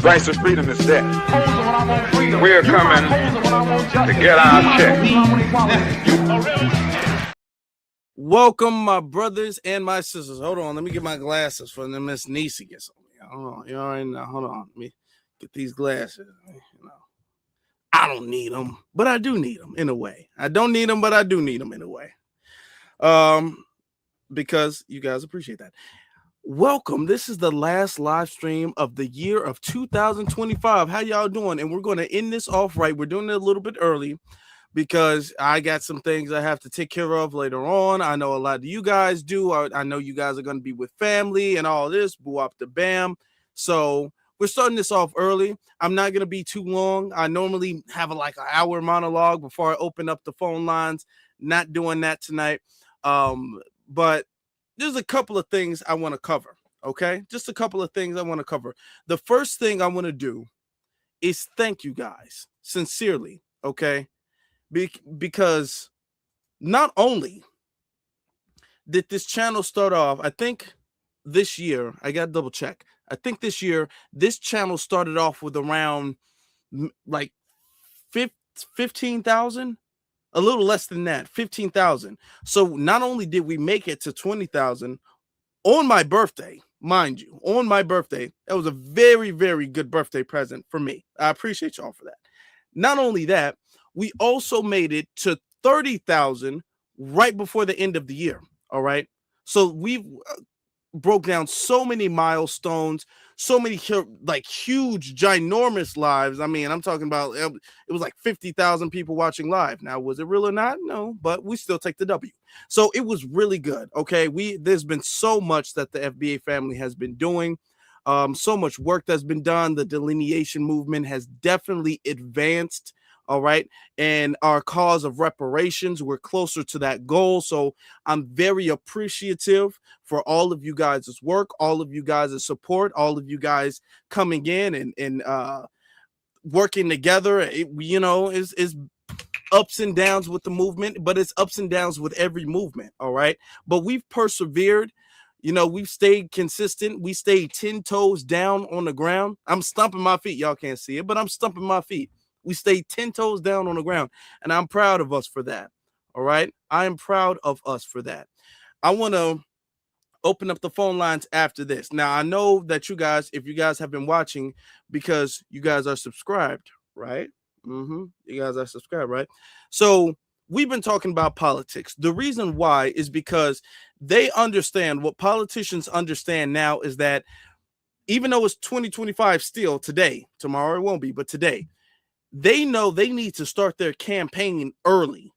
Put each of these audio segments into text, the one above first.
price of freedom is death. We're coming to get our check. Welcome, my brothers and my sisters. Hold on, let me get my glasses for the Miss Niecy gets on me. Hold on, you already know. Hold on, let me get these glasses. You know, I don't need them, but I do need them in a way. I don't need them, but I do need them in a way. Because you guys appreciate that. Welcome. This is the last live stream of the year of 2025. How y'all doing? And we're going to end this off right. We're doing it a little bit early because I got some things I have to take care of later on. I know a lot of you guys do. I know you guys are going to be with family and all this. Boo up the bam. So we're starting this off early. I'm not going to be too long. I normally have like an hour monologue before I open up the phone lines. Not doing that tonight. But there's a couple of things I want to cover. Okay. Just a couple of things I want to cover. The first thing I want to do is thank you guys sincerely. Okay. Because not only did this channel start off, I think this year, I got to double check. I think this year, this channel started off with around like 15,000, a little less than that, 15,000. So not only did we make it to 20,000 on my birthday, mind you, on my birthday, that was a very, very good birthday present for me. I appreciate y'all for that. Not only that, we also made it to 30,000 right before the end of the year. All right. So we've broke down so many milestones, so many like huge, ginormous lives. I mean, I'm talking about it was like 50,000 people watching live. Now, was it real or not? No, but we still take the W. So it was really good. Okay. There's been so much that the FBA family has been doing. So much work that's been done. The delineation movement has definitely advanced. All right. And our cause of reparations, we're closer to that goal. So I'm very appreciative for all of you guys' work, all of you guys' support, all of you guys coming in and working together. Is ups and downs with the movement, but it's ups and downs with every movement. All right. But we've persevered. We've stayed consistent. We stayed 10 toes down on the ground. I'm stumping my feet. Y'all can't see it, but I'm stumping my feet. We stayed 10 toes down on the ground, and I'm proud of us for that. All right. I am proud of us for that. I want to open up the phone lines after this. Now, I know that you guys, if you guys have been watching, because you guys are subscribed, right? You guys are subscribed, right? So we've been talking about politics. The reason why is because they understand what politicians understand now is that even though it's 2025 still today, tomorrow it won't be, but today, they know they need to start their campaign early.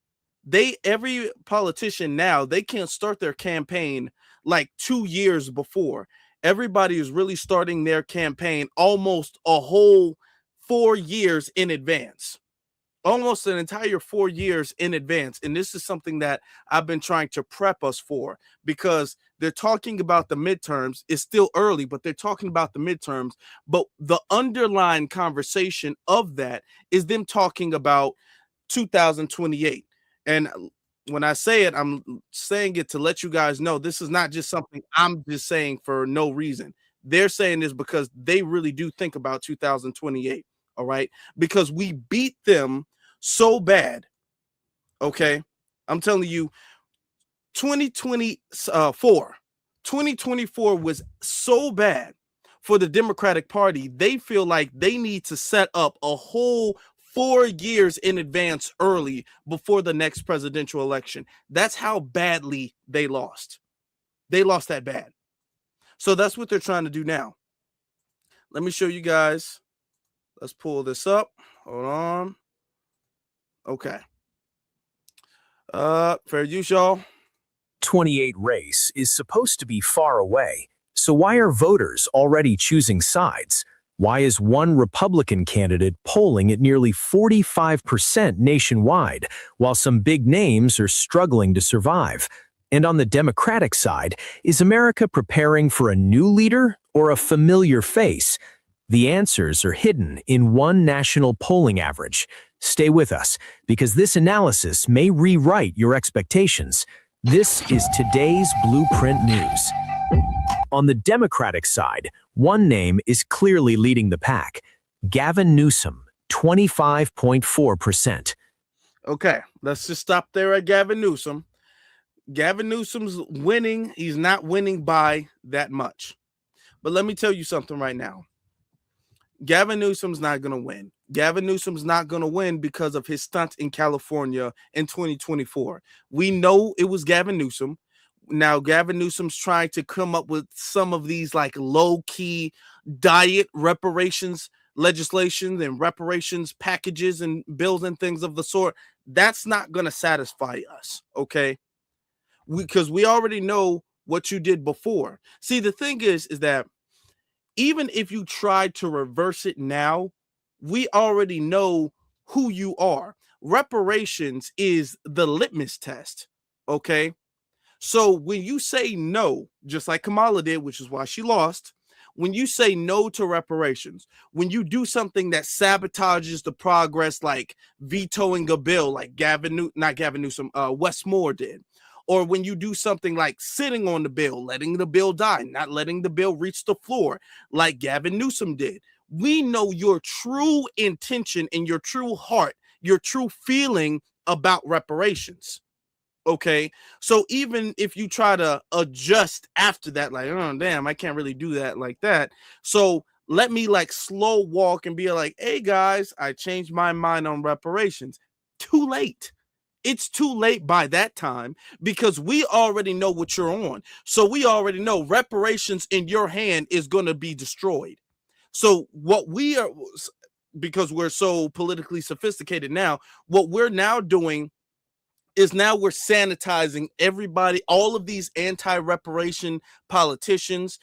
Every politician now, they can't start their campaign like 2 years before. Everybody is really starting their campaign almost a whole 4 years in advance. Almost an entire 4 years in advance. And this is something that I've been trying to prep us for, because they're talking about the midterms. It's still early, but they're talking about the midterms. But the underlying conversation of that is them talking about 2028. And when I say it, I'm saying it to let you guys know this is not just something I'm just saying for no reason. They're saying this because they really do think about 2028. All right. Because we beat them so bad. Okay. I'm telling you, 2024 was so bad for the Democratic Party. They feel like they need to set up a whole 4 years in advance early before the next presidential election. That's how badly they lost. They lost that bad. So that's what they're trying to do now. Let me show you guys. Let's pull this up. Hold on. Okay. Fair use, y'all. 28 race is supposed to be far away. So why are voters already choosing sides? Why is one Republican candidate polling at nearly 45% nationwide, while some big names are struggling to survive? And on the Democratic side, is America preparing for a new leader or a familiar face? The answers are hidden in one national polling average. Stay with us, because this analysis may rewrite your expectations. This is today's Blueprint News. On the Democratic side, One name is clearly leading the pack. Gavin Newsom, 25.4%. Okay, let's just stop there at Gavin Newsom. Gavin Newsom's winning. He's not winning by that much. But let me tell you something right now. Gavin Newsom's not going to win. Gavin Newsom's not going to win because of his stunt in California in 2024. We know it was Gavin Newsom. Now, Gavin Newsom's trying to come up with some of these like low-key diet reparations legislation and reparations packages and bills and things of the sort. That's not going to satisfy us, okay? Because we already know what you did before. See, the thing is that even if you tried to reverse it now, we already know who you are. Reparations is the litmus test, okay? So when you say no, just like Kamala did, which is why she lost, when you say no to reparations, when you do something that sabotages the progress, like vetoing a bill like Wes Moore did, or when you do something like sitting on the bill, letting the bill die, not letting the bill reach the floor like Gavin Newsom did, we know your true intention and your true heart, your true feeling about reparations. Okay, so even if you try to adjust after that, like, oh, damn, I can't really do that like that. So let me like slow walk and be like, hey, guys, I changed my mind on reparations. Too late. It's too late by that time because we already know what you're on. So we already know reparations in your hand is going to be destroyed. So what we are, because we're so politically sophisticated now, what we're now doing is now we're sanitizing everybody, all of these anti-reparation politicians,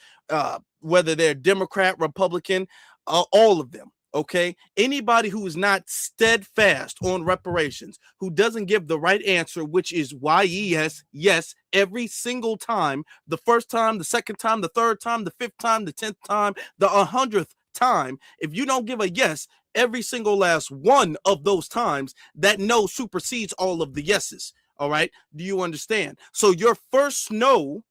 whether they're Democrat, Republican, all of them, okay? Anybody who is not steadfast on reparations, who doesn't give the right answer, which is yes, yes, every single time, the first time, the second time, the third time, the fifth time, the 10th time, the 100th time, if you don't give a yes, every single last one of those times, that no supersedes all of the yeses. All right. Do you understand? So your first no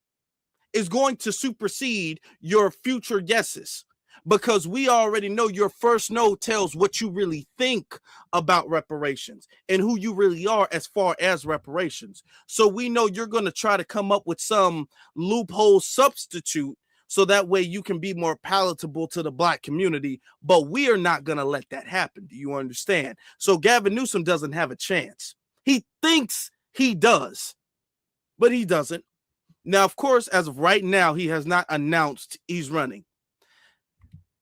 is going to supersede your future yeses because we already know your first no tells what you really think about reparations and who you really are as far as reparations. So we know you're going to try to come up with some loophole substitute so that way you can be more palatable to the Black community, but we are not going to let that happen. Do you understand? So Gavin Newsom doesn't have a chance. He thinks he does, but he doesn't. Now, of course, as of right now, he has not announced he's running.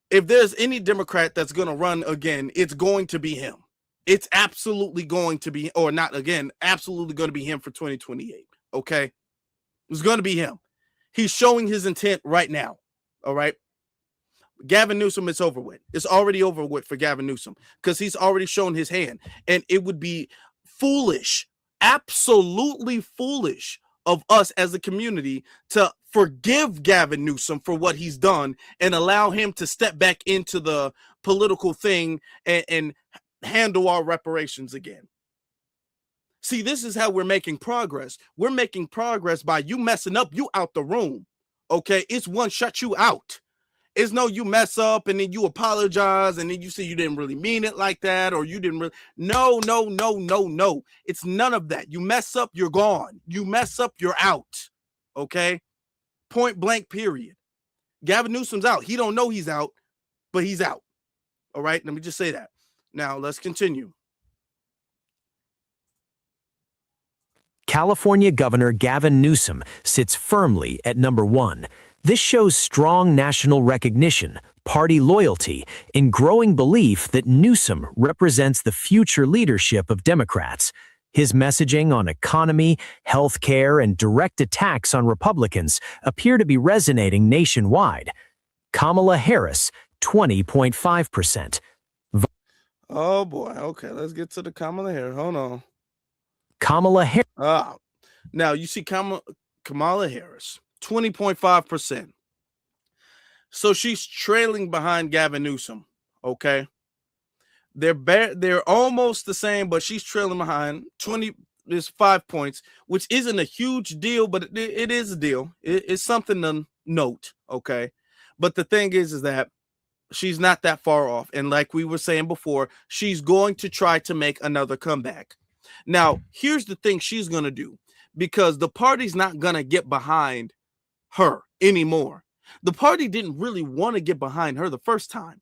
If there's any Democrat that's going to run again, it's going to be him. It's absolutely going to be, or not again, absolutely going to be him for 2028. Okay? It's going to be him. He's showing his intent right now. All right. Gavin Newsom, it's over with. It's already over with for Gavin Newsom because he's already shown his hand. And it would be foolish, absolutely foolish of us as a community to forgive Gavin Newsom for what he's done and allow him to step back into the political thing and handle our reparations again. See, this is how we're making progress. We're making progress by you messing up, you out the room. Okay, it's one shut you out. It's no you mess up and then you apologize and then you say you didn't really mean it like that or you didn't really. No. It's none of that. You mess up, you're gone. You mess up, you're out. Okay, point blank, period. Gavin Newsom's out. He don't know he's out, but he's out. All right, let me just say that. Now let's continue. California Governor Gavin Newsom sits firmly at number 1. This shows strong national recognition, party loyalty, and growing belief that Newsom represents the future leadership of Democrats. His messaging on economy, health care, and direct attacks on Republicans appear to be resonating nationwide. Kamala Harris, 20.5%. Oh, boy. Okay, let's get to the Kamala Harris. Hold on. Kamala Harris. Now, you see Kamala Harris, 20.5%. So she's trailing behind Gavin Newsom, okay? They're almost the same, but she's trailing behind. 20 is 5 points, which isn't a huge deal, but it is a deal. It's something to note, okay? But the thing is that she's not that far off. And like we were saying before, she's going to try to make another comeback. Now, here's the thing she's going to do, because the party's not going to get behind her anymore. The party didn't really want to get behind her the first time.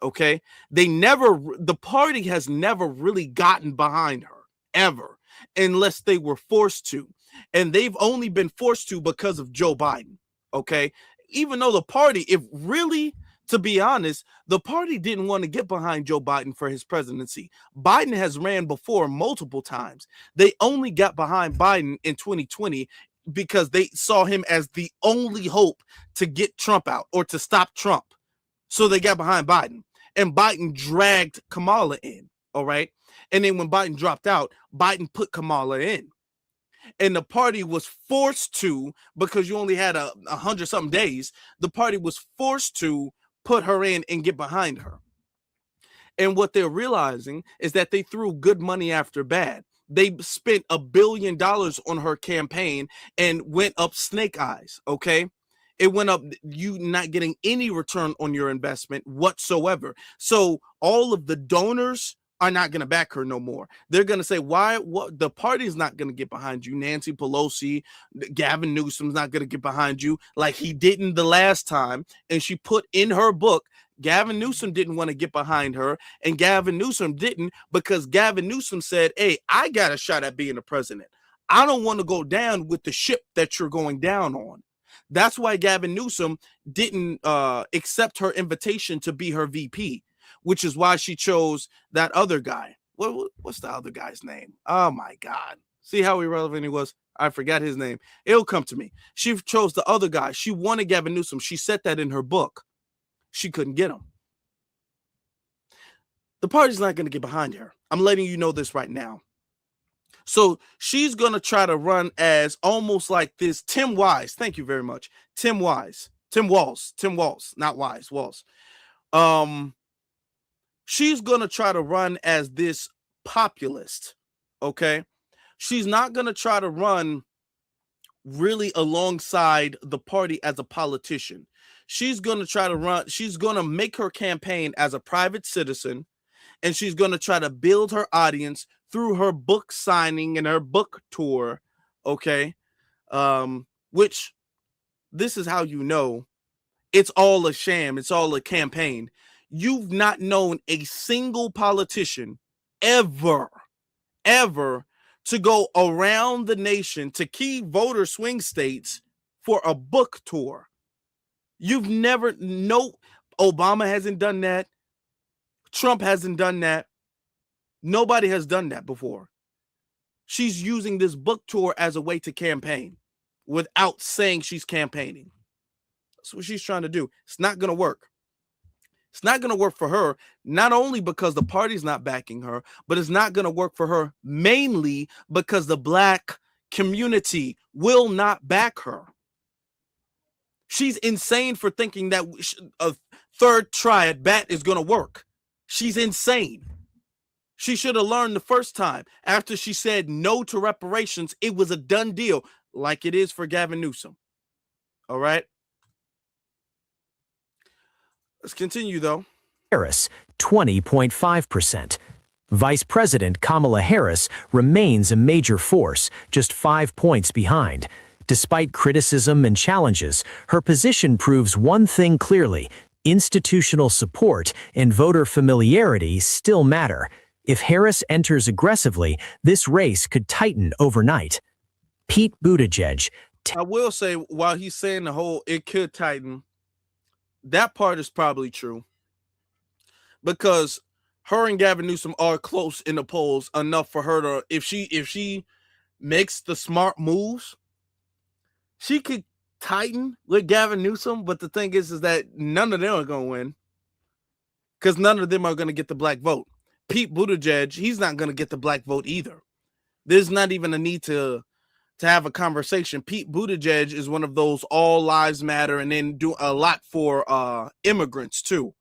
Okay. The party has never really gotten behind her ever, unless they were forced to. And they've only been forced to because of Joe Biden. Okay. Even though the party, if really, to be honest, the party didn't want to get behind Joe Biden for his presidency. Biden has ran before multiple times. They only got behind Biden in 2020 because they saw him as the only hope to get Trump out or to stop Trump. So they got behind Biden, and Biden dragged Kamala in. All right. And then when Biden dropped out, Biden put Kamala in. And the party was forced to, because you only had 100 something days, the party was forced to put her in and get behind her. And what they're realizing is that they threw good money after bad. They spent $1 billion on her campaign and went up snake eyes. Okay. It went up, you not getting any return on your investment whatsoever. So all of the donors are not going to back her no more. They're going to say, why? What? The party's not going to get behind you. Nancy Pelosi, Gavin Newsom's not going to get behind you like he didn't the last time. And she put in her book, Gavin Newsom didn't want to get behind her. And Gavin Newsom didn't, because Gavin Newsom said, hey, I got a shot at being the president. I don't want to go down with the ship that you're going down on. That's why Gavin Newsom didn't accept her invitation to be her VP, which is why she chose that other guy. What's the other guy's name? Oh, my God. See how irrelevant he was? I forgot his name. It'll come to me. She chose the other guy. She wanted Gavin Newsom. She said that in her book. She couldn't get him. The party's not going to get behind her. I'm letting you know this right now. So she's going to try to run as almost like this Tim Wise. Thank you very much. Tim Walls, not Wise, Walls. She's going to try to run as this populist. Okay. She's not going to try to run really alongside the party as a politician. She's going to try to run. She's going to make her campaign as a private citizen, and she's going to try to build her audience through her book signing and her book tour. Okay. Which this is how you know it's all a sham. It's all a campaign. You've not known a single politician ever to go around the nation to key voter swing states for a book tour. You've never, no, Obama hasn't done that. Trump hasn't done that. Nobody has done that before. She's using this book tour as a way to campaign without saying she's campaigning. That's what she's trying to do. It's not going to work. It's not going to work for her, not only because the party's not backing her, but it's not going to work for her mainly because the Black community will not back her. She's insane for thinking that a third try at bat is going to work. She's insane. She should have learned the first time. After she said no to reparations, it was a done deal, like it is for Gavin Newsom. All right. Let's continue, though. Harris, 20.5%. Vice President Kamala Harris remains a major force, just 5 points behind. Despite criticism and challenges, her position proves one thing clearly: institutional support and voter familiarity still matter. If Harris enters aggressively, this race could tighten overnight. Pete Buttigieg. I will say, while he's saying the whole it could tighten, that part is probably true, because her and Gavin Newsom are close in the polls enough for her to, if she makes the smart moves, she could tighten with Gavin Newsom. But the thing is that none of them are going to win, because none of them are going to get the Black vote. Pete Buttigieg, he's not going to get the Black vote either. There's not even a need to have a conversation. Pete Buttigieg is one of those all lives matter and then do a lot for immigrants too.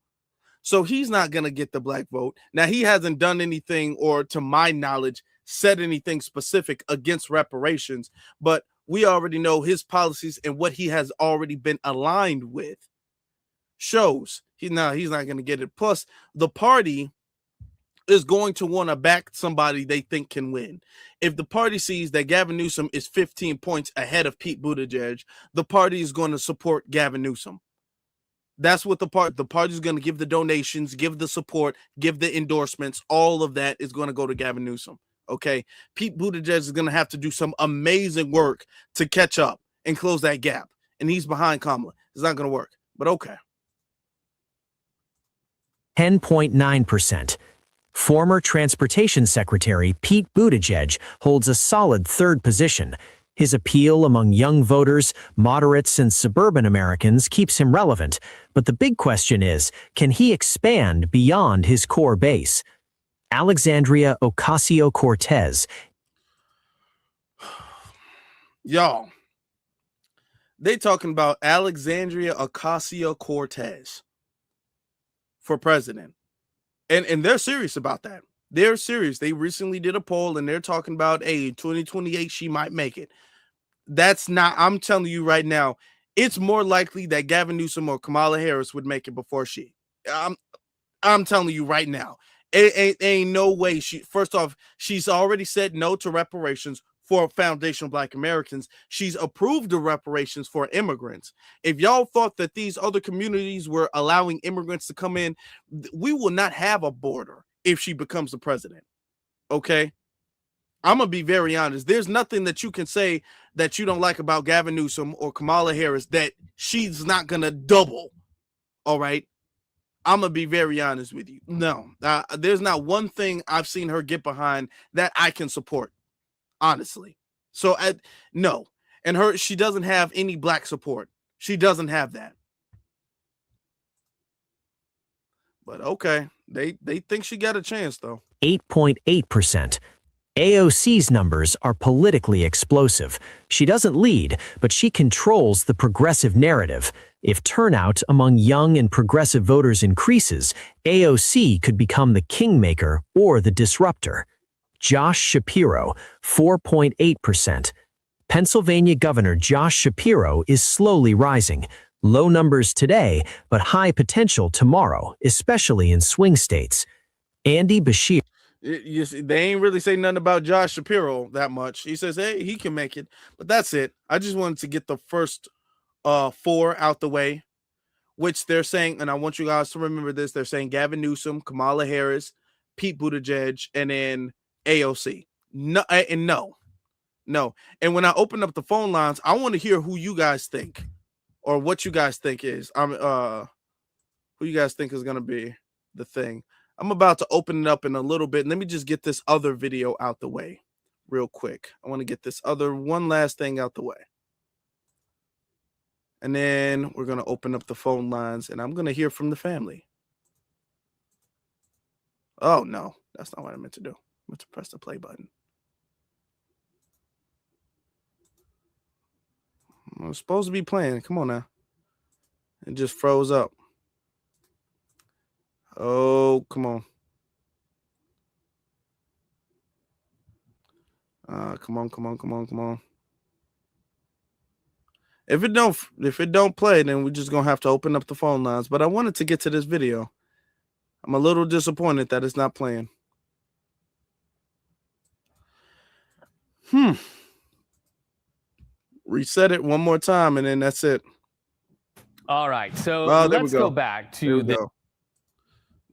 So he's not going to get the Black vote. Now, he hasn't done anything, or to my knowledge, said anything specific against reparations, but we already know his policies and what he has already been aligned with. shows he's not going to get it. Plus, the party is going to want to back somebody they think can win. If the party sees that Gavin Newsom is 15 points ahead of Pete Buttigieg, the party is going to support Gavin Newsom. That's what the party is going to give the donations, give the support, give the endorsements. All of that is going to go to Gavin Newsom. Okay. Pete Buttigieg is going to have to do some amazing work to catch up and close that gap. And he's behind Kamala. It's not going to work, but okay. 10.9%. Former Transportation Secretary Pete Buttigieg holds a solid third position. His appeal among young voters, moderates, and suburban Americans keeps him relevant. But the big question is, can he expand beyond his core base? Alexandria Ocasio-Cortez. Y'all, they talking about Alexandria Ocasio-Cortez for president. And they're serious about that. They're serious. They recently did a poll and they're talking about, hey, 2028, she might make it. That's not, I'm telling you right now, it's more likely that Gavin Newsom or Kamala Harris would make it before she. I'm telling you right now. It ain't no way. First off, she's already said no to reparations for foundational Black Americans. She's approved the reparations for immigrants. If y'all thought that these other communities were allowing immigrants to come in, we will not have a border if she becomes the president. Okay? I'm going to be very honest. There's nothing that you can say that you don't like about Gavin Newsom or Kamala Harris that she's not going to double. All right? I'm going to be very honest with you. No, there's not one thing I've seen her get behind that I can support. Honestly. So no. And she doesn't have any Black support. She doesn't have that. But okay. They think she got a chance though. 8.8%. AOC's numbers are politically explosive. She doesn't lead, but she controls the progressive narrative. If turnout among young and progressive voters increases, AOC could become the kingmaker or the disruptor. Josh Shapiro, 4.8%. Pennsylvania Governor Josh Shapiro is slowly rising. Low numbers today, but high potential tomorrow, especially in swing states. Andy Beshear. They ain't really say nothing about Josh Shapiro that much. He says, hey, he can make it. But that's it. I just wanted to get the first 4 out the way, which they're saying, and I want you guys to remember this, they're saying Gavin Newsom, Kamala Harris, Pete Buttigieg, and then AOC. No, and no. And when I open up the phone lines, I want to hear who you guys think or what you guys think is. Who you guys think is going to be the thing. I'm about to open it up in a little bit. Let me just get this other video out the way real quick. I want to get this one last thing out the way. And then we're going to open up the phone lines and I'm going to hear from the family. Oh, no, that's not what I meant to do. I meant to press the play button. I'm supposed to be playing. Come on now. It just froze up. Oh, come on. Come on. If it don't play, then we're just gonna have to open up the phone lines. But I wanted to get to this video. I'm a little disappointed that it's not playing. Reset it one more time, and then that's it. All right, so let's go back to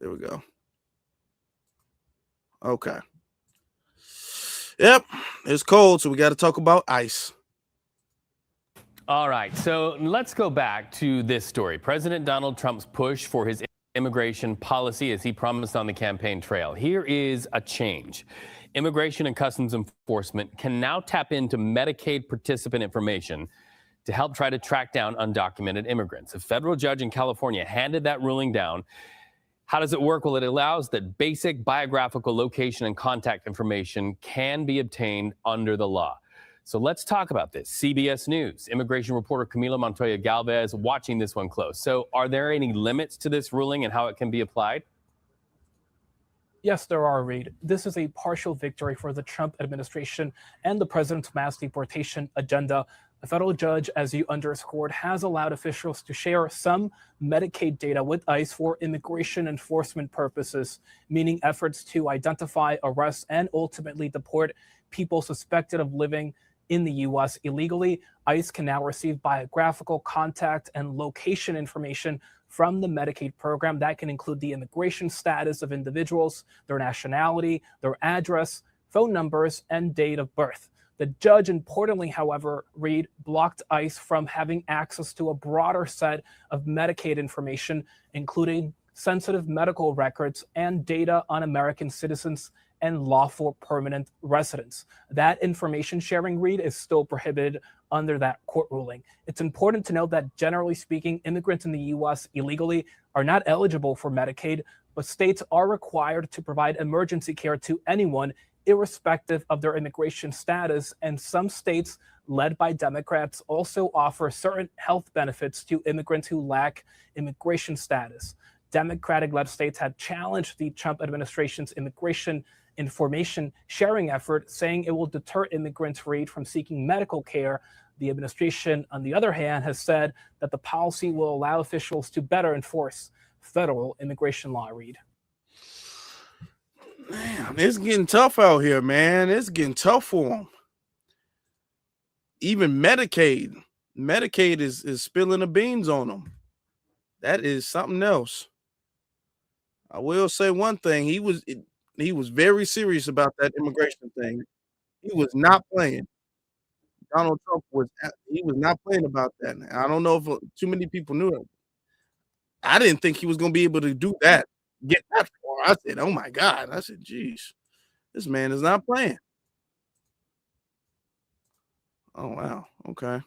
There we go. Okay. Yep, it's cold, so we got to talk about ice. All right, so let's go back to this story. President Donald Trump's push for his immigration policy as he promised on the campaign trail. Here is a change. Immigration and Customs Enforcement can now tap into Medicaid participant information to help try to track down undocumented immigrants. A federal judge in California handed that ruling down. How does it work? Well, it allows that basic biographical location and contact information can be obtained under the law. So let's talk about this. CBS News, immigration reporter Camila Montoya Galvez watching this one close. So are there any limits to this ruling and how it can be applied? Yes, there are, Reid. This is a partial victory for the Trump administration and the president's mass deportation agenda. A federal judge, as you underscored, has allowed officials to share some Medicaid data with ICE for immigration enforcement purposes, meaning efforts to identify, arrest, and ultimately deport people suspected of living in the U.S. illegally. ICE can now receive biographical, contact, and location information from the Medicaid program that can include the immigration status of individuals, their nationality, their address, phone numbers, and date of birth. The judge, importantly, however, Reed, blocked ICE from having access to a broader set of Medicaid information, including sensitive medical records and data on American citizens and lawful permanent residents. That information sharing, Reed, is still prohibited under that court ruling. It's important to note that, generally speaking, immigrants in the U.S. illegally are not eligible for Medicaid, but states are required to provide emergency care to anyone irrespective of their immigration status, and some states, led by Democrats, also offer certain health benefits to immigrants who lack immigration status. Democratic-led states had challenged the Trump administration's immigration information sharing effort, saying it will deter immigrants from seeking medical care. The administration, on the other hand, has said that the policy will allow officials to better enforce federal immigration law, Reed. Man, it's getting tough out here, man. It's getting tough for them. Even Medicaid is spilling the beans on them. That is something else. I will say one thing. He was very serious about that immigration thing. He was not playing. Donald Trump was not playing about that. I don't know if too many people knew it. I didn't think he was going to be able to do that. Get that far. I said, oh my God. I said, geez, this man is not playing. Oh, wow. Okay.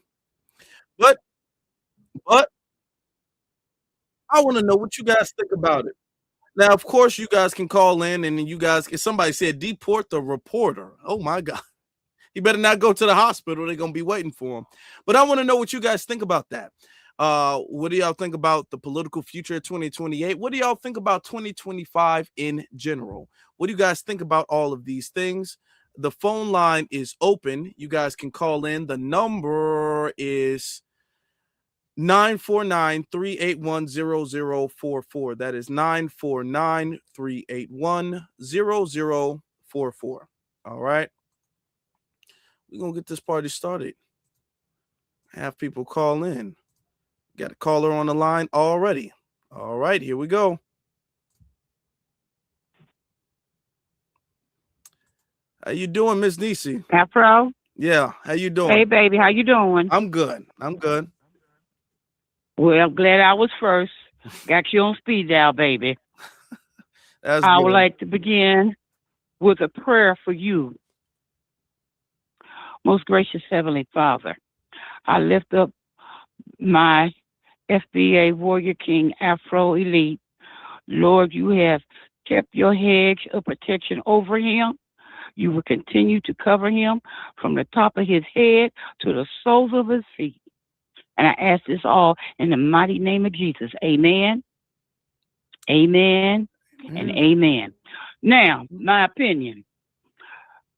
But I want to know what you guys think about it. Now, of course, you guys can call in and you guys, if somebody said deport the reporter. Oh my God. He better not go to the hospital. They're going to be waiting for him. But I want to know what you guys think about that. What do y'all think about the political future of 2028? What do y'all think about 2025 in general? What do you guys think about all of these things? The phone line is open. You guys can call in. The number is 949-381-0044. That is 949-381-0044. All right. We're going to get this party started. Have people call in. Got a caller on the line already. All right, here we go. How you doing, Miss Nisi? Afro? Yeah, how you doing? Hey, baby, how you doing? I'm good. Well, glad I was first. Got you on speed dial, baby. I would like to begin with a prayer for you. Most gracious Heavenly Father, I lift up my FBA Warrior King Afro Elite. Lord, you have kept your hedge of protection over him. You will continue to cover him from the top of his head to the soles of his feet. And I ask this all in the mighty name of Jesus. Amen, amen, and amen. Now, my opinion.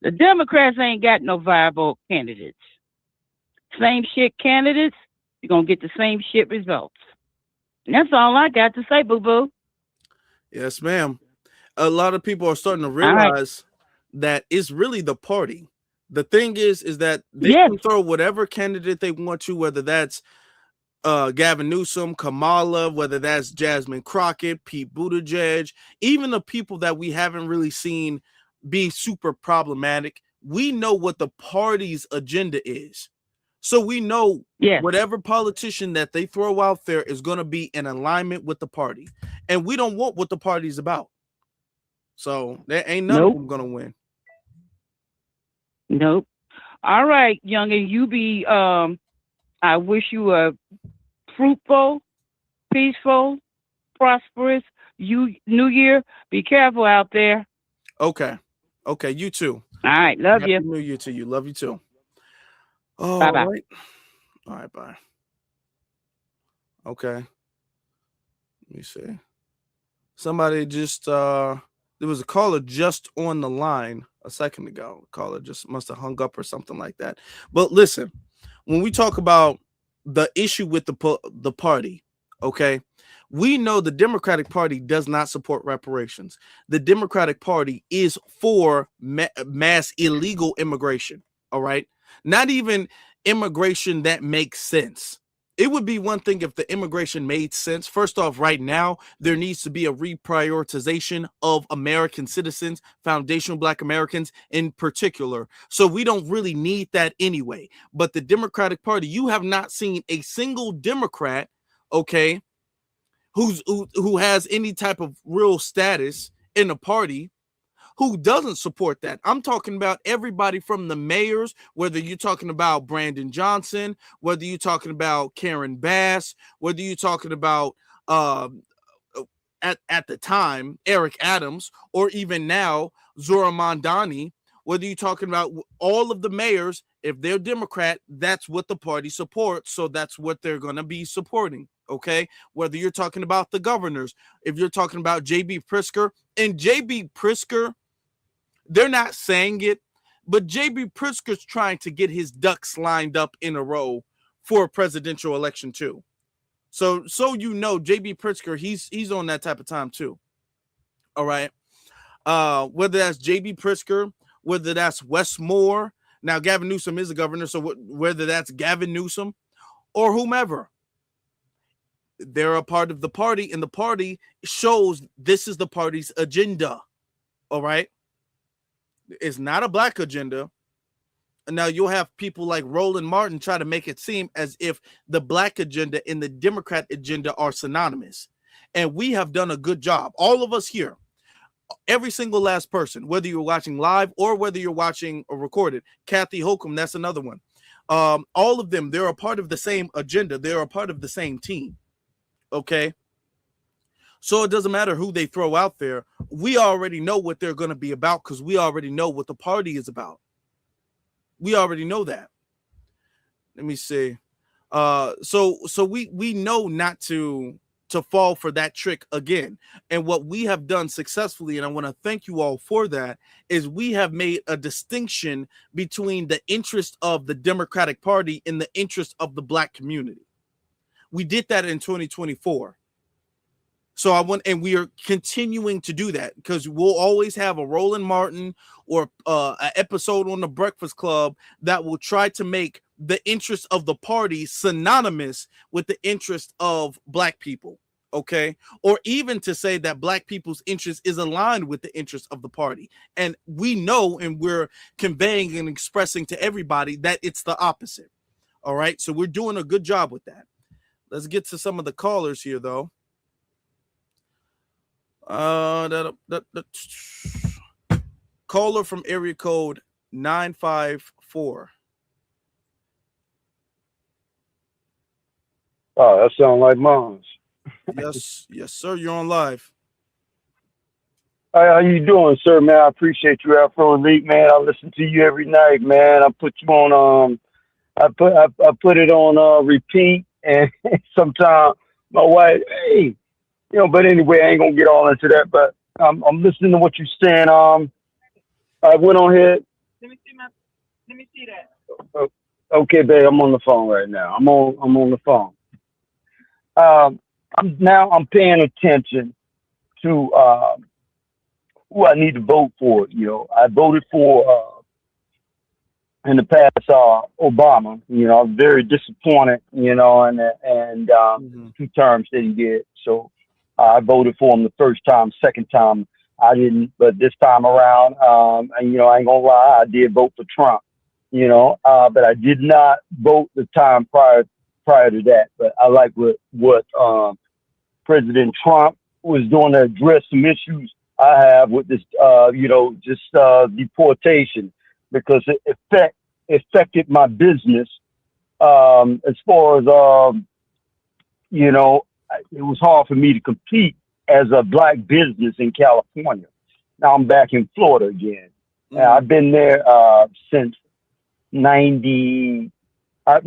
The Democrats ain't got no viable candidates. Same shit candidates, you're going to get the same shit results. And that's all I got to say, boo-boo. Yes, ma'am. A lot of people are starting to realize that it's really the party. The thing is that they can throw whatever candidate they want to, whether that's Gavin Newsom, Kamala, whether that's Jasmine Crockett, Pete Buttigieg, even the people that we haven't really seen be super problematic. We know what the party's agenda is. So we know whatever politician that they throw out there is going to be in alignment with the party. And we don't want what the party's about. So there ain't none of them going to win. Nope. All right, youngin, you be, I wish you a fruitful, peaceful, prosperous new year. Be careful out there. Okay. Okay, you too. All right, love you. Happy New Year to you. Love you too. Oh, bye-bye. All right, bye. Okay. Let me see. Somebody just there was a caller just on the line a second ago. Caller just must have hung up or something like that. But listen, when we talk about the issue with the party, okay, we know the Democratic Party does not support reparations. The Democratic Party is for mass illegal immigration. All right, not even immigration that makes sense. It would be one thing if the immigration made sense. First off, right now, there needs to be a reprioritization of American citizens, foundational Black Americans in particular. So we don't really need that anyway. But the Democratic Party, you have not seen a single Democrat, okay, who has any type of real status in the party who doesn't support that. I'm talking about everybody from the mayors, whether you're talking about Brandon Johnson, whether you're talking about Karen Bass, whether you're talking about at the time Eric Adams, or even now Zora Mondani, whether you're talking about all of the mayors, if they're Democrat, that's what the party supports. So that's what they're going to be supporting. Okay. Whether you're talking about the governors, if you're talking about J.B. Pritzker, and J.B. Pritzker, they're not saying it, but J.B. Pritzker's trying to get his ducks lined up in a row for a presidential election too. So you know, J.B. Pritzker, he's on that type of time too. All right. Whether that's J.B. Pritzker, whether that's Wes Moore. Now Gavin Newsom is the governor, so whether that's Gavin Newsom or whomever, they're a part of the party, and the party shows this is the party's agenda. All right. It's not a Black agenda. Now you'll have people like Roland Martin try to make it seem as if the Black agenda and the Democrat agenda are synonymous. And we have done a good job. All of us here, every single last person, whether you're watching live or whether you're watching or recorded. Kathy Holcomb, that's another one. All of them, they're a part of the same agenda. They're a part of the same team. Okay. So it doesn't matter who they throw out there. We already know what they're going to be about because we already know what the party is about. We already know that. Let me see. So we know not to fall for that trick again. And what we have done successfully, and I want to thank you all for that, is we have made a distinction between the interest of the Democratic Party and the interest of the Black community. We did that in 2024. So we are continuing to do that because we'll always have a Roland Martin or an episode on the Breakfast Club that will try to make the interest of the party synonymous with the interest of Black people. Okay. Or even to say that Black people's interest is aligned with the interest of the party. And we know, and we're conveying and expressing to everybody that it's the opposite. All right. So we're doing a good job with that. Let's get to some of the callers here, though. Caller from area code 954. Oh, that sounds like mom's. Yes, sir. You're on live. Hi, how you doing, sir, man? I appreciate you, Afro Elite, man. I listen to you every night, man. I put you on I put it on repeat, and sometimes my wife, hey, you know, but anyway, I ain't gonna get all into that. But I'm listening to what you're saying. I went on here. Let me see that. Okay, babe, I'm on the phone right now. I'm on the phone. I'm paying attention to who I need to vote for. You know, I voted for in the past Obama. You know, I'm very disappointed. You know, and 2 terms that he did. So I voted for him the first time. Second time I didn't, but this time around, and, you know, I ain't gonna lie, I did vote for Trump. You know, but I did not vote the time prior to that. But I like what President Trump was doing to address some issues I have with this, you know, just deportation, because it affected my business as far as, you know, it was hard for me to compete as a Black business in California. Now I'm back in Florida again. I've been there since 90. I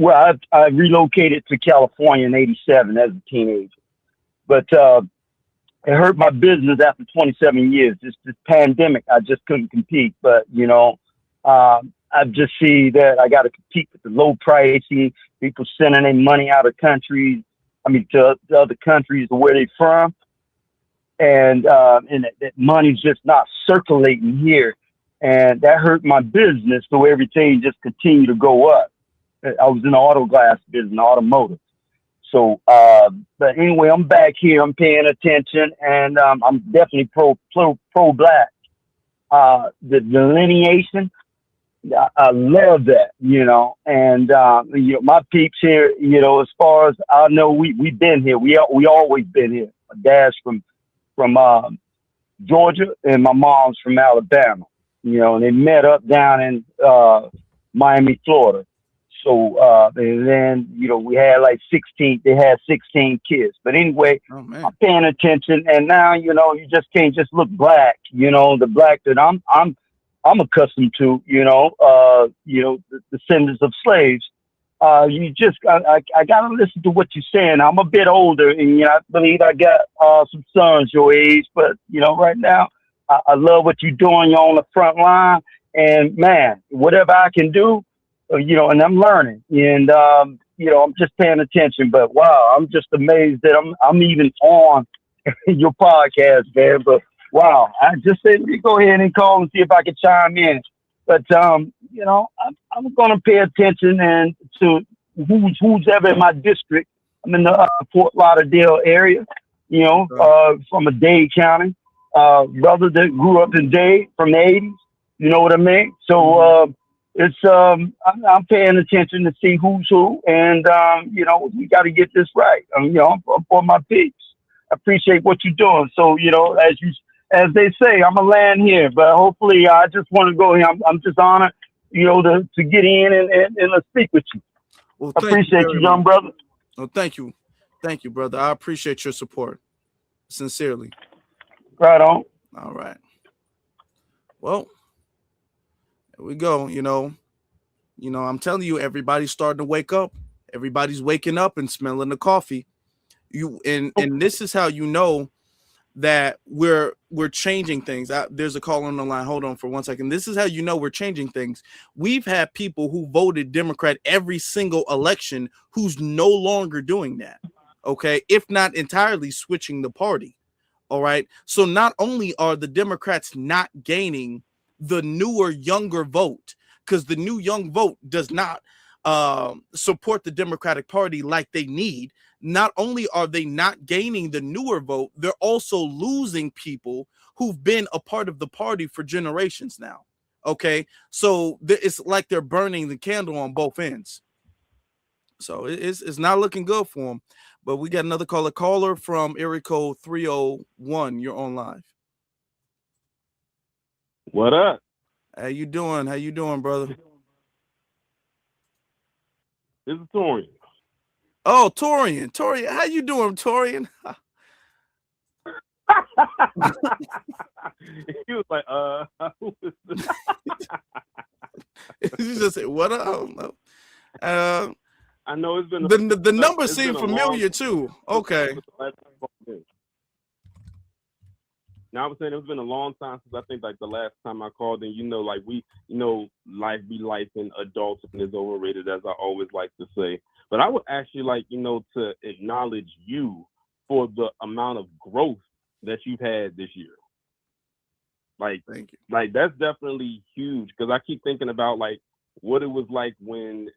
relocated to California in 87 as a teenager. But it hurt my business after 27 years. This pandemic, I just couldn't compete. But, you know, I just see that I got to compete with the low pricing, people sending their money out of countries. I mean, to other countries where they from, and that money's just not circulating here, and that hurt my business. So everything just continued to go up. I was in the auto glass business, automotive. So, but anyway, I'm back here. I'm paying attention, and I'm definitely pro black. The delineation, I love that, and my peeps here, as far as I know, we've been here. We always been here. My dad's from Georgia, and my mom's from Alabama. And they met up down in Miami, Florida. So and then we had like 16. They had 16 kids. But anyway, I'm paying attention, and now you just can't just look black. The black that I'm accustomed to. The descendants of slaves. You just I gotta listen to what you're saying. I'm a bit older, and I believe I got some sons your age. But right now, I love what you're doing. You're on the front line, and man, whatever I can do. And I'm learning, and I'm just paying attention. But wow, I'm just amazed that I'm even on your podcast, man. But wow, I just said let me go ahead and call and see if I can chime in. But I'm gonna pay attention and to who's ever in my district. I'm in the Fort Lauderdale area, from a Dade County, brother that grew up in Dade from the '80s. You know what I mean? So. It's I'm paying attention to see who's who, and we got to get this right. I'm for my peeps. I appreciate what you're doing. So as they say, I'm a land here, but hopefully I just want to go here. I'm just honored, to get in and speak with you. Well, I appreciate you, young brother. Well, thank you, brother. I appreciate your support, sincerely. Right on. All right. Well. Here we go. I'm telling you, everybody's starting to wake up. Everybody's waking up and smelling the coffee. And this is how you know that we're changing things. There's a call on the line. Hold on for 1 second. This is how you know we're changing things. We've had people who voted Democrat every single election who's no longer doing that. Okay, if not entirely switching the party. All right. So not only are the Democrats not gaining the newer, younger vote, because the new young vote does not support the Democratic Party like they need. Not only are they not gaining the newer vote, they're also losing people who've been a part of the party for generations now. Okay, so it's like they're burning the candle on both ends. So it's not looking good for them. But we got another caller from area code 301. You're on live. What up? How you doing? Brother? This is Torian. Oh, Torian. How you doing, Torian? He was like, who is this? You just said, what up? I don't know. I know it's been the number seemed familiar too. Okay. Now I was saying it's been a long time since I think like the last time I called, and like life be life and adulting is overrated, as I always like to say. But I would actually like to acknowledge you for the amount of growth that you've had this year. Like, thank you. Like that's definitely huge, because I keep thinking about like what it was like when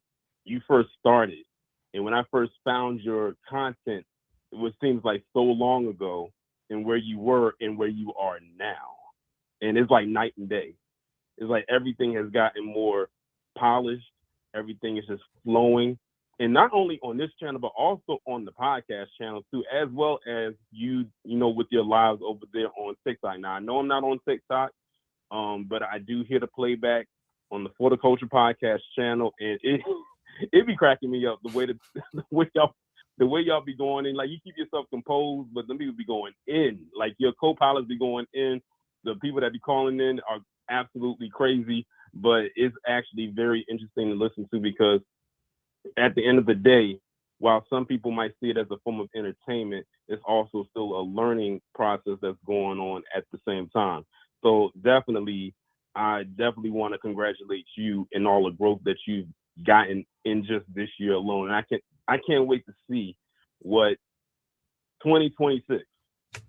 you first started, and when I first found your content, it seems like so long ago, and where you were and where you are now. And it's like night and day. It's like everything has gotten more polished. Everything is just flowing. And not only on this channel, but also on the podcast channel too, as well as you with your lives over there on TikTok. Now, I know I'm not on TikTok, but I do hear the playback on the For the Culture podcast channel, and it be cracking me up the way y'all be going in. Like, you keep yourself composed, but them people be going in. Like, your co-pilots be going in. The people that be calling in are absolutely crazy, but it's actually very interesting to listen to, because at the end of the day, while some people might see it as a form of entertainment, it's also still a learning process that's going on at the same time. So definitely, I definitely want to congratulate you and all the growth that you've gotten in just this year alone. And I can't wait to see what 2026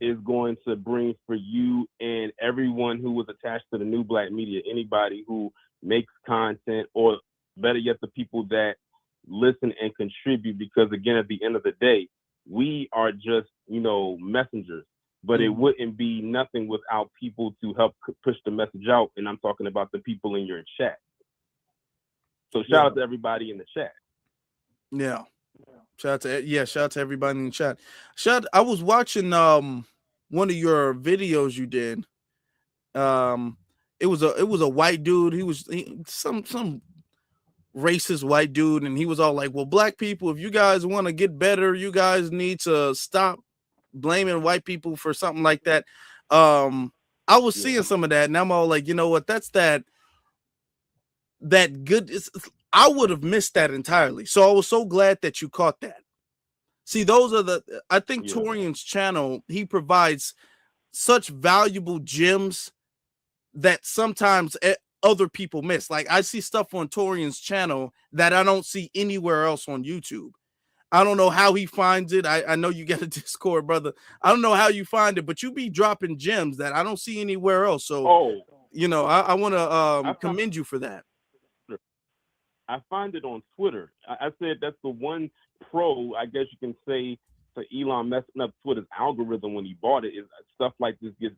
is going to bring for you and everyone who was attached to the New Black Media, anybody who makes content, or better yet, the people that listen and contribute, because again, at the end of the day, we are just, messengers, but it wouldn't be nothing without people to help push the message out. And I'm talking about the people in your chat. So shout out to everybody in the chat. Yeah. Shout out to everybody in the chat. I was watching one of your videos you did. It was a white dude. He was some racist white dude, and he was all like, well, black people, if you guys want to get better, you guys need to stop blaming white people for something like that. I was seeing some of that, and I'm all like, you know what, that's that good. I would have missed that entirely. So I was so glad that you caught that. See, those are I think Torian's channel, he provides such valuable gems that sometimes other people miss. Like, I see stuff on Torian's channel that I don't see anywhere else on YouTube. I don't know how he finds it. I know you got a Discord, brother. I don't know how you find it, but you be dropping gems that I don't see anywhere else. So, I want to commend you for that. I find it on Twitter. I said that's the one pro, I guess you can say, for Elon messing up Twitter's algorithm when he bought it, is stuff like this gets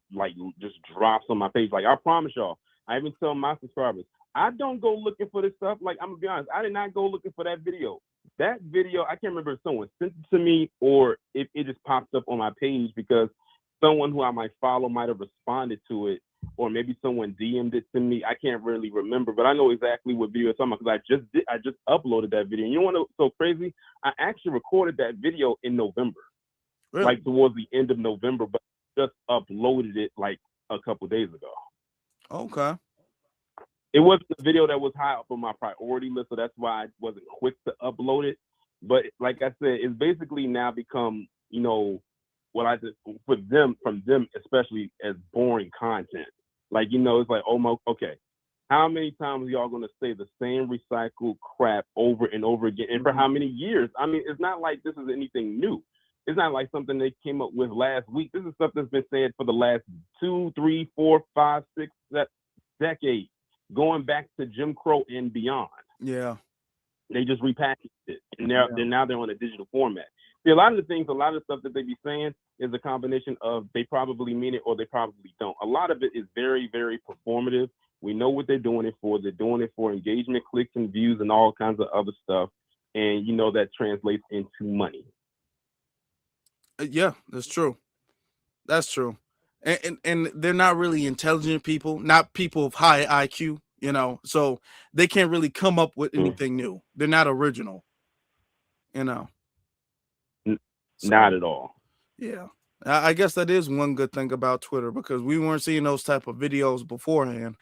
just drops on my page. Like, I promise y'all, I even tell my subscribers, I don't go looking for this stuff. Like, I'm gonna be honest, I did not go looking for that video. That video, I can't remember if someone sent it to me or if it just popped up on my page because someone who I might follow might have responded to it, or maybe someone DM'd it to me. I can't really remember, but I know exactly what video it's talking about because I just uploaded that video. And you want to know what's so crazy? I actually recorded that video in November, like towards the end of November, but just uploaded it like a couple days ago. Okay. It wasn't a video that was high up on my priority list, so that's why I wasn't quick to upload it. But like I said, it's basically now become, what I just from them especially, as boring content. Like, it's like, okay, how many times are y'all gonna say the same recycled crap over and over again, and for how many years? I mean, it's not like this is anything new. It's not like something they came up with last week. This is stuff that's been said for the last 2, 3, 4, 5, 6 decades, going back to Jim Crow and beyond. Yeah. They just repackaged it, and now they're on a digital format. See, a lot of the stuff that they be saying is a combination of they probably mean it or they probably don't. A lot of it is very, very performative. We know what they're doing it for. They're doing it for engagement, clicks, and views, and all kinds of other stuff. And that translates into money. Yeah, that's true. That's true. And they're not really intelligent people, not people of high IQ, so they can't really come up with anything new. They're not original, Not at all. Yeah. I guess that is one good thing about Twitter, because we weren't seeing those type of videos beforehand.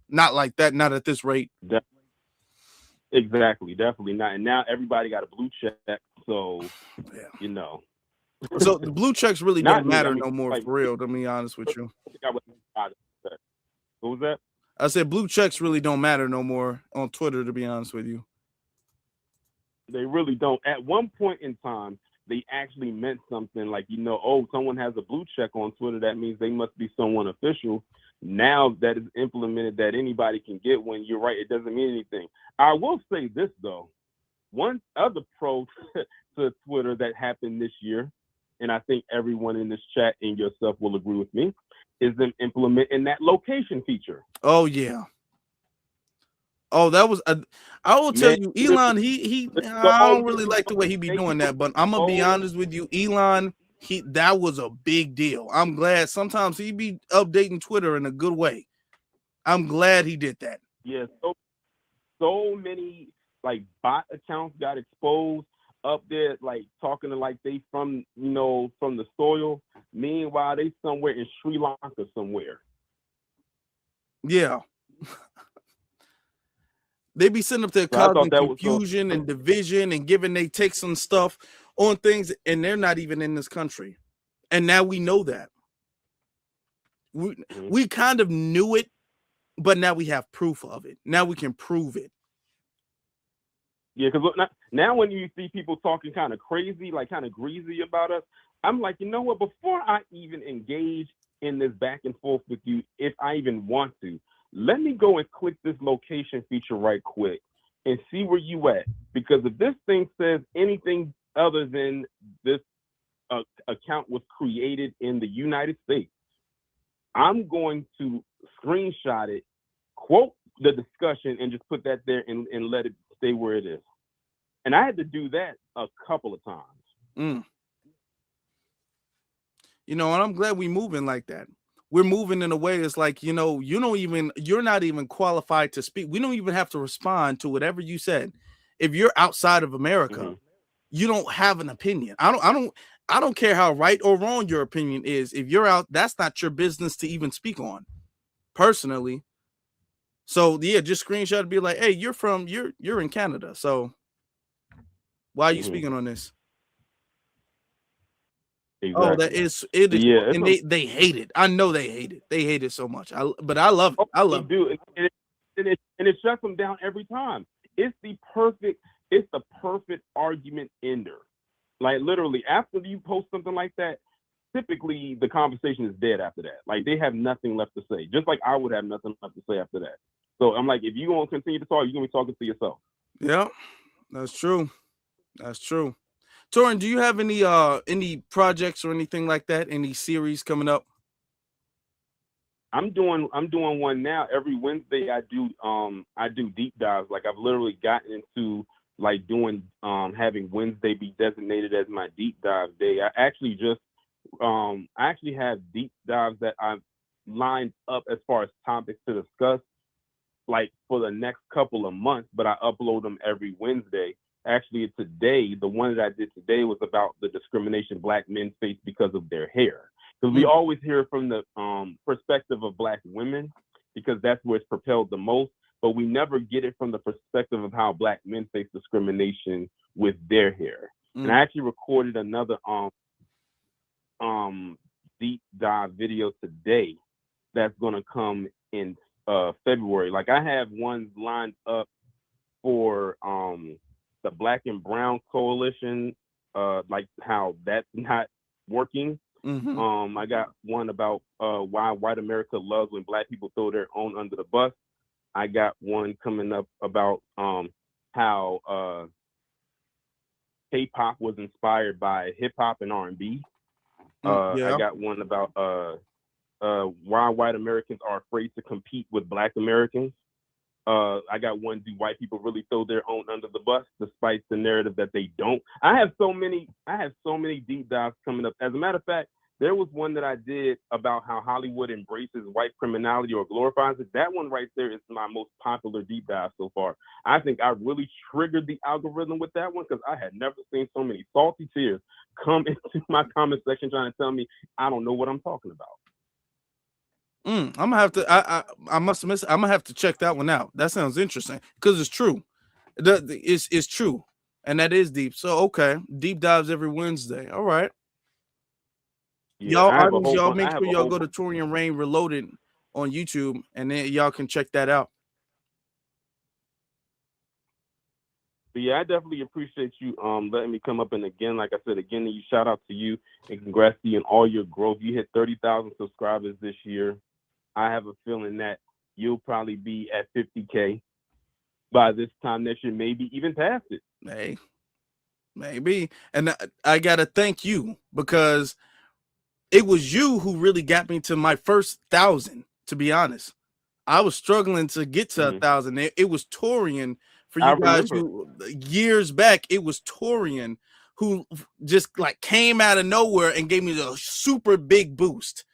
Not like that, not at this rate. Exactly, definitely not. And now everybody got a blue check, so So the blue checks really don't matter no more, for real, to be honest with you. What was that? I said blue checks really don't matter no more on Twitter, to be honest with you. They really don't. At one point in time, they actually meant something like, someone has a blue check on Twitter, that means they must be someone official. Now that is implemented that anybody can get one, you're right, it doesn't mean anything. I will say this, though. One other pro to Twitter that happened this year, and I think everyone in this chat and yourself will agree with me, is them implementing that location feature. Oh, yeah. Oh, that was I will tell you, Elon, I don't really like the way he be doing that, but I'm gonna be honest with you, Elon, that was a big deal. I'm glad sometimes he be updating Twitter in a good way. I'm glad he did that. Yeah, so many bot accounts got exposed up there, talking to they from the soil. Meanwhile, they somewhere in Sri Lanka somewhere. Yeah. They be sitting up there causing confusion and division and giving they takes on stuff on things, and they're not even in this country. And now we know that. We kind of knew it but now we have proof of it. Now we can prove it. Yeah, because now when you see people talking kind of crazy, like kind of greasy about us, I'm like, you know what? Before I even engage in this back and forth with you, if I even want to, let me go and click this location feature right quick and see where you at. Because if this thing says anything other than this account was created in the United States, I'm going to screenshot it, quote the discussion, and just put that there and let it stay where it is. And I had to do that a couple of times. You know, and I'm glad we moving like that. We're moving in a way that's like, you know, you're not even qualified to speak. We don't even have to respond to whatever you said. If you're outside of America, you don't have an opinion. I don't care how right or wrong your opinion is. If you're out, that's not your business to even speak on, personally. So yeah, just screenshot and be like, hey, you're in Canada. So why are you speaking on this? Exactly. Oh, that is it. Yeah, and they hate it. I know they hate it. They hate it so much. But I love it. I love it. Do. And it shuts them down every time. It's the perfect argument ender. Like literally, after you post something like that, typically the conversation is dead after that. Like they have nothing left to say. Just like I would have nothing left to say after that. So I'm like, if you're gonna continue to talk, you're gonna be talking to yourself. Yeah, that's true. That's true. Torin, do you have any projects or anything like that? Any series coming up? I'm doing one now. Every Wednesday I do deep dives. Like I've literally gotten into like doing having Wednesday be designated as my deep dive day. I actually have deep dives that I've lined up as far as topics to discuss like for the next couple of months, but I upload them every Wednesday. Actually, today, the one that I did today was about the discrimination Black men face because of their hair. Because we always hear from the perspective of Black women, because that's where it's propelled the most, but we never get it from the perspective of how Black men face discrimination with their hair. And I actually recorded another deep dive video today that's gonna come in February. Like I have ones lined up for the Black and Brown Coalition, like how that's not working. I got one about why white America loves when Black people throw their own under the bus. I got one coming up about how K-pop was inspired by hip hop and R&B. I got one about why white Americans are afraid to compete with Black Americans. I got one, do white people really throw their own under the bus despite the narrative that they don't? I have so many deep dives coming up. As a matter of fact, there was one that I did about how Hollywood embraces white criminality or glorifies it. That one right there is my most popular deep dive so far. I think I really triggered the algorithm with that one because I had never seen so many salty tears come into my comment section trying to tell me I don't know what I'm talking about. I'm gonna have to. I must have missed. I'm gonna have to check that one out. That sounds interesting because it's true. It's true, and that is deep. So okay, deep dives every Wednesday. All right, Yeah, y'all make sure y'all go to Torian Rain Reloaded on YouTube, and then y'all can check that out. But yeah, I definitely appreciate you letting me come up, and again, like I said, you shout out to you and congrats to you and all your growth. You hit 30,000 subscribers this year. I have a feeling that you'll probably be at 50K by this time next year, maybe even past it. Hey, maybe. And I gotta thank you because it was you who really got me to my first 1,000. To be honest, I was struggling to get to 1,000. It was Torian for you guys who years back. It was Torian who just like came out of nowhere and gave me the super big boost.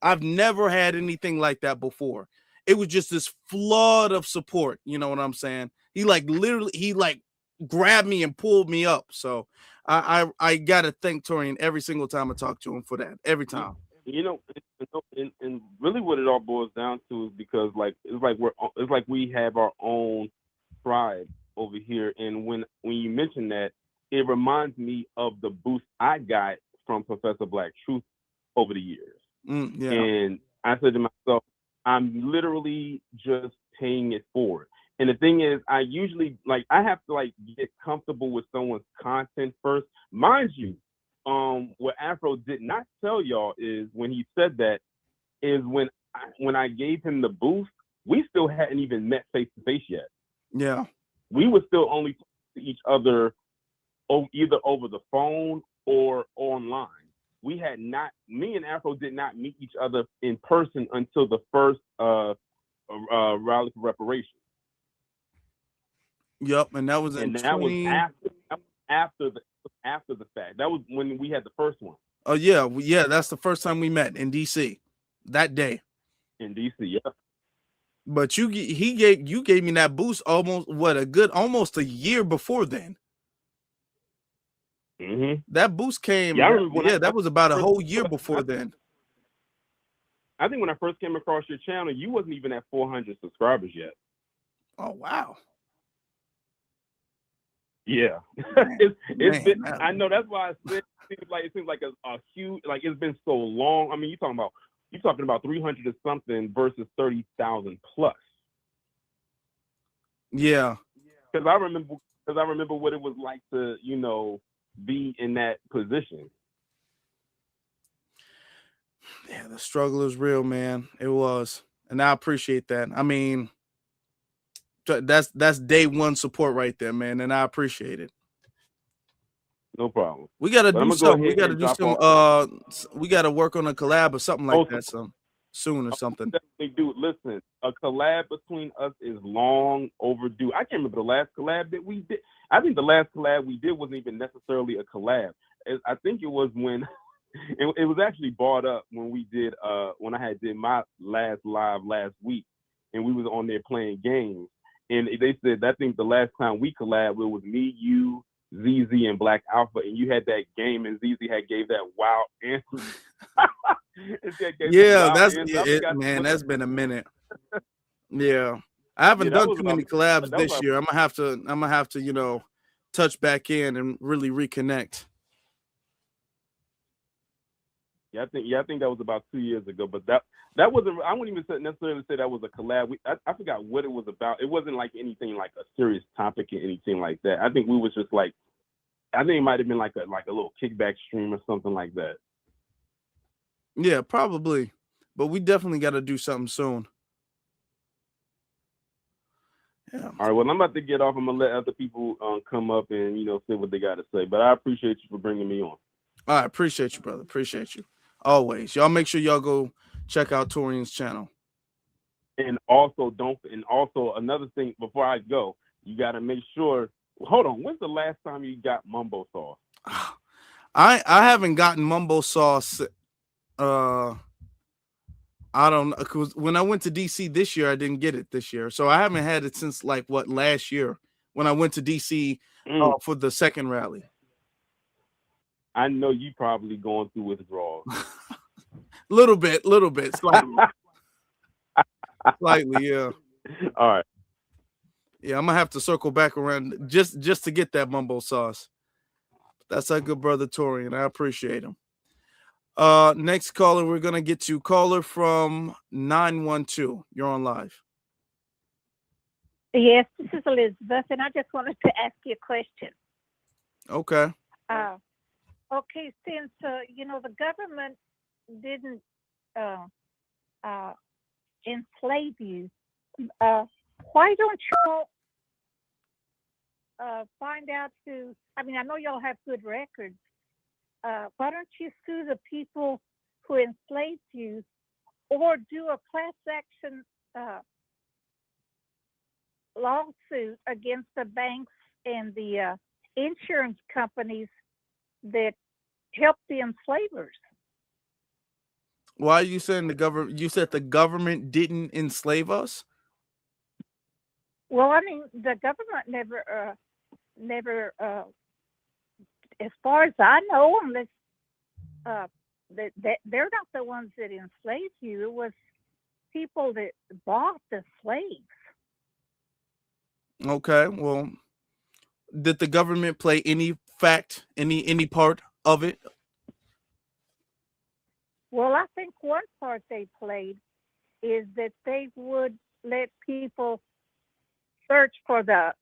I've never had anything like that before. It was just this flood of support. You know what I'm saying? He literally grabbed me and pulled me up. So I gotta thank Torian every single time I talk to him for that. Every time. You know, and really what it all boils down to is because it's like we have our own tribe over here. And when you mention that, it reminds me of the boost I got from Professor Black Truth over the years. And I said to myself, I'm literally just paying it forward. And the thing is, I usually I have to get comfortable with someone's content first. Mind you, what Afro did not tell y'all is when he said that is when I gave him the boost, we still hadn't even met face to face yet. Yeah. We were still only talking to each other either over the phone or online. We had not, me and Afro did not meet each other in person until the first rally for reparations. Yep, and that was in 20... was after the fact. That was when we had the first one. Oh yeah, yeah, that's the first time we met in DC that day. In DC, yeah. But you gave me that boost almost a year before then. Mm-hmm. That boost came. Yeah, that was about a whole year before then. I think when I first came across your channel, you wasn't even at 400 subscribers yet. Oh wow. Yeah. It's been. I know, that's why I said it seems like a huge, it's been so long. I mean, you're talking about 300 or something versus 30,000 plus. Yeah. Because I remember what it was like to, be in that position. Yeah, the struggle is real, man. It was. And I appreciate that. I mean, that's day one support right there, man. And I appreciate it. No problem. We gotta do something. We gotta do some we gotta work on a collab or something like that soon or something. Definitely do. Listen, a collab between us is long overdue. I can't remember the last collab that we did. I think the last collab we did wasn't even necessarily a collab. I think it was when it was actually brought up when we did when I did my last live last week, and we was on there playing games, and they said I think the last time we collabed it was me, you, ZZ, and Black Alpha, and you had that game, and ZZ had gave that wild answer. Yeah, that's it, man. That's been a minute. Yeah, I haven't done too many collabs this year. I'm gonna have to, touch back in and really reconnect. Yeah, I think that was about 2 years ago. But that wasn't. I wouldn't even necessarily say that was a collab. I forgot what it was about. It wasn't like anything like a serious topic or anything like that. I think we was just I think it might have been like a little kickback stream or something like that. Yeah, probably. But we definitely got to do something soon. Yeah. All right. Well, I'm about to get off. I'm gonna let other people come up and say what they got to say. But I appreciate you for bringing me on. All right, appreciate you, brother. Appreciate you. Always. Y'all make sure y'all go check out Torian's channel. And also another thing before I go, you got to make sure. Hold on. When's the last time you got mumbo sauce? I haven't gotten mumbo sauce. I don't know, because when I went to DC this year, I didn't get it this year, so I haven't had it since last year when I went to DC for the second rally. I know you probably going through withdrawals. little bit, slightly. Slightly, yeah. All right. Yeah, I'm gonna have to circle back around just to get that mumbo sauce. That's our good brother Torian. I appreciate him. Next caller, we're gonna get to caller from 912. You're on live. Yes, this is Elizabeth, and I just wanted to ask you a question. Okay. Okay, since the government didn't enslave you, why don't y'all find out who? I mean, I know y'all have good records. Why don't you sue the people who enslaved you, or do a class action lawsuit against the banks and the insurance companies that helped the enslavers? Why are you saying the government? You said the government didn't enslave us? Well, I mean, the government never, as far as I know, unless they're not the ones that enslaved you. It was people that bought the slaves. Okay, well, did the government play any part of it? Well, I think one part they played is that they would let people search for the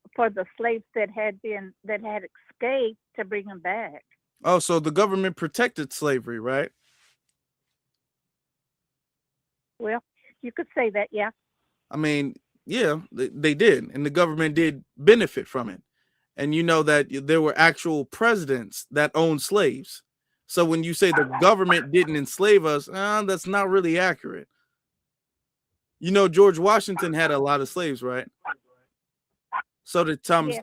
slaves that had escaped to bring them back. Oh, so the government protected slavery, right? Well, you could say that, yeah. I mean, yeah, they did, and the government did benefit from it. And you know that there were actual presidents that owned slaves. So when you say the government didn't enslave us, that's not really accurate. You know, George Washington had a lot of slaves, right? So did Thomas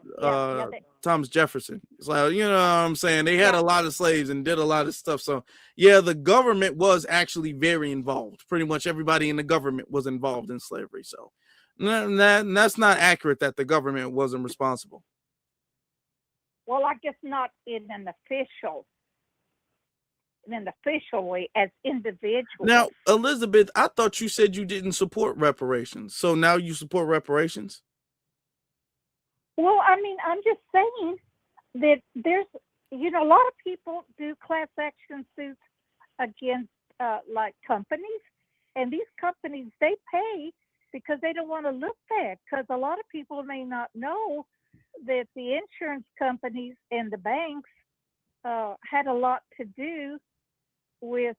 Jefferson. It's like, you know what I'm saying? They had a lot of slaves and did a lot of stuff. So yeah, the government was actually very involved. Pretty much everybody in the government was involved in slavery. So that's not accurate that the government wasn't responsible. Well, I guess not in an official way as individuals. Now, Elizabeth, I thought you said you didn't support reparations. So now you support reparations? Well, I mean, I'm just saying that there's, a lot of people do class action suits against like companies, and these companies, they pay because they don't want to look bad, because a lot of people may not know that the insurance companies and the banks had a lot to do with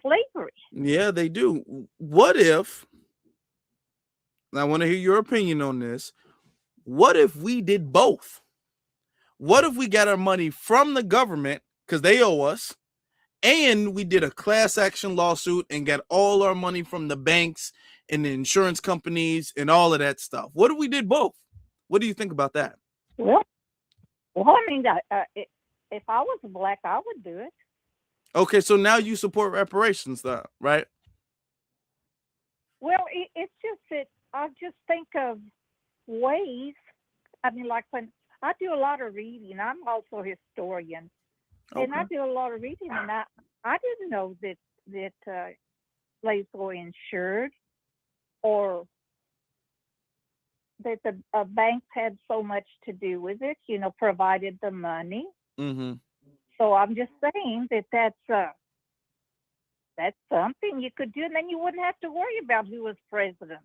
slavery. Yeah, they do. What if, I want to hear your opinion on this, what if we did both? What if we got our money from the government because they owe us, and we did a class action lawsuit and got all our money from the banks and the insurance companies and all of that stuff? What if we did both? What do you think about that? Well, I mean, if I was black, I would do it. Okay, so now you support reparations, though, right? Well, it's just that I just think of ways. I mean, like when I do a lot of reading, I'm also a historian, and I do a lot of reading, and I didn't know that slaves were insured, or that the banks had so much to do with it, provided the money. Mm-hmm. So I'm just saying that's something you could do, and then you wouldn't have to worry about who was president.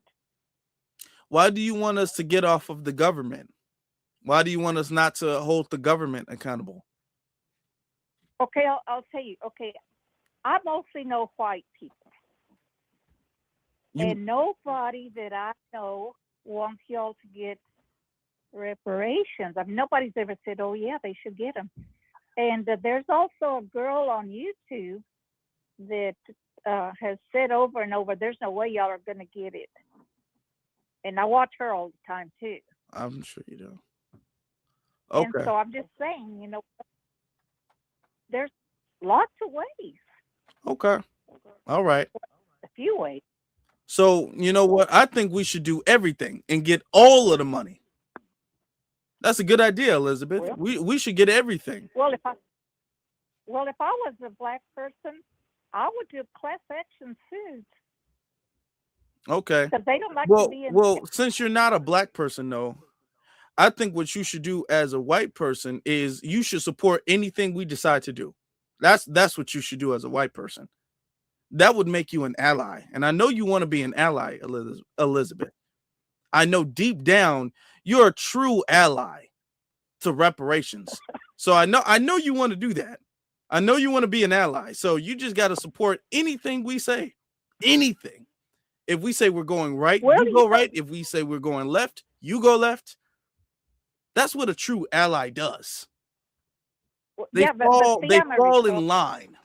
Why do you want us to get off of the government? Why do you want us not to hold the government accountable? Okay, I'll tell you. Okay, I mostly know white people, and nobody that I know wants y'all to get reparations. I mean, nobody's ever said, "Oh yeah, they should get them." And there's also a girl on YouTube that has said over and over, "There's no way y'all are going to get it." And I watch her all the time too. I'm sure you do. Okay. And so I'm just saying, there's lots of ways. Okay. All right. A few ways. So you know what? I think we should do everything and get all of the money. That's a good idea, Elizabeth. Well, we should get everything. Well, if I was a black person, I would do class action suits. Okay. Because they don't like to be in. Well, since you're not a black person, though, I think what you should do as a white person is you should support anything we decide to do. That's what you should do as a white person. That would make you an ally. And I know you want to be an ally, Elizabeth. I know deep down you're a true ally to reparations. So I know you want to do that. I know you want to be an ally. So you just got to support anything we say. Anything. If we say we're going right, you go right. If we say we're going left, you go left. That's what a true ally does. They fall in line.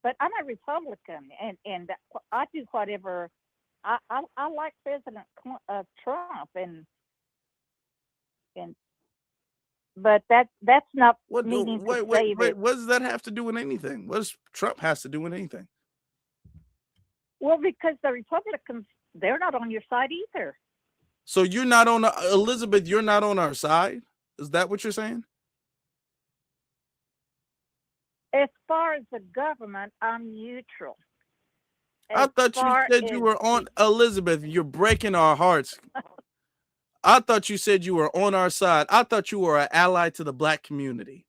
But I'm a Republican, and I do whatever. I like President Trump, but that's not meaning to say that. What does that have to do with anything? What does Trump has to do with anything? Well, because the Republicans, they're not on your side either. So you're not on Elizabeth. You're not on our side. Is that what you're saying? As far as the government, I'm neutral. I thought you said you were on Elizabeth. You're breaking our hearts. I thought you said you were on our side. I thought you were an ally to the black community.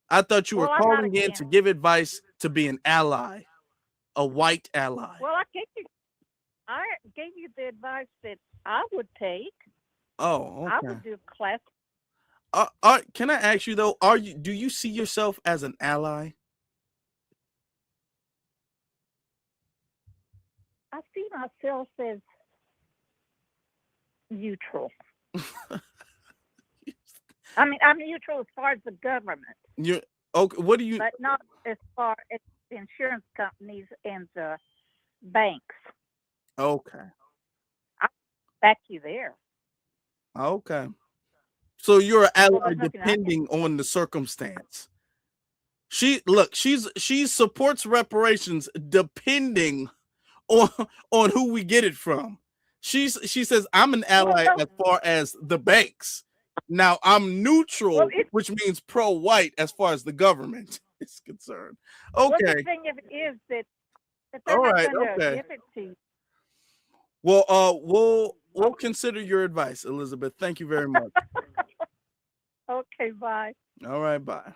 I thought you were calling in to give advice to be an ally. a white ally. Well, I gave you the advice that I would take. Oh, I okay. would do class. Can I ask you though? Do you see yourself as an ally? I see myself as neutral. I mean, I'm neutral as far as the government, You're okay. What do you? but not as far as the insurance companies and the banks. Okay. I back you there. Okay. So you're an Well, ally there's nothing I can. depending on the circumstance. She supports reparations depending on who we get it from. She says I'm an ally Well, as far as the banks. Now I'm neutral, well, which means pro-white as far as the government is concerned. well, Okay. the thing of it is that they're All not right. going to Okay. give it to you. Well, we'll consider your advice, Elizabeth. Thank you very much. Okay, bye. All right, bye.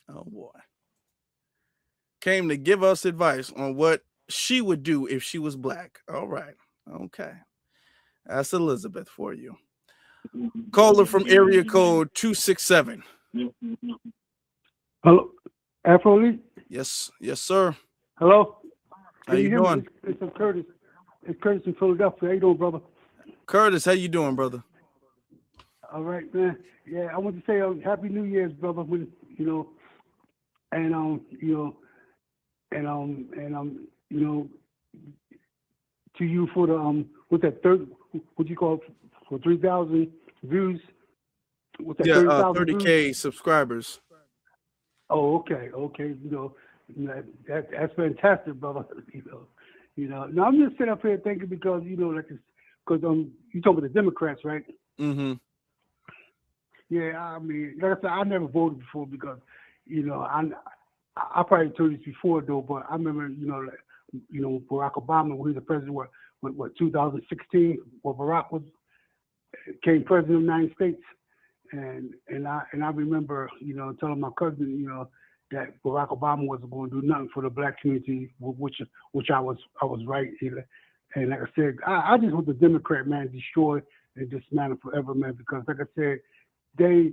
Oh boy. Came to give us advice on what she would do if she was black. All right. Okay. That's Elizabeth for you. Caller from area code 267. Hello, Afro Elite. Yes, sir. Hello. How you hear me? doing? It's Curtis. It's Curtis in Philadelphia. How you doing, brother? Curtis, how you doing, brother? All right, man. Yeah, I want to say Happy New Year's, brother. And to you for the what's that what you call it, for 3,000 views? What's that? Yeah, 30,000 30K views? subscribers. Oh, okay. That's fantastic, brother. Now I'm just sitting up here thinking because you talking about the Democrats, right? Mm-hmm. Yeah, I mean, like I said, I never voted before because, I probably told you this before though, but I remember, Barack Obama when he was the president, what 2016, where Barack became president of the United States, and I remember, telling my cousin, that Barack Obama wasn't going to do nothing for the black community, which I was right. And like I said, I just want the Democrat man destroyed and dismantled forever, man, because like I said, they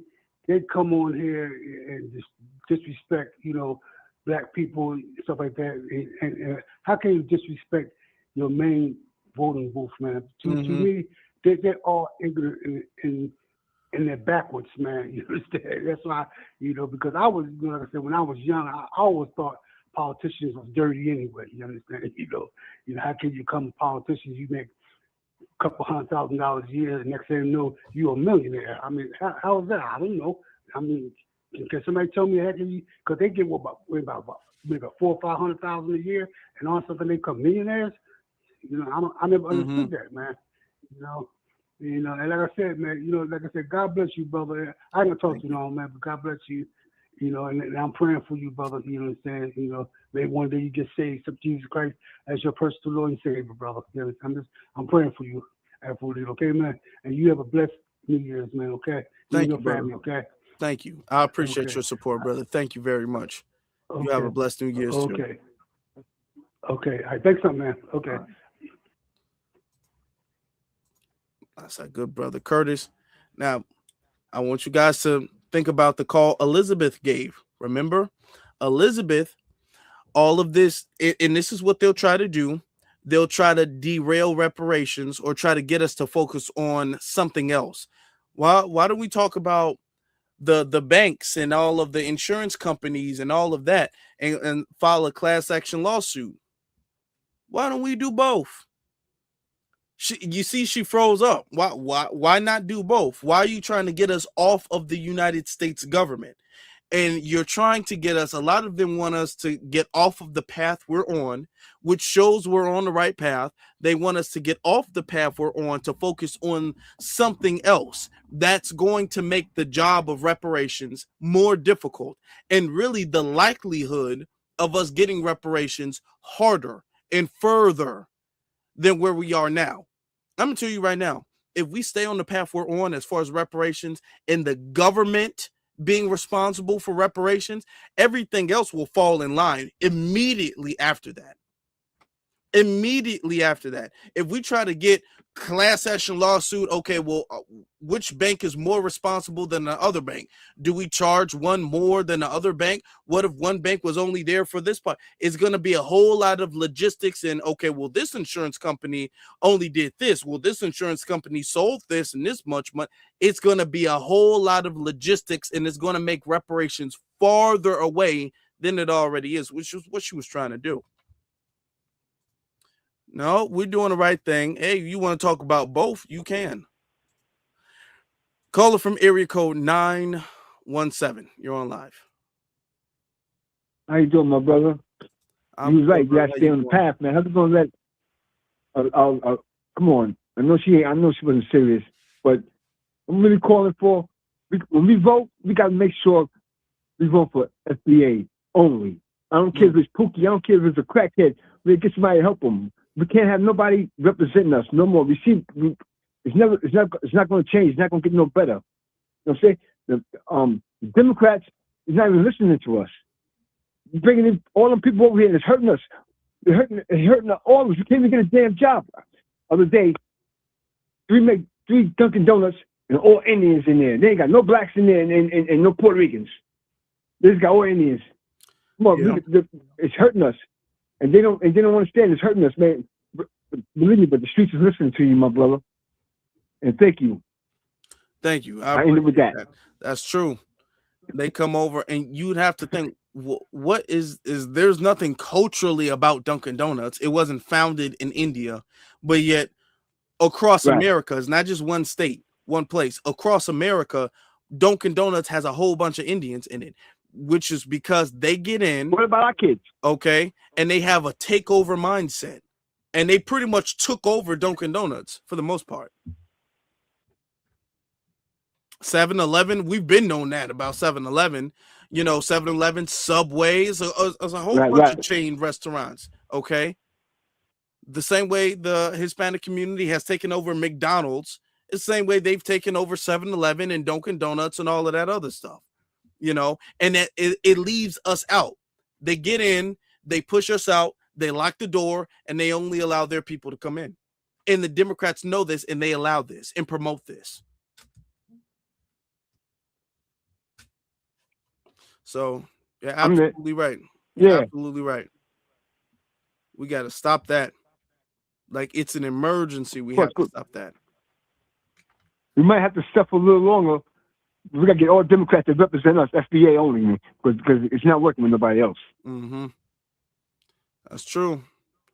come on here and just disrespect, black people and stuff like that. And how can you disrespect your main voting booth, man? To me, they're all ignorant and they're backwards, man. You understand? That's why, because I was, like I said, when I was young, I always thought politicians was dirty anyway. You understand? How can you become politicians? You make a couple $100,000 a year, the next thing you know, you're a millionaire. I mean, how is that? I don't know. I mean, can somebody tell me how can you? Because they get about $400,000 or $500,000 a year, and all of a sudden they become millionaires. I never understood that, man. And like I said, man, like I said, God bless you, brother. I ain't gonna talk to you long, man, but God bless you. And I'm praying for you, brother. You know what I'm saying? Maybe one day you get saved, accept Jesus Christ as your personal Lord and Savior, brother. I'm praying for you, Afro, okay, man? And you have a blessed New Year's, man, okay? Thank your you, brother. family, okay? Thank you. I appreciate your support, brother. Thank you very much. You have a blessed New Year's too. Okay. All right. Thanks, man. Okay. That's a good brother, Curtis. Now, I want you guys to think about the call Elizabeth gave. Remember, Elizabeth, all of this, and this is what they'll try to do. They'll try to derail reparations or try to get us to focus on something else. Why don't we talk about the banks and all of the insurance companies and all of that and file a class action lawsuit? Why don't we do both? She froze up. Why not do both? Why are you trying to get us off of the United States government? And you're trying to get us, a lot of them want us to get off of the path we're on, which shows we're on the right path. They want us to get off the path we're on to focus on something else that's going to make the job of reparations more difficult. And really the likelihood of us getting reparations harder and further than where we are now. I'm gonna tell you right now, if we stay on the path we're on as far as reparations and the government being responsible for reparations, everything else will fall in line immediately after that. Immediately after that. If we try to get class action lawsuit, okay, well, which bank is more responsible than the other bank? Do we charge one more than the other bank? What if one bank was only there for this part? It's going to be a whole lot of logistics and, okay, well, this insurance company only did this. Well, this insurance company sold this and this much money. It's going to be a whole lot of logistics, and it's going to make reparations farther away than it already is, which is what she was trying to do. No, we're doing the right thing. Hey, you want to talk about both? You can. Caller from area code 917. You're on live. How you doing, my brother? You was right. You gotta stay on the path, man. How's it gonna let? Come on. I know she wasn't serious, but I'm really calling for. When we vote, we gotta make sure we vote for FBA only. I don't care if it's Pookie. I don't care if it's a crackhead. We get somebody to help them. We can't have nobody representing us no more. It's not going to change. It's not going to get no better. You know what I'm saying? The Democrats is not even listening to us. Bringing in all them people over here, and it's hurting us. It's hurting all of us. We can't even get a damn job. Other day, three Dunkin' Donuts and all Indians in there. They ain't got no blacks in there and no Puerto Ricans. They just got all Indians. Come on, it's hurting us. And they don't understand. It's hurting us, man. Believe me, but the streets is listening to you, my brother. And thank you. Thank you. I ended with that. That's true. They come over, and you'd have to think, what is there's nothing culturally about Dunkin' Donuts. It wasn't founded in India, but yet across America, it's not just one state, one place. Across America, Dunkin' Donuts has a whole bunch of Indians in it, which is because they get in. What about our kids? Okay. And they have a takeover mindset. And they pretty much took over Dunkin' Donuts for the most part. 7-Eleven, we've been known that about 7-Eleven. 7-Eleven, Subways, a whole bunch of chain restaurants. Okay. The same way the Hispanic community has taken over McDonald's, it's the same way they've taken over 7-Eleven and Dunkin' Donuts and all of that other stuff. And that it leaves us out. They get in, they push us out, they lock the door, and they only allow their people to come in. And the Democrats know this, and they allow this and promote this. So, yeah, absolutely right. Yeah, absolutely right. We got to stop that. Like, it's an emergency. We have to stop that. We might have to suffer a little longer. We got to get all Democrats that represent us, FBA only, because it's not working with nobody else. Mm-hmm. That's true.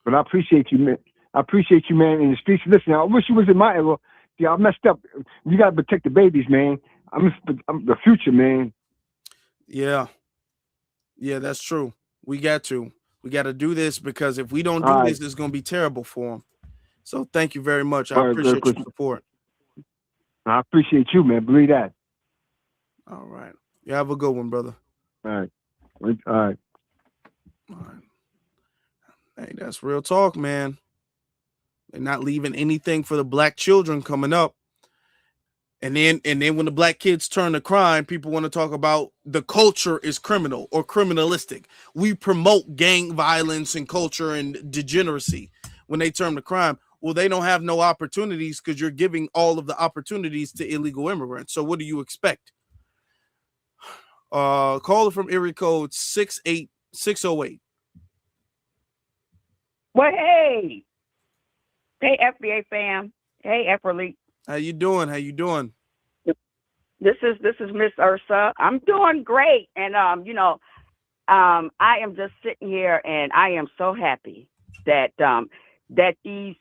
But I appreciate you, man. In the streets. Listen, I wish you was in my era. Yeah, I messed up. You got to protect the babies, man. I'm the future, man. Yeah, that's true. We got to do this, because if we don't do this, it's going to be terrible for them. So thank you very much. I appreciate your support. I appreciate you, man. Believe that. All right. You have a good one, brother. All right. Hey, that's real talk, man. They're not leaving anything for the black children coming up. And then when the black kids turn to crime, people want to talk about the culture is criminal or criminalistic. We promote gang violence and culture and degeneracy when they turn to crime. Well, they don't have no opportunities because you're giving all of the opportunities to illegal immigrants. So what do you expect? Caller from area code 68608. Well, hey, FBA fam. Hey, Afro. How you doing? This is Miss Ursa. I'm doing great, and I am just sitting here, and I am so happy that these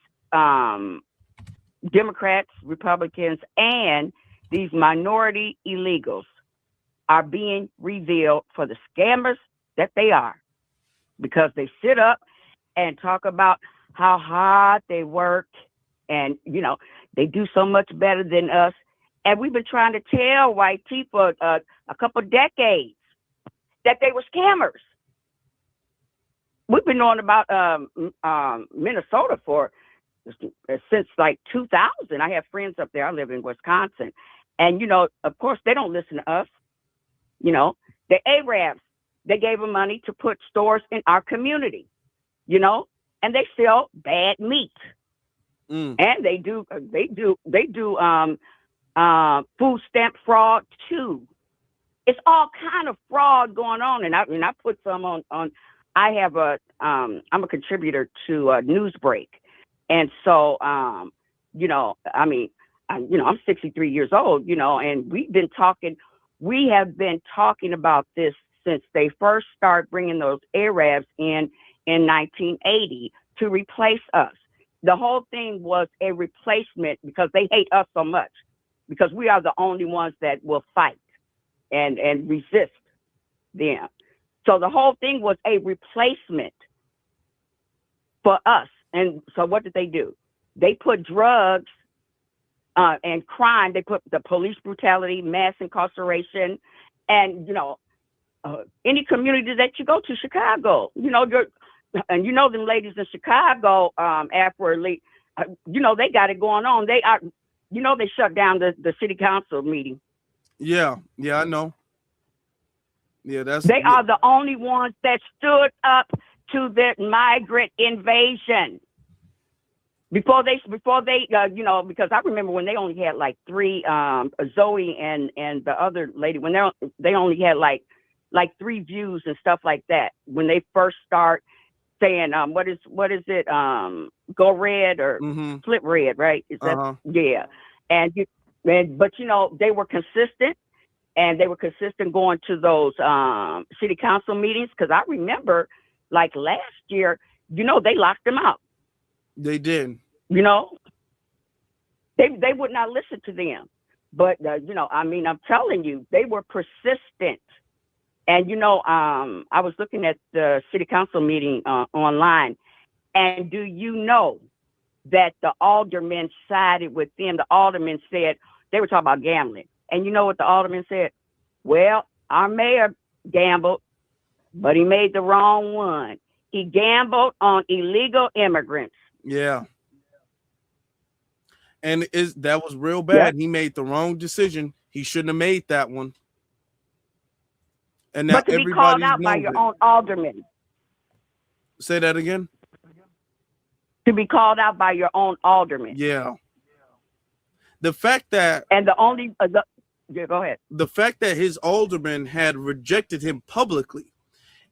Democrats, Republicans, and these minority illegals are being revealed for the scammers that they are, because they sit up and talk about how hard they work, and they do so much better than us. And we've been trying to tell white people a couple decades that they were scammers. We've been knowing about Minnesota since like 2000. I have friends up there. I live in Wisconsin. And, of course, they don't listen to us. You know, the Arabs, they gave them money to put stores in our community, you know, and they sell bad meat. And they do food stamp fraud too. It's all kind of fraud going on. And I put some on I have I'm a contributor to Newsbreak. And so, you know, I mean, I'm 63 years old, you know, and we have been talking about this since they first started bringing those Arabs in 1980 to replace us. The whole thing was a replacement because they hate us so much, because we are the only ones that will fight and resist them. So the whole thing was a replacement for us. And so what did they do? They put drugs and crime. They put the police brutality, mass incarceration, and, you know, any community that you go to, Chicago, you know, and you know them ladies in Chicago, Afro Elite, you know, they got it going on. They are, you know, they shut down the city council meeting. Yeah, I know. Yeah, they are the only ones that stood up to the migrant invasion. Before they, you know, because I remember when they only had like 3, Zoe and the other lady, when they only had like 3 views and stuff like that. When they first start saying, what is it? Go red or flip red, right? Is that yeah? But you know, they were consistent, and they were consistent going to those city council meetings. Because I remember, like last year, you know, they locked them out. They did. You know, they would not listen to them. But you know, I mean, I'm telling you, they were persistent. And, you know, I was looking at the city council meeting online, and do you know that the aldermen sided with them? The aldermen said, they were talking about gambling. And you know what the aldermen said? Well, our mayor gambled, but he made the wrong one. He gambled on illegal immigrants. Yeah. And that was real bad. He made the wrong decision. He shouldn't have made that one. And now but to be called out by your own alderman. Say that again? To be called out by your own alderman. Yeah. The fact that... And the only... yeah, go ahead. The fact that his alderman had rejected him publicly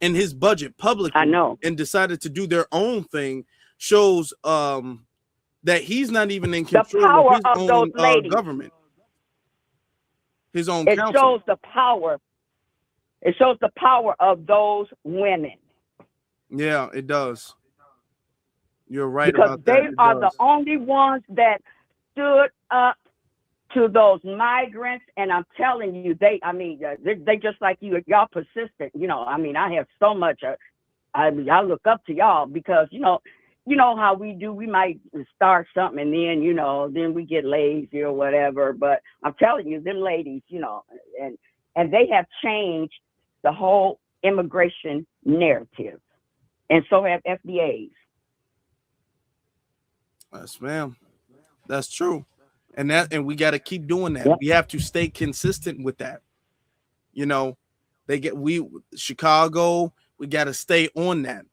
in his budget publicly, I know, and decided to do their own thing shows that he's not even in control of his own government. His own council. It shows the power. It shows the power of those women. Yeah, it does. You're right because about that. Because they are the only ones that stood up to those migrants. And I'm telling you, they just like you. Y'all persistent. You know, I mean, I have so much. I look up to y'all because, you know how we do. We might start something and then, you know, then we get lazy or whatever. But I'm telling you, them ladies, you know, and they have changed the whole immigration narrative, and so have FBAs. Yes, ma'am. That's true, and we got to keep doing that. Yep. We have to stay consistent with that. You know, Chicago. We got to stay on that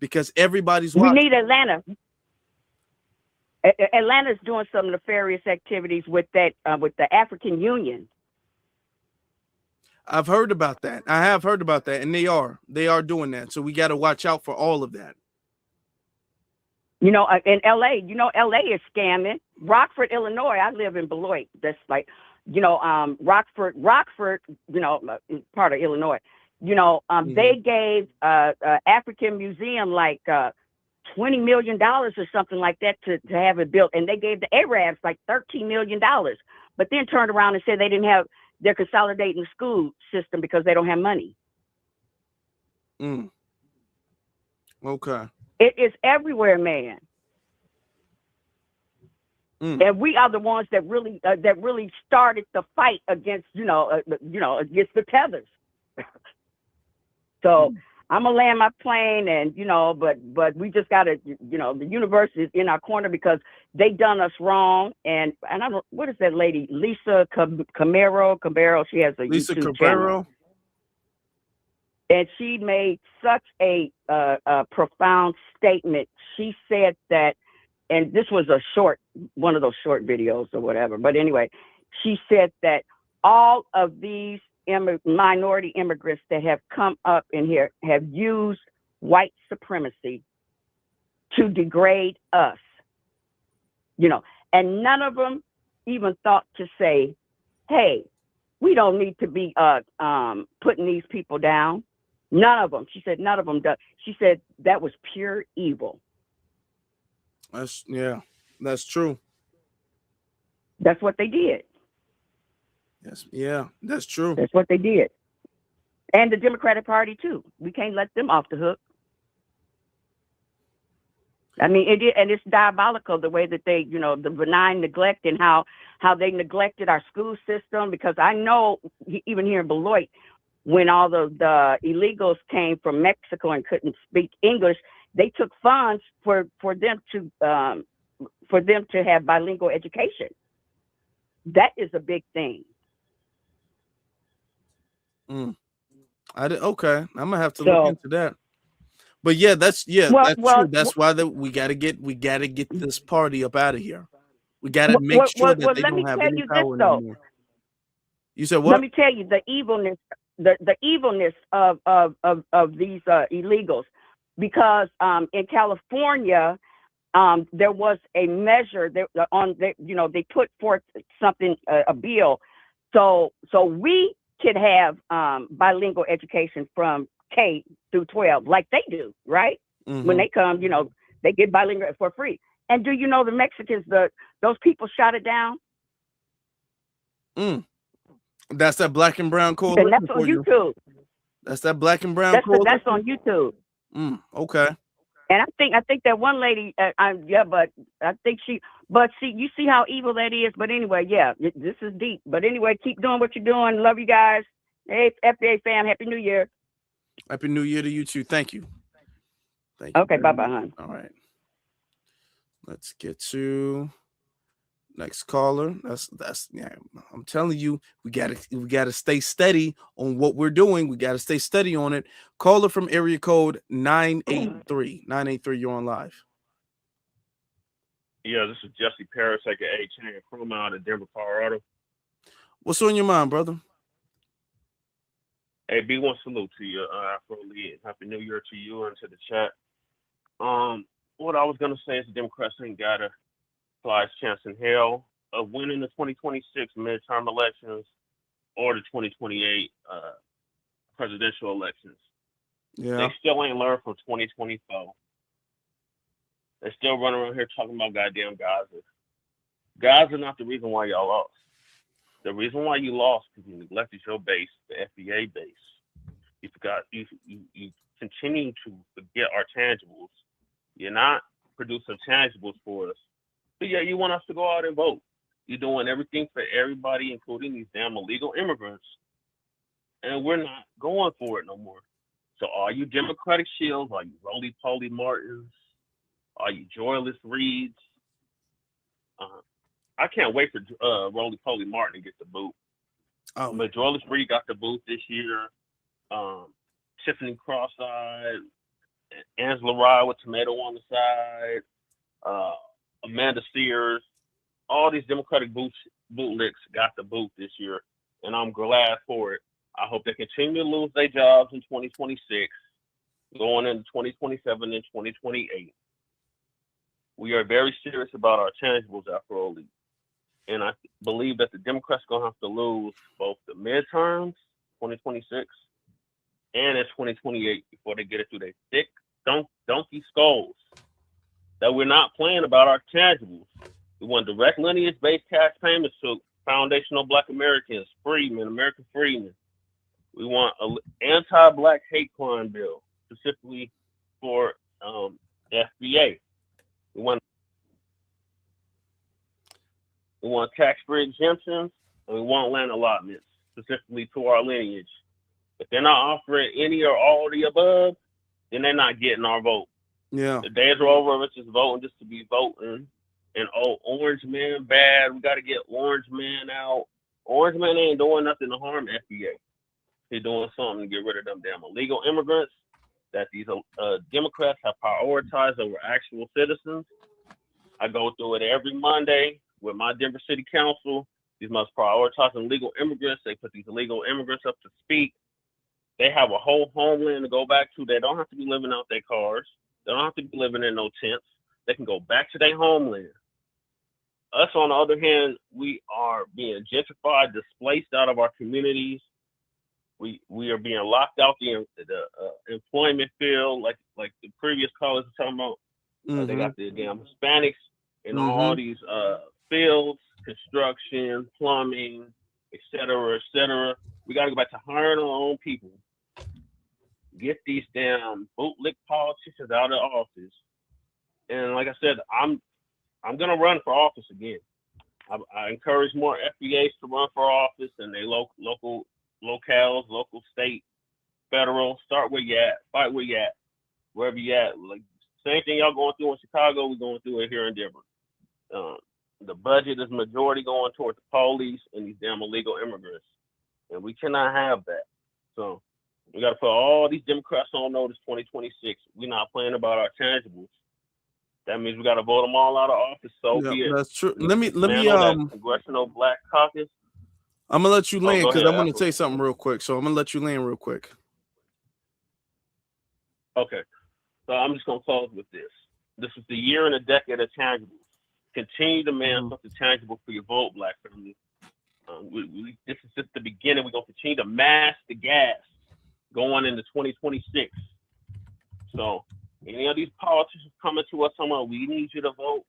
because everybody's watching. We need Atlanta. Atlanta's doing some nefarious activities with that with the African Union. I've heard about that. I have heard about that, and they are doing that. So we got to watch out for all of that. You know, in LA, you know, LA is scamming. Rockford, Illinois. I live in Beloit. That's like, you know, Rockford, you know, is part of Illinois. You know, they gave African Museum like $20 million or something like that to have it built, and they gave the Arabs like $13 million, but then turned around and said they didn't have. They're consolidating the school system because they don't have money. Okay. It is everywhere, man. And we are the ones that really started the fight against, against the tethers. So I'm gonna land my plane, and but we just gotta, the universe is in our corner because they done us wrong. And I don't, what is that lady, Lisa Cabrero? She has a Lisa YouTube Cabrero. channel. And she made such a profound statement. She said that, and this was one of those short videos or whatever. But anyway, she said that all of these minority immigrants that have come up in here have used white supremacy to degrade us, and none of them even thought to say, hey, we don't need to be putting these people down. None of them. She said none of them does. She said that was pure evil. That's true. That's what they did. Yes, yeah, that's true. That's what they did. And the Democratic Party too. We can't let them off the hook. I mean, and it's diabolical the way that they, the benign neglect and how they neglected our school system. Because I know even here in Beloit, when all the illegals came from Mexico and couldn't speak English, they took funds for them to have bilingual education. That is a big thing. Okay, I'm gonna have to look into that. But yeah, that's true. That's why we gotta get this party up out of here. We gotta make sure that they don't have any power anymore. You said what? Let me tell you the evilness, the evilness of these illegals, because in California, there was a measure they put forth something, a bill, so we could have bilingual education from K through 12, like they do, right? Mm-hmm. When they come, they get bilingual for free. And do you know the Mexicans, those people shot it down? That's that Black and Brown coalition. And that's on YouTube. That's that Black and Brown coalition. That's on YouTube. Okay. And I think that one lady, but I think you see how evil that is. But anyway, yeah, this is deep. But anyway, keep doing what you're doing. Love you guys. Hey, FBA fam, Happy New Year. Happy New Year to you too. Thank you. Thank you. Okay, bye-bye, hon. All right. Let's get to next caller. That's I'm telling you, we gotta stay steady on what we're doing. We gotta stay steady on it. Caller from area code 983. 983, you're on live. Yeah, this is Jesse Paris, aka Chain Chroma out of Denver, Colorado. What's on your mind, brother? Hey, B1 salute to you, Afro Lead. Happy New Year to you and to the chat. What I was gonna say is the Democrats ain't got a slightest chance in hell of winning the 2026 midterm elections or the 2028 presidential elections. Yeah. They still ain't learned from 2024. They still running around here talking about goddamn Gaza. Gaza not the reason why y'all lost. The reason why you lost is you neglected your base, the FBA base. You forgot. You continue to forget our tangibles. You're not producing tangibles for us. But yeah, you want us to go out and vote. You're doing everything for everybody, including these damn illegal immigrants. And we're not going for it no more. So all you Democratic shields, all you roly-poly Martins, all you joyless Reeds, I can't wait for roly-poly Martin to get the boot. Oh, but joyless Reed got the boot this year. Tiffany Cross-eyed, Angela Rye with tomato on the side, Amanda Sears, all these Democratic bootlicks got the boot this year, and I'm glad for it. I hope they continue to lose their jobs in 2026, going into 2027 and 2028. We are very serious about our tangibles, Afro Elite. And I believe that the Democrats are going to have to lose both the midterms, 2026, and in 2028 before they get it through their thick donkey skulls that we're not playing about our tangibles. We want direct lineage-based cash payments to foundational Black Americans, freedmen, American freedmen. We want an anti-Black hate crime bill, specifically for FBA. We want tax-free exemptions, and we want land allotments, specifically to our lineage. If they're not offering any or all of the above, then they're not getting our vote. Yeah. The days are over of us just voting just to be voting. And Orange Man bad. We got to get Orange Man out. Orange Man ain't doing nothing to harm FBA. He's doing something to get rid of them damn illegal immigrants that these Democrats have prioritized over actual citizens. I go through it every Monday with my Denver City Council. These must prioritize illegal immigrants. They put these illegal immigrants up to speak. They have a whole homeland to go back to. They don't have to be living out their cars. They don't have to be living in no tents. They can go back to their homeland. Us, on the other hand, we are being gentrified, displaced out of our communities. We are being locked out the employment field, like the previous callers were talking about. They got the damn Hispanics in all these fields, construction, plumbing, et cetera, et cetera. We got to go back to hiring our own people. Get these damn bootlick politicians out of office. And like I said, I'm gonna run for office again. I encourage more FBAs to run for office, and they local locales, local, state, federal. Start where you at, fight where you at, wherever you at. Like same thing y'all going through in Chicago, we're going through it here in Denver. The budget is majority going towards the police and these damn illegal immigrants, and we cannot have that. So we got to put all these Democrats on notice. 2026, we're not playing about our tangibles. That means we got to vote them all out of office. So be it. That's true. Let me Congressional Black Caucus. I'm gonna let you land because I'm gonna Afro. say something real quick. So I'm gonna let you land real quick. Okay. So I'm just gonna close with this. This is the year and a decade of tangibles. Continue to demand something tangible for your vote, Black family. This is just the beginning. We're gonna continue to mash the gas going into 2026. So any of these politicians coming to us saying, we need you to vote,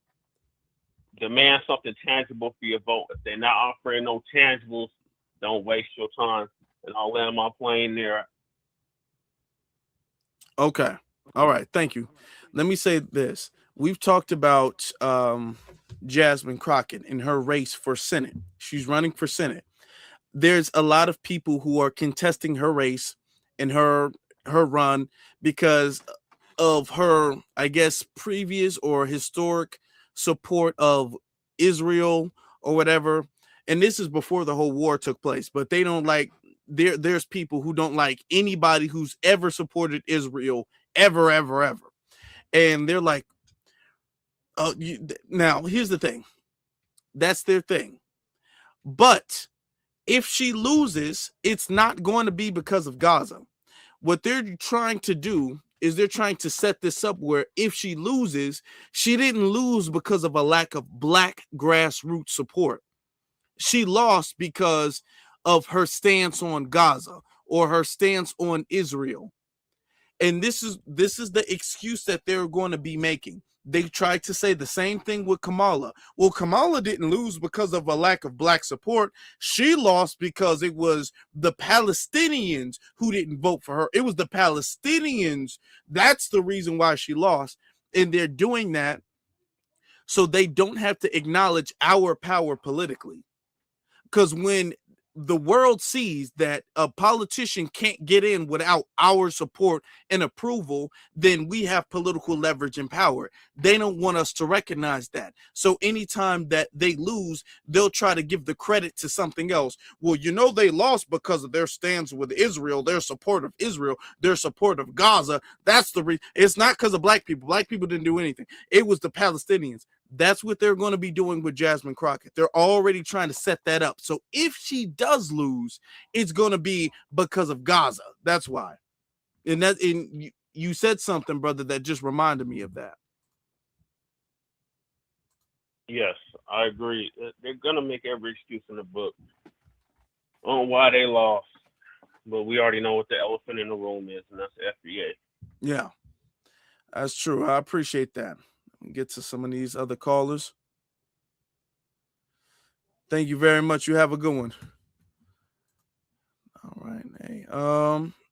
demand something tangible for your vote. If they're not offering no tangibles, don't waste your time. And I'll land my plane there. Okay. All right. Thank you. Let me say this. We've talked about Jasmine Crockett in her race for Senate. She's running for Senate. There's a lot of people who are contesting her race and her run because of her, I guess, previous or historic support of Israel or whatever. And this is before the whole war took place, but they don't like, there's people who don't like anybody who's ever supported Israel ever. And they're like, oh, now here's the thing. That's their thing. But if she loses, it's not going to be because of Gaza. What they're trying to do is they're trying to set this up where if she loses, she didn't lose because of a lack of Black grassroots support. She lost because of her stance on Gaza or her stance on Israel. And this is the excuse that they're going to be making. They tried to say the same thing with Kamala. Well, Kamala didn't lose because of a lack of Black support. She lost because it was the Palestinians who didn't vote for her. It was the Palestinians. That's the reason why she lost. And they're doing that so they don't have to acknowledge our power politically. Because when the world sees that a politician can't get in without our support and approval, then we have political leverage and power. They don't want us to recognize that. So anytime that they lose, they'll try to give the credit to something else. Well, they lost because of their stance with Israel, their support of Israel, their support of Gaza. That's the reason. It's not because of Black people. Black people didn't do anything. It was the Palestinians. That's what they're going to be doing with Jasmine Crockett. They're already trying to set that up. So if she does lose, it's going to be because of Gaza. That's why. And you said something, brother, that just reminded me of that. Yes, I agree. They're going to make every excuse in the book on why they lost. But we already know what the elephant in the room is, and that's the FBA. Yeah, that's true. I appreciate that. Get to some of these other callers. Thank you very much. You have a good one. All right.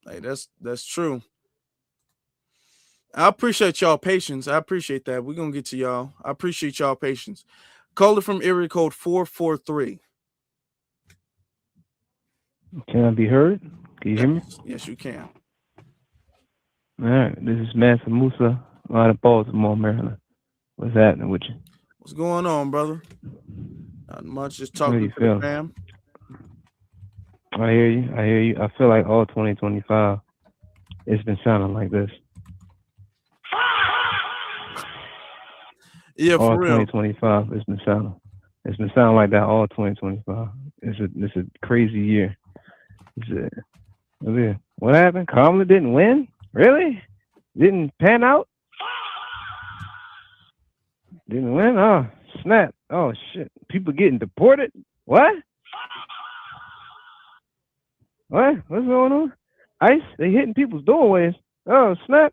Hey, that's true. I appreciate y'all patience. I appreciate that. We're gonna get to y'all. I appreciate y'all patience. Caller from area code 443. Can I be heard? Can you hear me? Yes, you can. All right. This is Master Musa out of Baltimore, Maryland. What's happening with you? What's going on, brother? Not much. Just talking to the fam. I hear you. I hear you. I feel like all 2025, it's been sounding like this. Yeah, All for real. 2025, it's been sounding like that all 2025. It's a crazy year. What happened? Kamala didn't win? Really? Didn't pan out? Didn't win? Oh, snap. Oh, shit. People getting deported? What? What? What's going on? ICE? They hitting people's doorways. Oh, snap.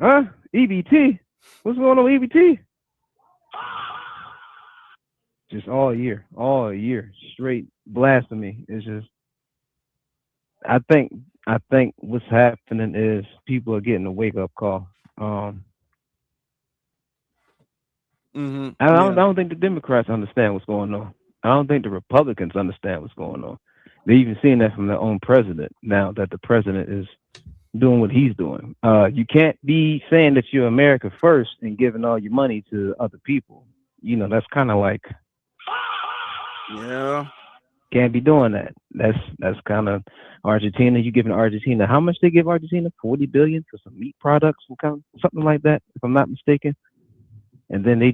Huh? EBT? What's going on with EBT? Just all year, straight blasphemy. It's just, I think what's happening is people are getting a wake up call. I don't think the Democrats understand what's going on. I don't think the Republicans understand what's going on. They're even seeing that from their own president now that the president is doing what he's doing. You can't be saying that you're America first and giving all your money to other people. You know, that's kind of like, yeah, can't be doing that. That's kind of Argentina. You giving Argentina, how much they give Argentina? 40 billion for some meat products, something like that, if I'm not mistaken. And then they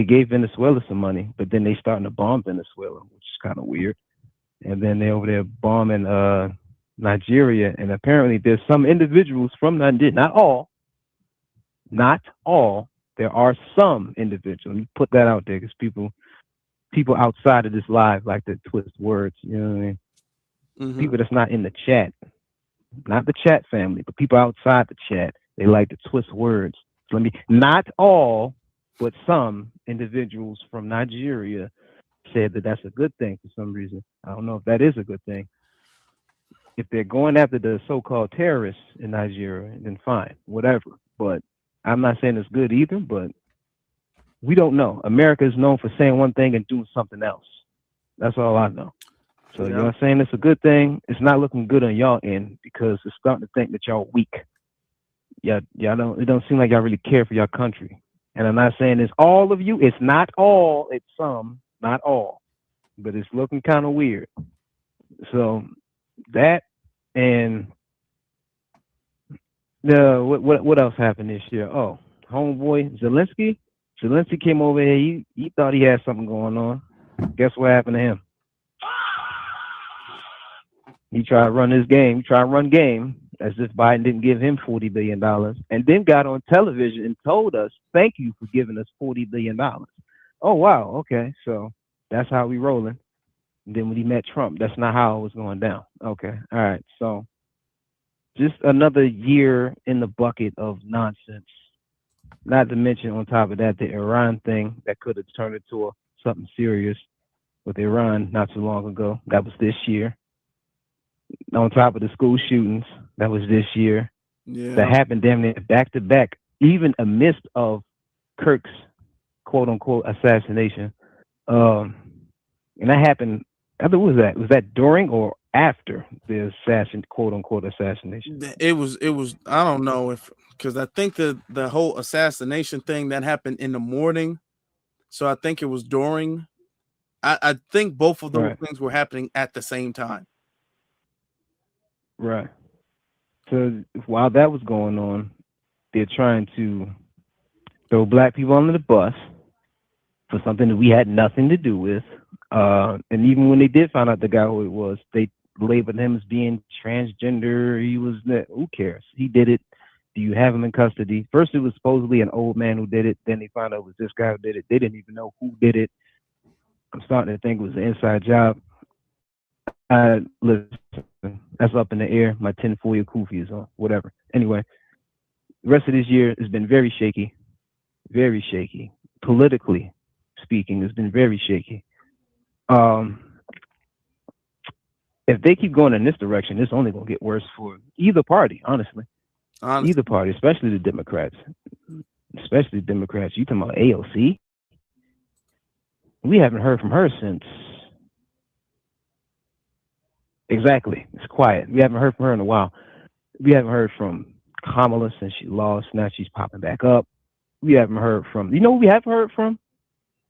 gave Venezuela some money, but then they starting to bomb Venezuela, which is kind of weird. And then they over there bombing Nigeria, and apparently there's some individuals from Nigeria, not all. There are some individuals. Let me put that out there because people outside of this live like to twist words. You know what I mean? People that's not in the chat, not the chat family, but people outside the chat, they like to twist words. So not all, but some individuals from Nigeria said that that's a good thing for some reason. I don't know if that is a good thing. If they're going after the so-called terrorists in Nigeria, then fine, whatever. But I'm not saying it's good either, but we don't know. America is known for saying one thing and doing something else. That's all I know. So you know what I'm saying? It's a good thing. It's not looking good on y'all end because it's starting to think that y'all weak. Y'all don't. It don't seem like y'all really care for your country. And I'm not saying it's all of you. It's not all. It's some, not all. But it's looking kind of weird. So that and what else happened this year? Oh, homeboy Zelensky. Zelensky came over here. He thought he had something going on. Guess what happened to him? He tried to run his game. He tried to run game as if Biden didn't give him $40 billion, and then got on television and told us, "Thank you for giving us $40 billion." Oh wow, okay, so that's how we rolling. And then when he met Trump, that's not how it was going down. Okay, all right, so just another year in the bucket of nonsense. Not to mention, on top of that, the Iran thing that could have turned into something serious with Iran not too long ago. That was this year. On top of the school shootings, that was this year. Yeah. That happened damn near back to back, even amidst of Kirk's quote unquote assassination. And that happened. What was that? Was that during or after the quote unquote assassination? It was. I don't know because I think the whole assassination thing that happened in the morning. So I think it was during. I think both of those things were happening at the same time. Right. So while that was going on, they're trying to throw black people under the bus for something that we had nothing to do with. And even when they did find out the guy who it was, they labeled him as being transgender. He was, who cares? He did it. Do you have him in custody? First, it was supposedly an old man who did it. Then they found out it was this guy who did it. They didn't even know who did it. I'm starting to think it was an inside job. Listen, that's up in the air. My tinfoil kufi is on. Whatever. Anyway, the rest of this year has been very shaky. Very shaky. Politically speaking, it's been very shaky. If they keep going in this direction, it's only going to get worse for either party, honestly. Either party, especially the Democrats. Especially the Democrats. You talking about AOC? We haven't heard from her since. Exactly. It's quiet. We haven't heard from her in a while. We haven't heard from Kamala since she lost. Now she's popping back up. We haven't heard from, you know who we haven't heard from?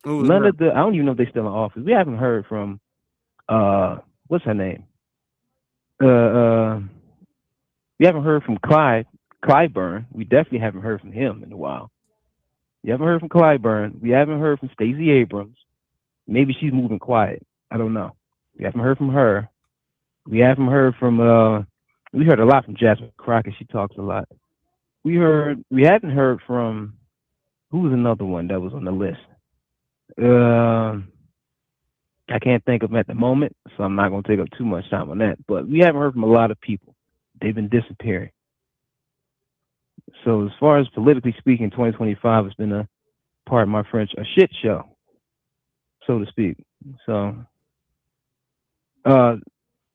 None of the, I don't even know if they're still in office. We haven't heard from what's her name? We haven't heard from Clyburn. We definitely haven't heard from him in a while. We haven't heard from Clyburn. We haven't heard from Stacey Abrams. Maybe she's moving quiet. I don't know. We haven't heard from her. We haven't heard from we heard a lot from Jasmine Crockett. She talks a lot. We haven't heard from who was another one that was on the list. I can't think of them at the moment, so I'm not going to take up too much time on that. But we haven't heard from a lot of people. They've been disappearing. So as far as politically speaking, 2025 has been pardon my French, a shit show, so to speak. So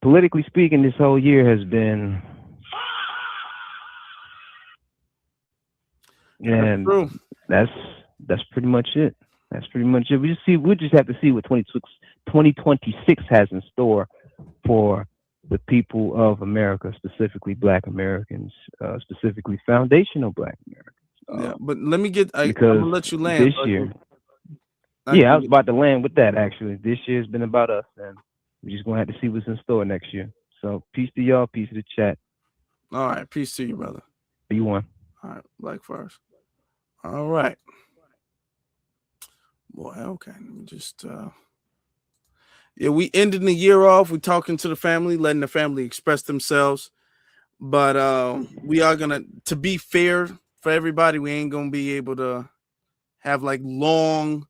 politically speaking, this whole year has been, and that's pretty much it. That's pretty much it. We'll just have to see what 2026 has in store for the people of America, specifically Black Americans, specifically foundational Black Americans. Yeah, but let me get. I'm because gonna let you land this year. Yeah, I was about to land with that. Actually, this year's been about us, and we're just gonna have to see what's in store next year. So, peace to y'all, peace to the chat. All right, peace to you, brother. Be one. All right, Black first. All right. Boy, okay. Let me just yeah, we ended the year off. We're talking to the family, letting the family express themselves. But we are gonna, to be fair for everybody, we ain't gonna be able to have like long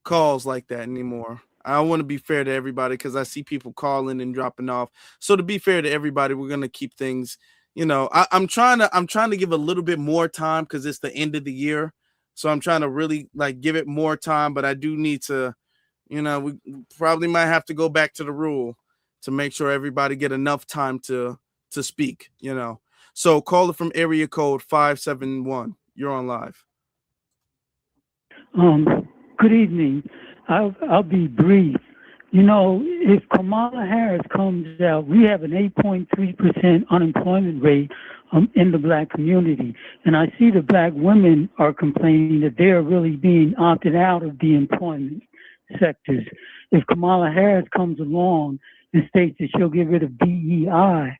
calls like that anymore. I want to be fair to everybody because I see people calling and dropping off. So to be fair to everybody, we're gonna keep things, I'm trying to give a little bit more time because it's the end of the year. So I'm trying to really like give it more time, but I do need to, we probably might have to go back to the rule to make sure everybody get enough time to speak, So caller from area code 571. You're on live. Good evening. I'll be brief. If Kamala Harris comes out, we have an 8.3% unemployment rate in the Black community. And I see the Black women are complaining that they are really being opted out of the employment sectors. If Kamala Harris comes along and states that she'll get rid of DEI,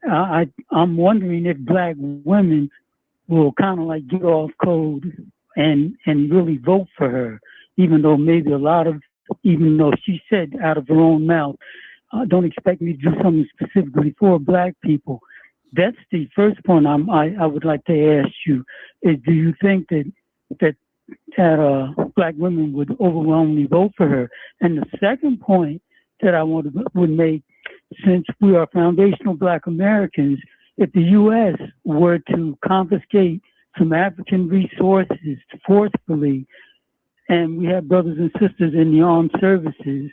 I'm wondering if Black women will kind of like get off code and really vote for her, even though even though she said out of her own mouth, don't expect me to do something specifically for Black people. That's the first point I would like to ask you is, do you think that Black women would overwhelmingly vote for her? And the second point that I would make, since we are foundational Black Americans, if the U.S. were to confiscate some African resources forcefully, and we have brothers and sisters in the armed services,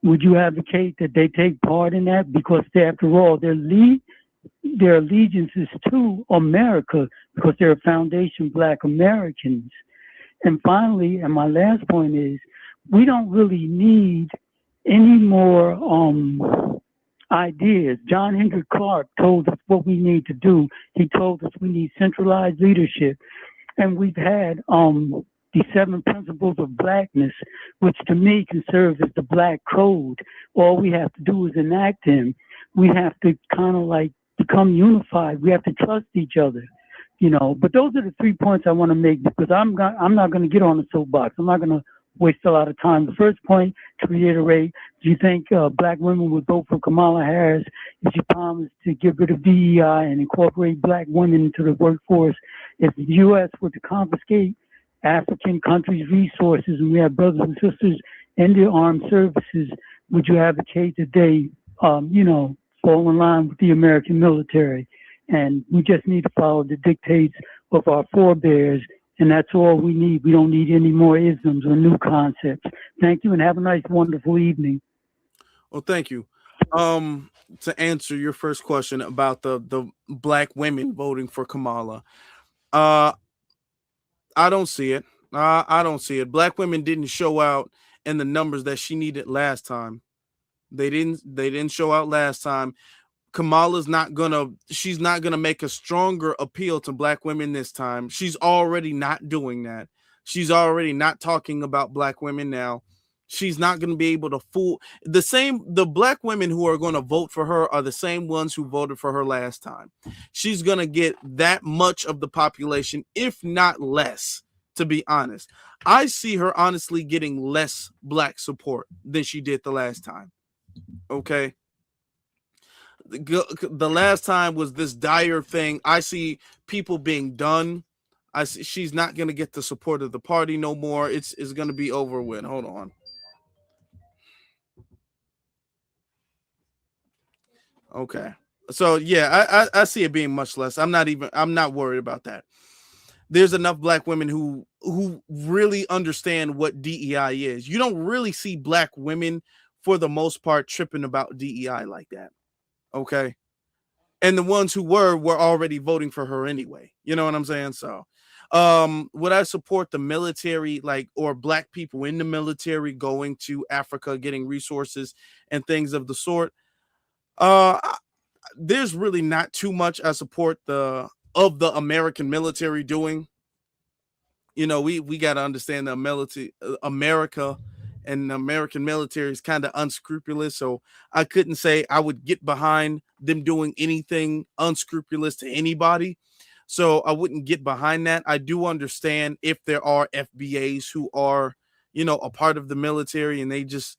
would you advocate that they take part in that? Because after all, their allegiance is to America because they're foundation Black Americans. And finally, and my last point is, we don't really need any more ideas. John Henry Clark told us what we need to do. He told us we need centralized leadership. And we've had the 7 principles of Blackness, which to me can serve as the Black code. All we have to do is enact them. We have to kind of like become unified. We have to trust each other, But those are the 3 points I want to make because I'm not going to get on the soapbox. I'm not going to waste a lot of time. The first point, to reiterate, do you think Black women would vote for Kamala Harris if she promised to get rid of DEI and incorporate Black women into the workforce? If the U.S. were to confiscate African countries' resources and we have brothers and sisters in the armed services, would you advocate that they, fall in line with the American military? And we just need to follow the dictates of our forebears, and that's all we need. We don't need any more isms or new concepts. Thank you, and have a nice, wonderful evening. Well, thank you. To answer your first question about the Black women voting for Kamala, I don't see it. I don't see it. Black women didn't show out in the numbers that she needed last time. They didn't show out last time. Kamala's she's not gonna make a stronger appeal to Black women this time. She's already not doing that. She's already not talking about Black women now. She's not going to be able to fool the black women who are going to vote for her are the same ones who voted for her last time. She's going to get that much of the population, if not less, to be honest. I see her honestly getting less black support than she did the last time. Okay. The last time was this dire thing. I see people being done. I see she's not going to get the support of the party no more. It's going to be over with. Hold on. Okay. So yeah, I see it being much less. I'm not worried about that. There's enough black women who really understand what DEI is. You don't really see black women for the most part tripping about DEI like that. Okay. And the ones who were already voting for her anyway. You know what I'm saying? So would I support the military, like, or black people in the military going to Africa, getting resources and things of the sort? There's really not too much I support the American military doing. You know, we got to understand the military, America and the American military is kind of unscrupulous. So I couldn't say I would get behind them doing anything unscrupulous to anybody. So I wouldn't get behind that. I do understand if there are FBAs who are, you know, a part of the military and they just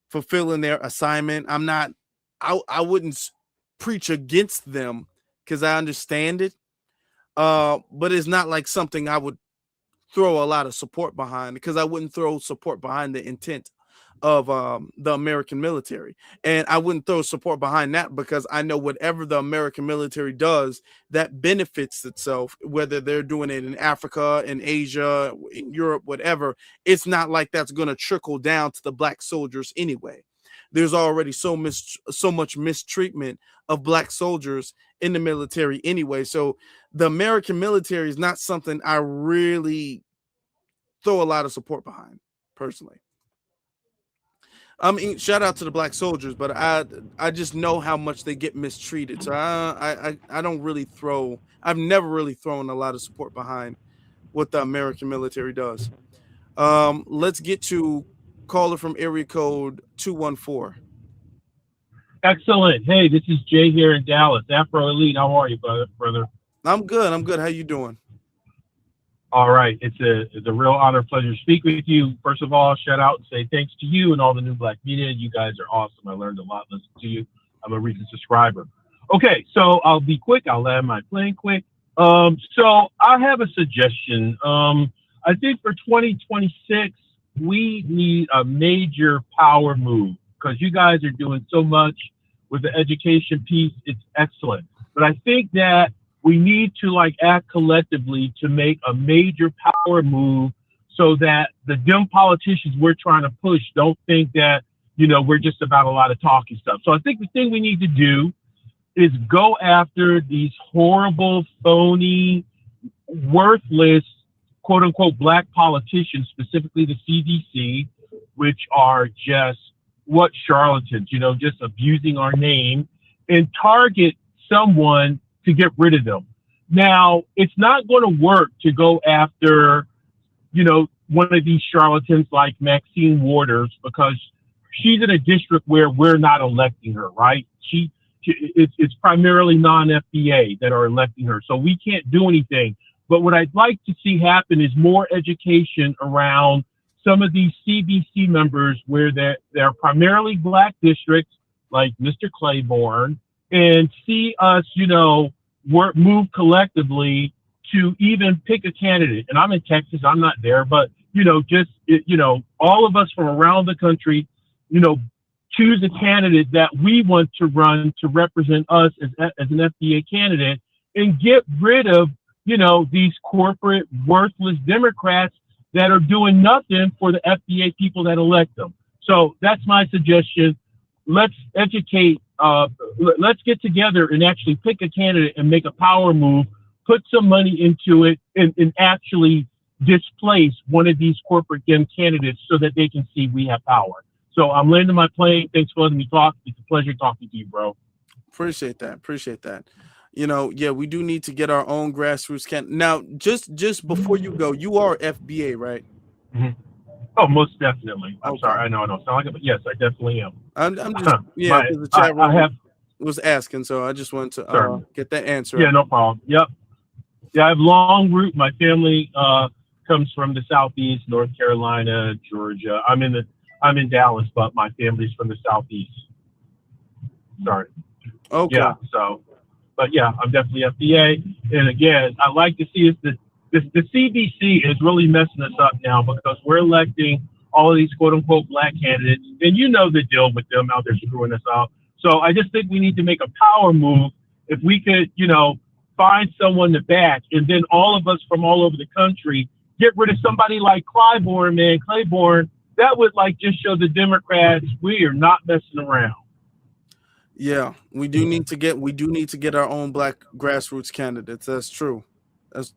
fulfilling their assignment. I wouldn't preach against them because I understand it. But it's not like something I would throw a lot of support behind, because I wouldn't throw support behind the intent of the American military. And I wouldn't throw support behind that because I know whatever the American military does, that benefits itself, whether they're doing it in Africa, in Asia, in Europe, whatever. It's not like that's going to trickle down to the black soldiers anyway. There's already so much mistreatment of black soldiers in the military anyway. So the American military is not something I really throw a lot of support behind personally. I mean, shout out to the black soldiers, but I just know how much they get mistreated. So I don't really I've never really thrown a lot of support behind what the American military does. Let's get to caller from area code 214. Excellent. Hey, this is Jay here in Dallas. Afro Elite, how are you, brother? I'm good. How you doing? All right. It's a real honor, pleasure to speak with you. First of all, shout out and say thanks to you and all the new black media. You guys are awesome. I learned a lot listening to you. I'm a recent subscriber. Okay, so I'll be quick. I'll land my plane quick. So I have a suggestion. I think for 2026, we need a major power move, because you guys are doing so much with the education piece. It's excellent. But I think that we need to act collectively to make a major power move so that the dumb politicians we're trying to push don't think that, we're just about a lot of talking stuff. So I think the thing we need to do is go after these horrible, phony, worthless, quote unquote, black politicians, specifically the CDC, which are just charlatans, just abusing our name, and target someone to get rid of them. Now, it's not going to work to go after, one of these charlatans like Maxine Waters, because she's in a district where we're not electing her, right? It's primarily non-FBA that are electing her, so we can't do anything. But what I'd like to see happen is more education around some of these CBC members where they're primarily black districts, like Mr. Claiborne, and see us, move collectively to even pick a candidate. And I'm in Texas, I'm not there, but, all of us from around the country, choose a candidate that we want to run to represent us as an FBA candidate, and get rid of, these corporate worthless Democrats that are doing nothing for the FBA people that elect them. So that's my suggestion. Let's educate, let's get together and actually pick a candidate and make a power move, put some money into it, and actually displace one of these corporate candidates so that they can see we have power. So I'm landing my plane. Thanks for letting me talk. It's a pleasure talking to you, bro. Appreciate that. We do need to get our own grassroots candidate. Now, just before you go, you are FBA, right? Mm-hmm. Oh, most definitely. I'm Okay. sorry. I know I don't sound like it, but yes, I definitely am. I'm just yeah, because the chat I room have, was asking, so I just wanted to sir. get that answer. Yeah, no problem. Yep. Yeah, I have long root. My family comes from the southeast, North Carolina, Georgia. I'm in Dallas, but my family's from the southeast. Sorry. Okay. Yeah. So, but yeah, I'm definitely FDA. And again, I like to see is the CBC is really messing us up now because we're electing all of these quote unquote black candidates, and you know the deal with them out there screwing us out. So I just think we need to make a power move. If we could, find someone to back, and then all of us from all over the country get rid of somebody like Claiborne, that would just show the Democrats we are not messing around. Yeah, we do need to get our own black grassroots candidates. That's true.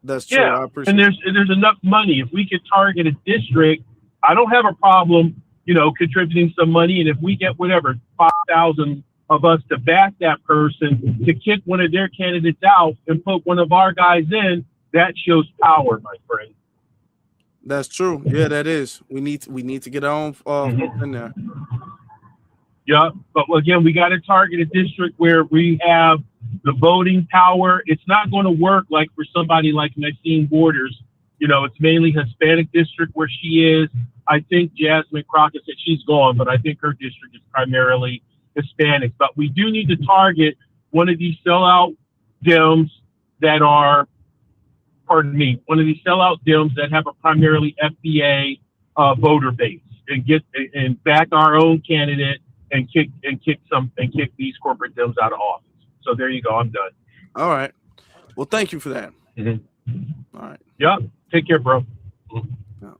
That's true. Yeah, I appreciate. And there's enough money. If we could target a district, I don't have a problem, contributing some money. And if we get whatever 5,000 of us to back that person to kick one of their candidates out and put one of our guys in, that shows power, my friend. That's true. Yeah, that is. We need to get our own folks in there. Yeah, but again, we got to target a district where we have the voting power. It's not going to work like for somebody like Maxine Borders. It's mainly Hispanic district where she is. I think Jasmine Crockett said she's gone, but I think her district is primarily Hispanic. But we do need to target one of these sellout Dems that are, one of these sellout Dems that have a primarily FBA voter base and back our own candidate and kick these corporate Dems out of office. So there you go. I'm done. All right. Well, thank you for that. Mm-hmm. All right. Yeah. Take care, bro. Yeah.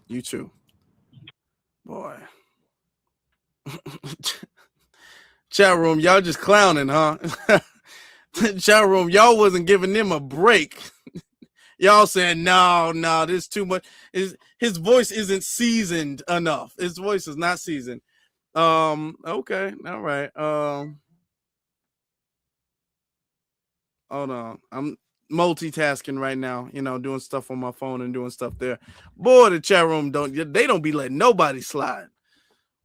You too. Boy. Chat room, y'all just clowning, huh? Chat room, y'all wasn't giving them a break. Y'all saying, no, this is too much. His voice isn't seasoned enough. His voice is not seasoned. Okay, all right. Hold on. I'm multitasking right now, doing stuff on my phone and doing stuff there. Boy, the chat room don't be letting nobody slide.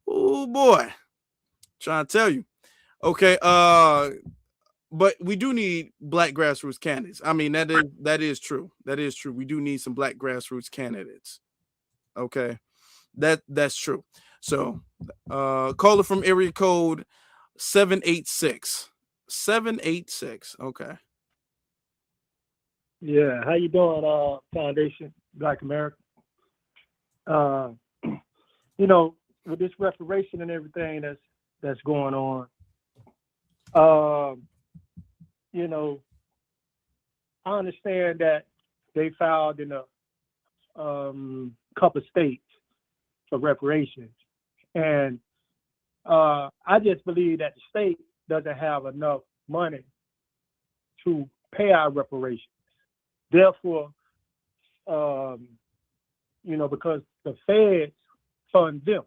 Oh boy. Trying to tell you. Okay, but we do need black grassroots candidates. I mean, that is true. That is true. We do need some black grassroots candidates. Okay. That's true. So caller from area code 786. 786. Okay. Yeah, how you doing, Foundation Black America? With this reparation and everything that's going on, I understand that they filed in a couple states for reparations, and I just believe that the state doesn't have enough money to pay our reparations. Therefore, because the feds fund them.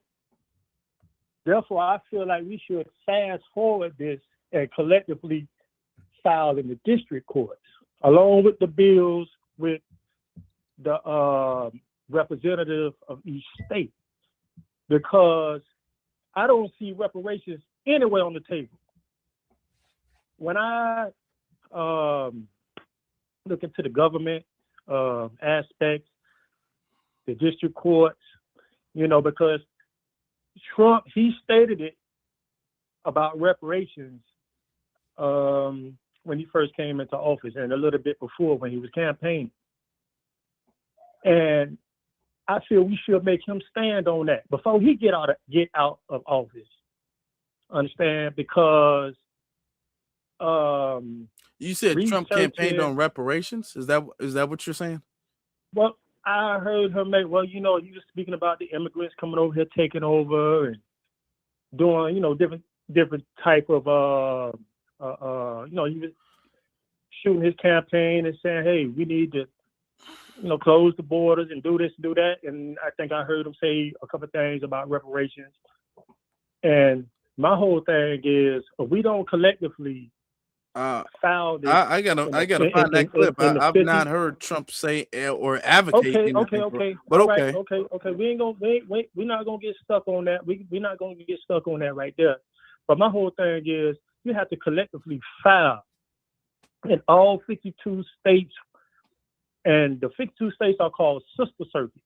Therefore, I feel like we should fast forward this and collectively file in the district courts, along with the bills with the representative of each state, because I don't see reparations anywhere on the table. When I look into the government aspects, the district courts, because Trump, he stated it about reparations when he first came into office and a little bit before when he was campaigning. And I feel we should make him stand on that before he get out of office. Understand? Because you said Trump campaigned on reparations? Is that what you're saying? Well, I heard him he was speaking about the immigrants coming over here, taking over and doing, different type of, he was shooting his campaign and saying, hey, we need to, close the borders and do this, do that. And I think I heard him say a couple of things about reparations. And my whole thing is, if we don't collectively filed it. I gotta find that clip. I've not heard Trump say or advocate anything. But all right, okay. We're not gonna get stuck on that. We're not gonna get stuck on that right there. But my whole thing is you have to collectively file in all 52 states, and the 52 states are called sister circuits.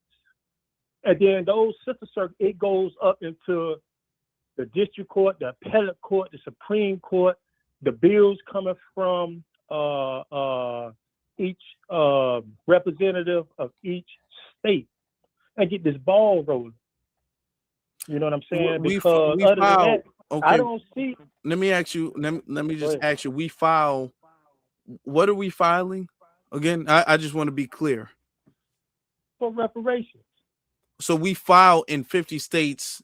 And then those sister circuits, it goes up into the district court, the appellate court, the Supreme Court. The bills coming from each representative of each state, and get this ball rolling. You know what I'm saying? Because other than that, I don't see. Let me ask you. Let me just ask you. We file. What are we filing again? I just want to be clear. For reparations. So we file in 50 states.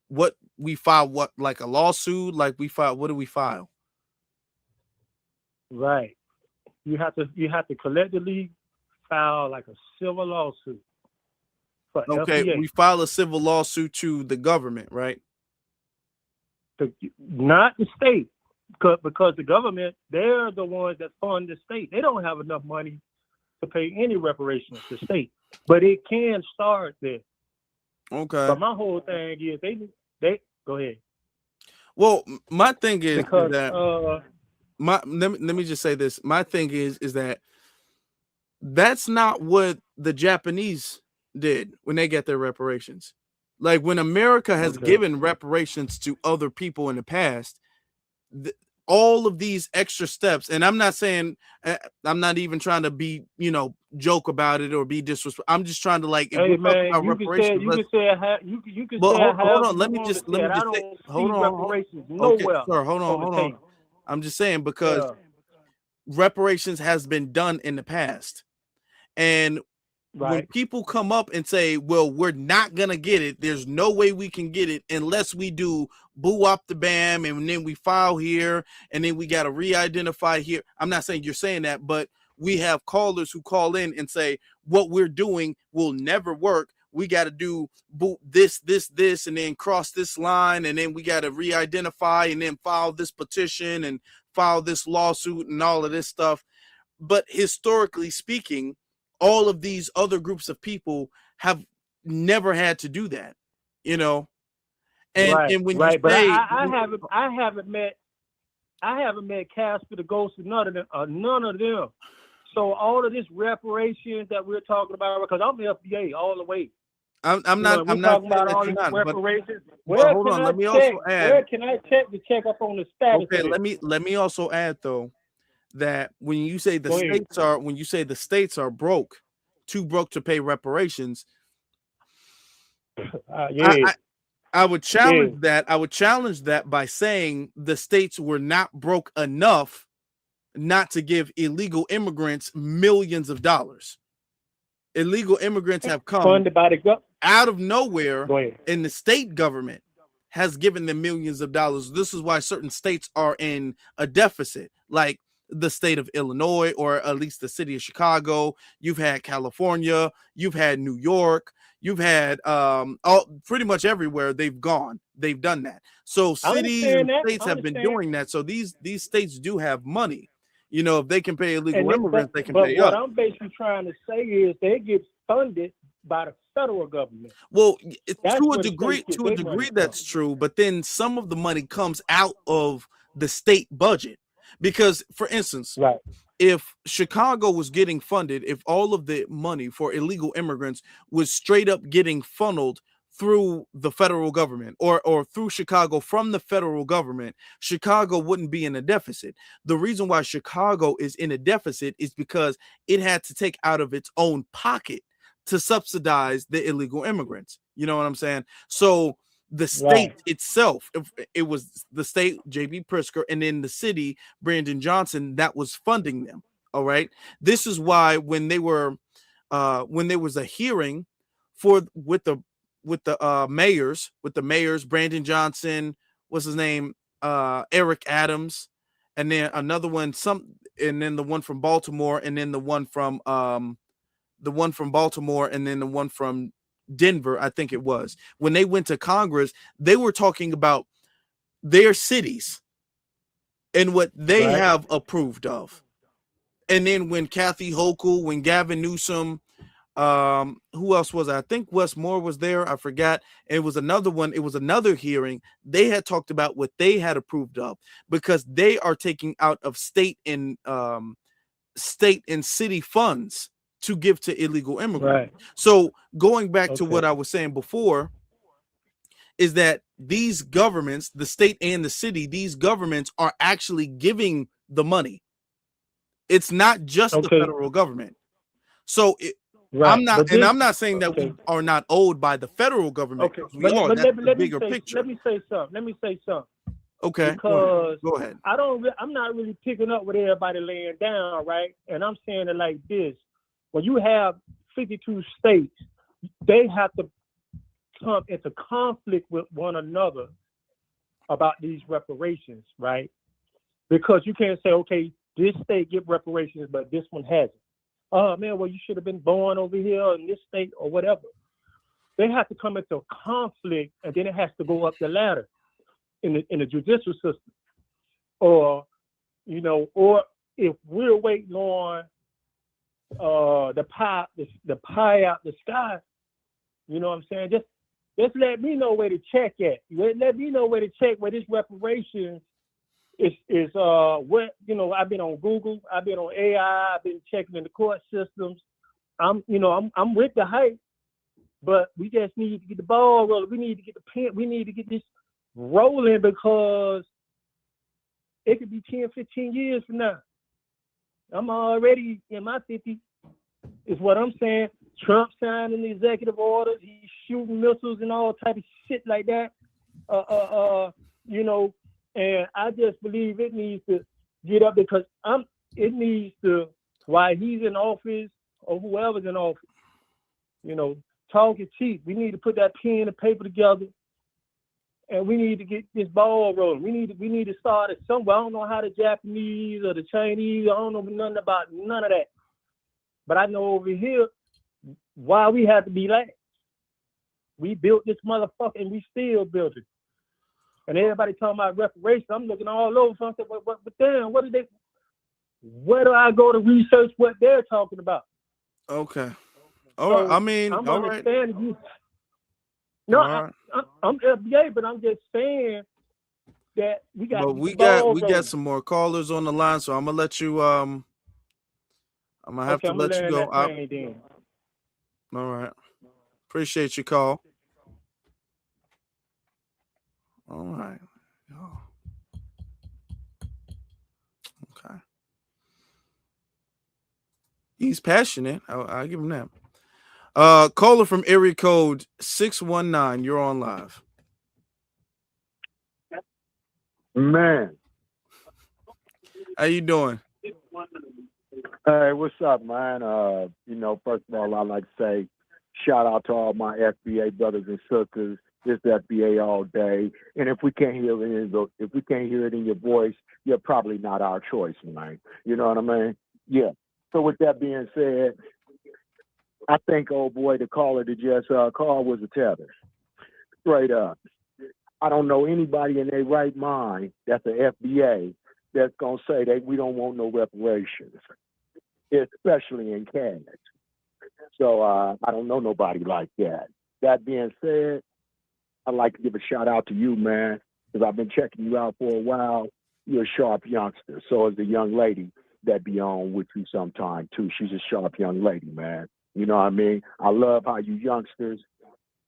What we file? What, like a lawsuit? Like we file? What do we file? Right. You have to collectively file like a civil lawsuit. Okay, FBA. we file a civil lawsuit to the government, right? Not the state, because the government, they're the ones that fund the state. They don't have enough money to pay any reparations to the state, but it can start there. Okay. But my whole thing is they go ahead. Well, my thing is because that let me just say this. My thing is that that's not what the Japanese did when they get their reparations. Like when America has given reparations to other people in the past, all of these extra steps, and I'm not saying, I'm not even trying to be, joke about it or be disrespectful. I'm just trying to hey man, you can say hold on. Let me just say, hold on. Reparations nowhere. Okay, sir, hold on. I'm just saying because reparations has been done in the past, and when people come up and say, well, we're not gonna get it, there's no way we can get it unless we do boo up the bam, and then we file here, and then we got to re-identify here. I'm not saying you're saying that, but we have callers who call in and say what we're doing will never work. We got to do this, and then cross this line, and then we got to re-identify and then file this petition and file this lawsuit and all of this stuff. But historically speaking, all of these other groups of people have never had to do that, And when you say, but I haven't met Casper the Ghost of none of them. So all of this reparations that we're talking about, because I'm the FBA all the way. I'm not talking about all these reparations. Hold on, let me also add. Where can I check up on the status? Okay, let me also add though that when you say the states are broke, too broke to pay reparations, I would challenge that. I would challenge that by saying the states were not broke enough not to give illegal immigrants millions of dollars. Illegal immigrants have come funded by the out of nowhere, and the state government has given them millions of dollars. This is why certain states are in a deficit, like the state of Illinois, or at least the city of Chicago. You've had California, you've had New York, you've had pretty much everywhere they've done that. So cities and states have been doing that. So these states do have money. If they can pay illegal immigrants, they can pay up. What up. I'm basically trying to say is they get funded by the federal government. Well, to a degree that's true, but then some of the money comes out of the state budget. Because, for instance, if Chicago was getting funded, if all of the money for illegal immigrants was straight up getting funneled through the federal government or through Chicago from the federal government, Chicago wouldn't be in a deficit. The reason why Chicago is in a deficit is because it had to take out of its own pocket to subsidize the illegal immigrants. You know what I'm saying? So the state itself, it was the state, J.B. Pritzker, and then the city, Brandon Johnson, that was funding them. All right. This is why when there was a hearing with the mayors, Brandon Johnson, what's his name, Eric Adams, and then another one, and then the one from Baltimore, and then the one from Baltimore, and then the one from Denver, I think it was. When they went to Congress, they were talking about their cities and what they Right. have approved of. And then when Kathy Hochul, when Gavin Newsom, who else was it? I think Wes Moore was there. I forgot. It was another one. It was another hearing. They had talked about what they had approved of, because they are taking out of state and city funds to give to illegal immigrants. Right. So going back to Okay. what I was saying before, is that these governments, the state and the city, these governments are actually giving the money. It's not just the Okay. federal government. So Right. I'm not, But and this, I'm not saying that okay. we are not owed by the federal government, Okay. because we are. But That's let the me bigger say picture. let me say something. Okay, Because go ahead. I'm not really picking up what everybody laying down, right? And I'm saying it like this: when you have 52 states, they have to come into conflict with one another about these reparations, right? Because you can't say, okay, this state get reparations, but this one hasn't. Oh man, well you should have been born over here in this state or whatever. They have to come into conflict, and then it has to go up the ladder in the judicial system, or or if we're waiting on the pie out the sky, you know what I'm saying? Just let me know where to check at. Let me know where to check where this reparations is what I've been on Google, I've been on AI, I've been checking in the court systems. I'm with the hype, but we just need to get the ball rolling. We need to get the pen. We need to get this rolling, because it could be 10, 15 years from now. I'm already in my 50s, is what I'm saying. Trump signing the executive orders. He's shooting missiles and all type of shit like that. And I just believe it needs to get up, because it needs to, while he's in office or whoever's in office, talk is cheap. We need to put that pen and paper together, and we need to get this ball rolling. We need to start it somewhere. I don't know how the Japanese or the Chinese, I don't know nothing about none of that. But I know over here why we have to be last. We built this motherfucker, and we still build it. And everybody talking about reparations. I'm looking all over. So I said, but damn, where do I go to research what they're talking about? Okay. All right. I mean, I'm all right. understanding you. No, Right. I'm FBA, but I'm just saying that we got. But we got some more callers on the line, so I'm gonna let you. I'm gonna have to let you go. All right. Appreciate your call. All right. Oh. Okay. He's passionate. I'll give him that. Caller from area code 619. You're on live. Man. How you doing? Hey, what's up, man? First of all, I'd like to say shout out to all my FBA brothers and sisters. It's FBA all day. And if we can't hear it in your voice, you're probably not our choice, man. You know what I mean? Yeah. So with that being said, I think, old boy, the caller that just called was a tether. Straight up. I don't know anybody in their right mind that's an FBA that's going to say that we don't want no reparations, especially in cash. So I don't know nobody like that. That being said, I'd like to give a shout out to you, man, because I've been checking you out for a while. You're a sharp youngster. So is the young lady that be on with you sometime, too. She's a sharp young lady, man. You know what I mean? I love how you youngsters,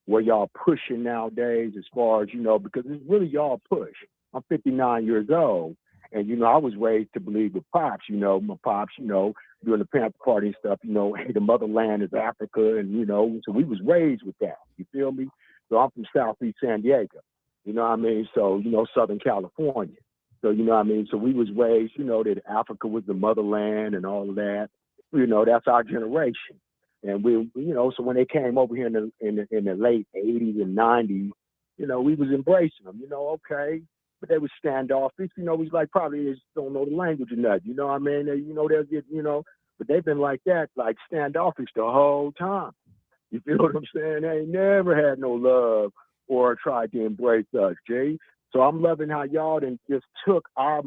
where y'all pushing nowadays as far as, because it's really y'all push. I'm 59 years old. And, I was raised to believe with Pops, my Pops, during the Panther Party and stuff, hey, the motherland is Africa. And, so we was raised with that. You feel me? So I'm from Southeast San Diego. You know what I mean? So, Southern California. So, you know what I mean? So we was raised, that Africa was the motherland and all of that. That's our generation. And we, so when they came over here in the late 80s and 90s, we was embracing them, okay. But they was standoffish, we like probably just don't know the language or nothing, you know what I mean? They'll get, but they've been like that, like standoffish the whole time. You feel what I'm saying? They ain't never had no love or tried to embrace us, Jay. So I'm loving how y'all then just took our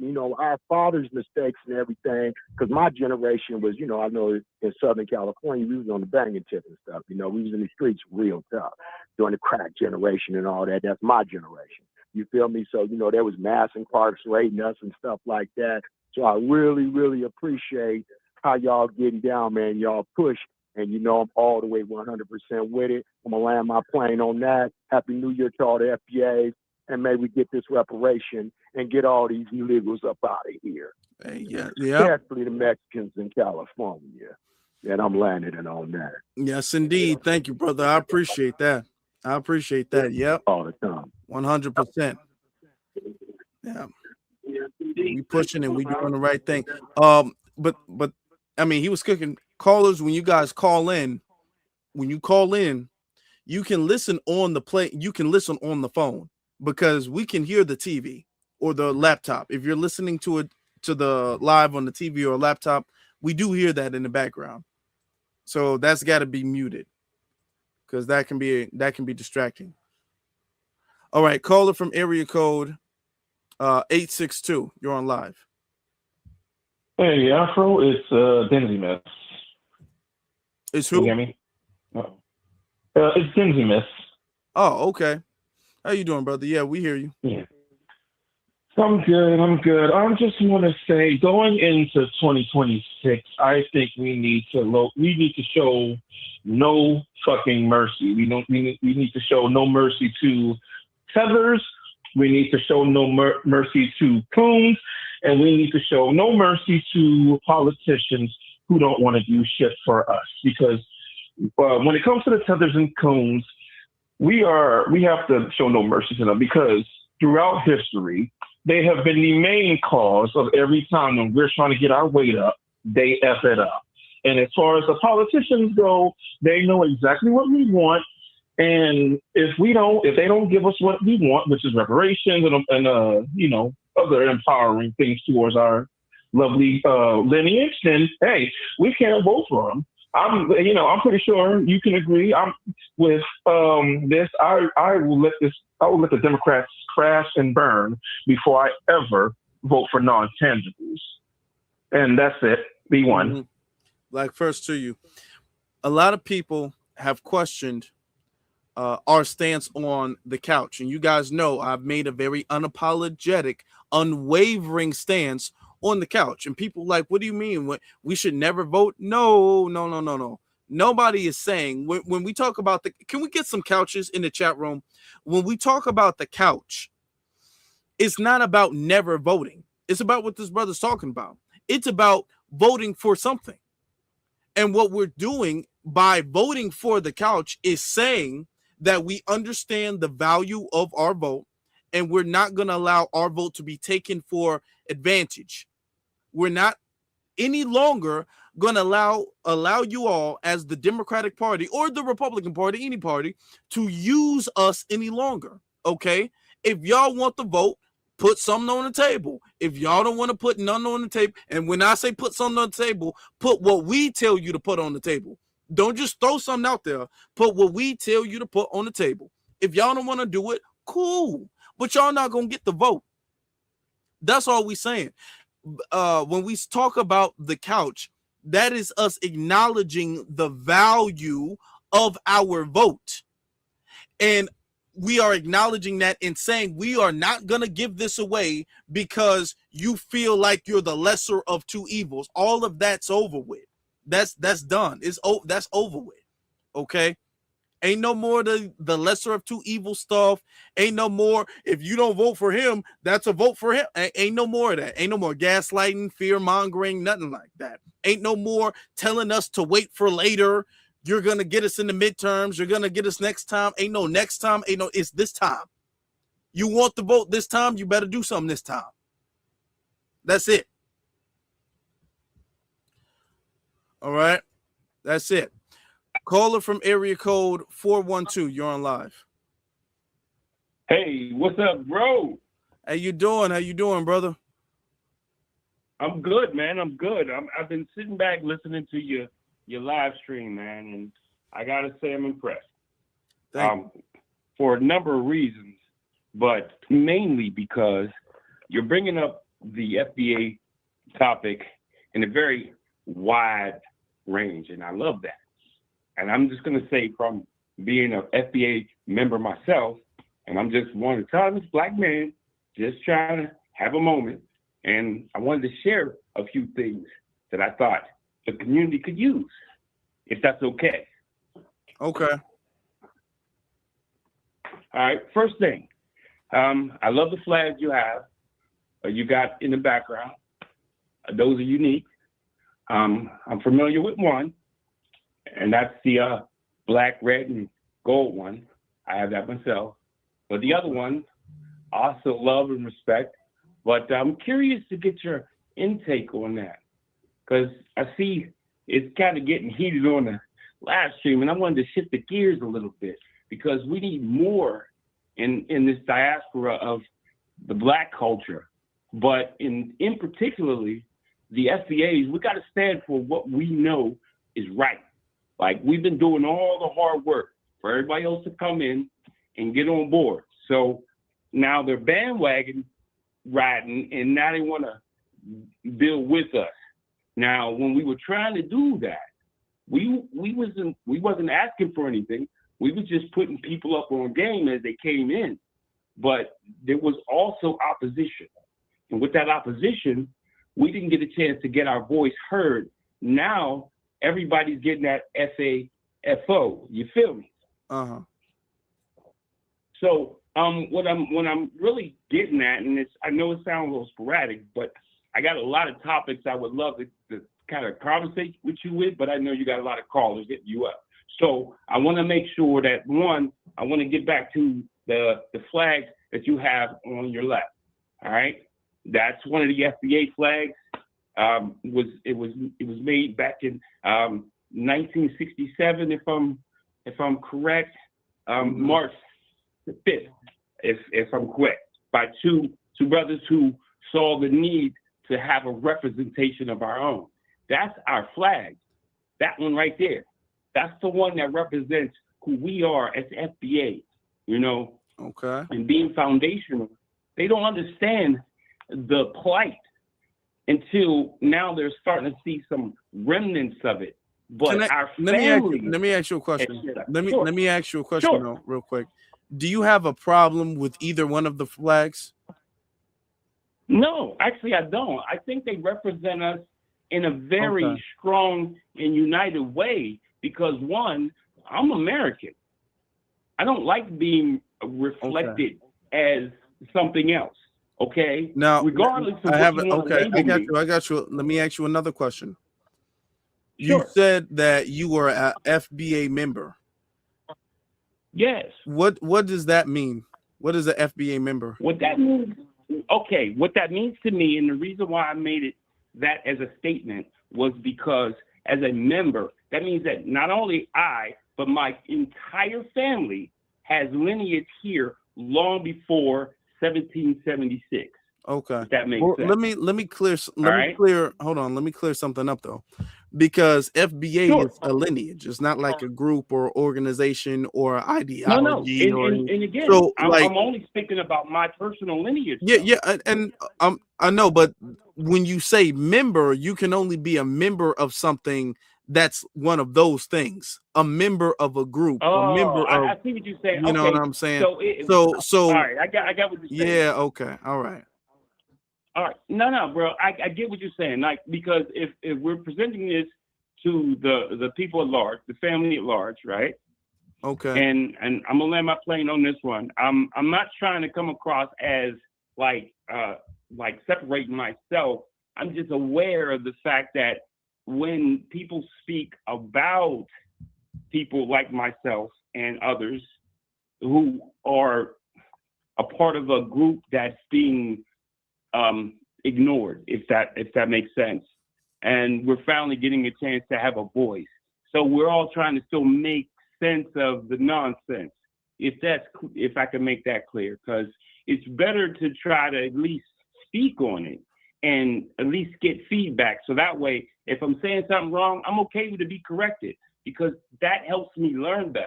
our father's mistakes and everything, because my generation was, I know in Southern California, we was on the banging tip and stuff. We was in the streets real tough during the crack generation and all that. That's my generation. You feel me? So, there was mass incarcerating us and stuff like that. So I really, really appreciate how y'all getting down, man. Y'all push. And, I'm all the way 100% with it. I'm going to land my plane on that. Happy New Year to all the FBA. And may we get this reparation and get all these illegals up out of here. Hey, yeah. Especially the Mexicans in California. And I'm landing it on that. Yes, indeed. Thank you, brother. I appreciate that. Yep. All the time. 100%. Yeah. We pushing and we doing the right thing. But I mean, he was cooking. Callers, when you guys call in, you can listen on the play. You can listen on the phone because we can hear the TV or the laptop. If you're listening to the live on the TV or laptop, we do hear that in the background. So that's got to be muted because that can be distracting. All right, caller from area code 862. You're on live. Hey, Afro, it's Denzy Miss. It's who? Can you hear me? It's Denzy Miss. Oh, okay. How you doing, brother? Yeah, we hear you. Yeah. I'm good. I just want to say, going into 2026, I think we need to show no fucking mercy. We need to show no mercy to tethers. We need to show no mercy to coons, and we need to show no mercy to politicians who don't want to do shit for us. Because when it comes to the tethers and coons, we have to show no mercy to them, because throughout history, they have been the main cause of every time when we're trying to get our weight up, they F it up. And as far as the politicians go, they know exactly what we want. And if they don't give us what we want, which is reparations and other empowering things towards our lovely lineage, then hey, we can't vote for them. I'm pretty sure you can agree. I'm with this. I will let the Democrats crash and burn before I ever vote for non-tangibles. And that's it. B1. Mm-hmm. Like first to you, a lot of people have questioned our stance on the couch, and you guys know I've made a very unapologetic, unwavering stance on the couch. And people like, what do you mean? We should never vote? No. Nobody is saying when we talk about can we get some couches in the chat room? When we talk about the couch, it's not about never voting. It's about what this brother's talking about. It's about voting for something. And what we're doing by voting for the couch is saying that we understand the value of our vote, and we're not going to allow our vote to be taken for advantage. We're not any longer going to allow you all as the Democratic Party or the Republican Party, any party, to use us any longer. Okay? If y'all want the vote, put something on the table. If y'all don't want to put none on the table, and when I say put something on the table, put what we tell you to put on the table. Don't just throw something out there. Put what we tell you to put on the table. If y'all don't want to do it, cool. But y'all not going to get the vote. That's all we saying. When we talk about the couch, that is us acknowledging the value of our vote. And we are acknowledging that and saying we are not going to give this away because you feel like you're the lesser of two evils. All of that's over with. That's done. That's over with. Okay? Ain't no more the lesser of two evil stuff. Ain't no more if you don't vote for him, that's a vote for him. Ain't no more of that. Ain't no more gaslighting, fear mongering, nothing like that. Ain't no more telling us to wait for later. You're going to get us in the midterms. You're going to get us next time. Ain't no next time. Ain't no, it's this time. You want the vote this time, you better do something this time. That's it. All right. That's it. Caller from area code 412. You're on live. Hey, what's up, bro? How you doing, brother? I'm good, man. I'm good. I've been sitting back listening to your live stream, man, and I gotta say I'm impressed. For a number of reasons, but mainly because you're bringing up the FBA topic in a very wide range, and I love that. And I'm just going to say, from being an FBA member myself, and I'm just one autonomous black man, just trying to have a moment, and I wanted to share a few things that I thought the community could use, if that's okay. Okay. All right, first thing, I love the flags you have, you got in the background. Those are unique. I'm familiar with one, and that's the black, red, and gold one. I have that myself. But the other one, I also love and respect. But I'm curious to get your intake on that, because I see it's kind of getting heated on the live stream, and I wanted to shift the gears a little bit, because we need more in this diaspora of the black culture. But in particularly the FBAs, we got to stand for what we know is right. Like, we've been doing all the hard work for everybody else to come in and get on board. So now they're bandwagon riding, and now they want to build with us. Now, when we were trying to do that, we wasn't asking for anything. We were just putting people up on game as they came in. But there was also opposition. And with that opposition, we didn't get a chance to get our voice heard. Now everybody's getting that FAFO. You feel me? Uh-huh. So what I'm really getting at, and I know it sounds a little sporadic, but I got a lot of topics I would love to kind of conversate with you with, but I know you got a lot of callers hitting you up. So I want to make sure that, one, I want to get back to the flag that you have on your left. All right, that's one of the FBA flags. It was made back in 1967, if I'm correct, March the 5th, if I'm correct, by two brothers who saw the need to have a representation of our own. That's our flag. That one right there. That's the one that represents who we are as FBA, you know. Okay. And being foundational, they don't understand the plight until now they're starting to see some remnants of it. But our family. Let me ask you a question. Let Sure. me ask you a question, Sure. though, real quick. Do you have a problem with either one of the flags? No, actually, I don't. I think they represent us in a very Okay. strong and united way, because, one, I'm American. I don't like being reflected as something else. Okay. Now, regardless of I have what you want to okay. label I got you. Let me ask you another question. You said that you were an FBA member. Yes. What does that mean? What is an FBA member? What that means, okay, what that means to me, and the reason why I made it that as a statement, was because as a member, that means that not only I, but my entire family has lineage here long before 1776. Okay. If that makes Well, sense. let me clear right. hold on, let me clear something up though. Because FBA Sure. is a lineage. It's not like a group or organization or No, ideology and again, so I'm like only speaking about my personal lineage. yeah, and I know, but when you say member, you can only be a member of something that's one of those things. A member of a group, a Oh, member of I see what you're saying. you know Okay, what I'm saying? so So all right, I got what you're saying. yeah, okay, all right. All right, no, bro, I get what you're saying. Like, because if we're presenting this to the people at large, the family at large, right? Okay. And I'm gonna land my plane on this one. I'm not trying to come across as like separating myself. I'm just aware of the fact that when people speak about people like myself and others who are a part of a group that's being ignored, if that makes sense, and we're finally getting a chance to have a voice. So we're all trying to still make sense of the nonsense, if I can make that clear, because it's better to try to at least speak on it and at least get feedback. So that way, if I'm saying something wrong, I'm okay to be corrected, because that helps me learn better.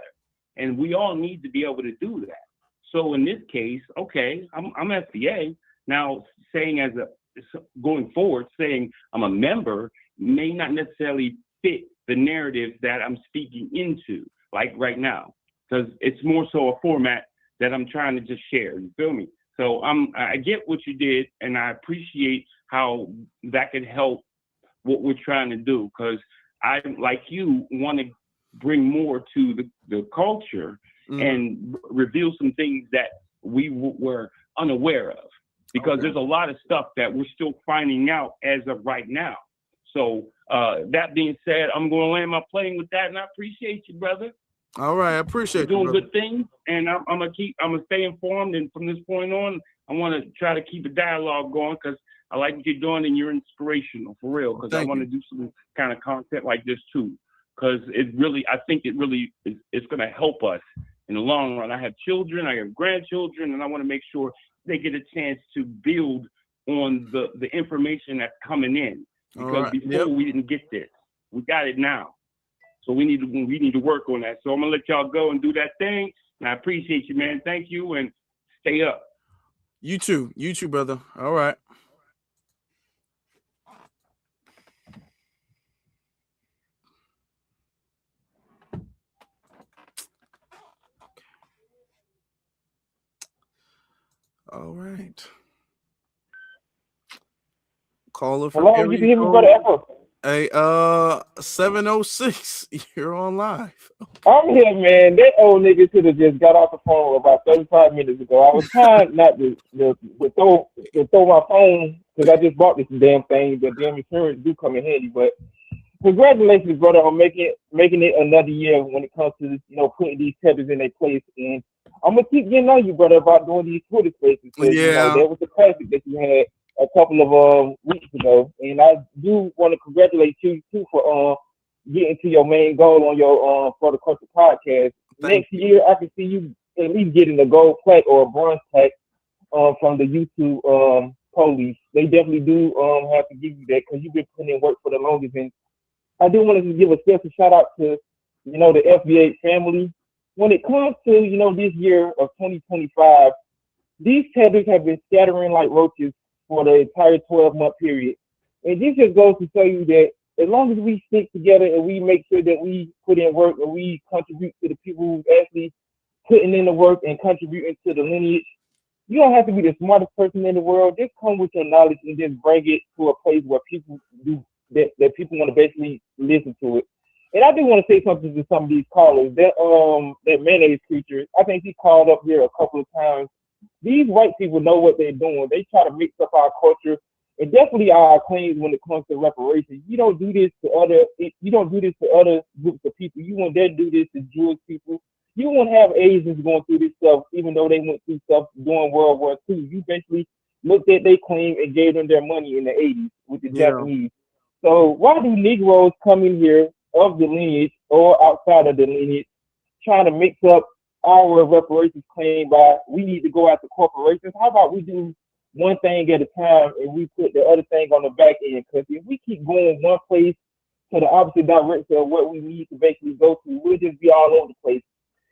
And we all need to be able to do that. So in this case, okay, I'm FBA. Now, saying as going forward saying I'm a member may not necessarily fit the narrative that I'm speaking into, like right now, because it's more so a format that I'm trying to just share. You feel me? So I get what you did, and I appreciate how that could help what we're trying to do, because I, like you, want to bring more to the culture and reveal some things that we were unaware of, because there's a lot of stuff that we're still finding out as of right now. So that being said, I'm going to land my plane with that, and I appreciate you, brother. All right, I appreciate You're you, doing brother. good things, and I'm gonna stay informed. And from this point on, I want to try to keep a dialogue going, because I like what you're doing, and you're inspirational for real. Because I want to do some kind of content like this too, because I think it really is. It's gonna help us in the long run. I have children, I have grandchildren, and I want to make sure they get a chance to build on the information that's coming in. Because before we didn't get this, we got it now. So we need to work on that. So I'm gonna let y'all go and do that thing. And I appreciate you, man. Thank you, and stay up. You too, brother. All right. All right. Caller from Hello, you can hear me, brother Afro. Hey, 706, you're on live. I'm here, man. That old nigga should have just got off the phone about 35 minutes ago. I was trying not to throw my phone, because I just bought this damn thing, but damn insurance do come in handy. But congratulations, brother, on making it another year when it comes to putting these tethers in their place. And I'm gonna keep getting on you, brother, about doing these Twitter spaces. Yeah, there was a classic that you had a couple of weeks ago, and I do want to congratulate you too for getting to your main goal on your For the Culture podcast. Next year, I can see you at least getting a gold plaque or a bronze plaque from the YouTube police. They definitely do have to give you that, because you've been putting in work for the longest. And I do want to give a special shout out to the FBA family. When it comes to this year of 2025, these tethers have been scattering like roaches for the entire 12-month period. And this just goes to show you that as long as we stick together and we make sure that we put in work and we contribute to the people who actually putting in the work and contributing to the lineage, you don't have to be the smartest person in the world. Just come with your knowledge and just bring it to a place where people do that people want to basically listen to it. And I do want to say something to some of these callers. That mayonnaise creature, I think he called up here a couple of times. These white people know what they're doing. They try to mix up our culture and definitely our claims when it comes to reparations. You don't do this to other groups of people. You won't dare do this to Jewish people. You won't have Asians going through this stuff, even though they went through stuff during World War II. You basically looked at their claim and gave them their money in the 80s with the Japanese. So why do Negroes come in here of the lineage or outside of the lineage trying to mix up our reparations claim by we need to go after corporations? How about we do one thing at a time and we put the other thing on the back end? Because if we keep going one place to the opposite direction of what we need to basically go to, we'll just be all over the place.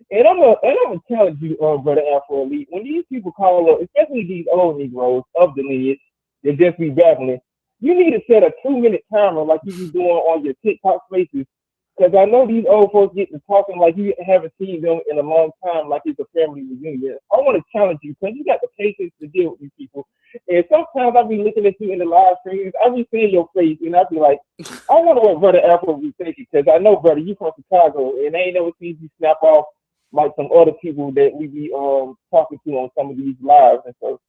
And I'm gonna challenge you, brother Afro Elite, when these people call up, especially these old Negroes of the lineage, they just be babbling. You need to set a 2-minute timer like you be doing on your TikTok spaces. Because I know these old folks get to talking like you haven't seen them in a long time, like it's a family reunion. I want to challenge you, because you got the patience to deal with these people. And sometimes I be looking at you in the live streams, I be seeing your face, and I be like, I wonder what brother Afro be thinking, because I know, brother, you from Chicago, and I ain't never seen you snap off like some other people that we be talking to on some of these lives. And so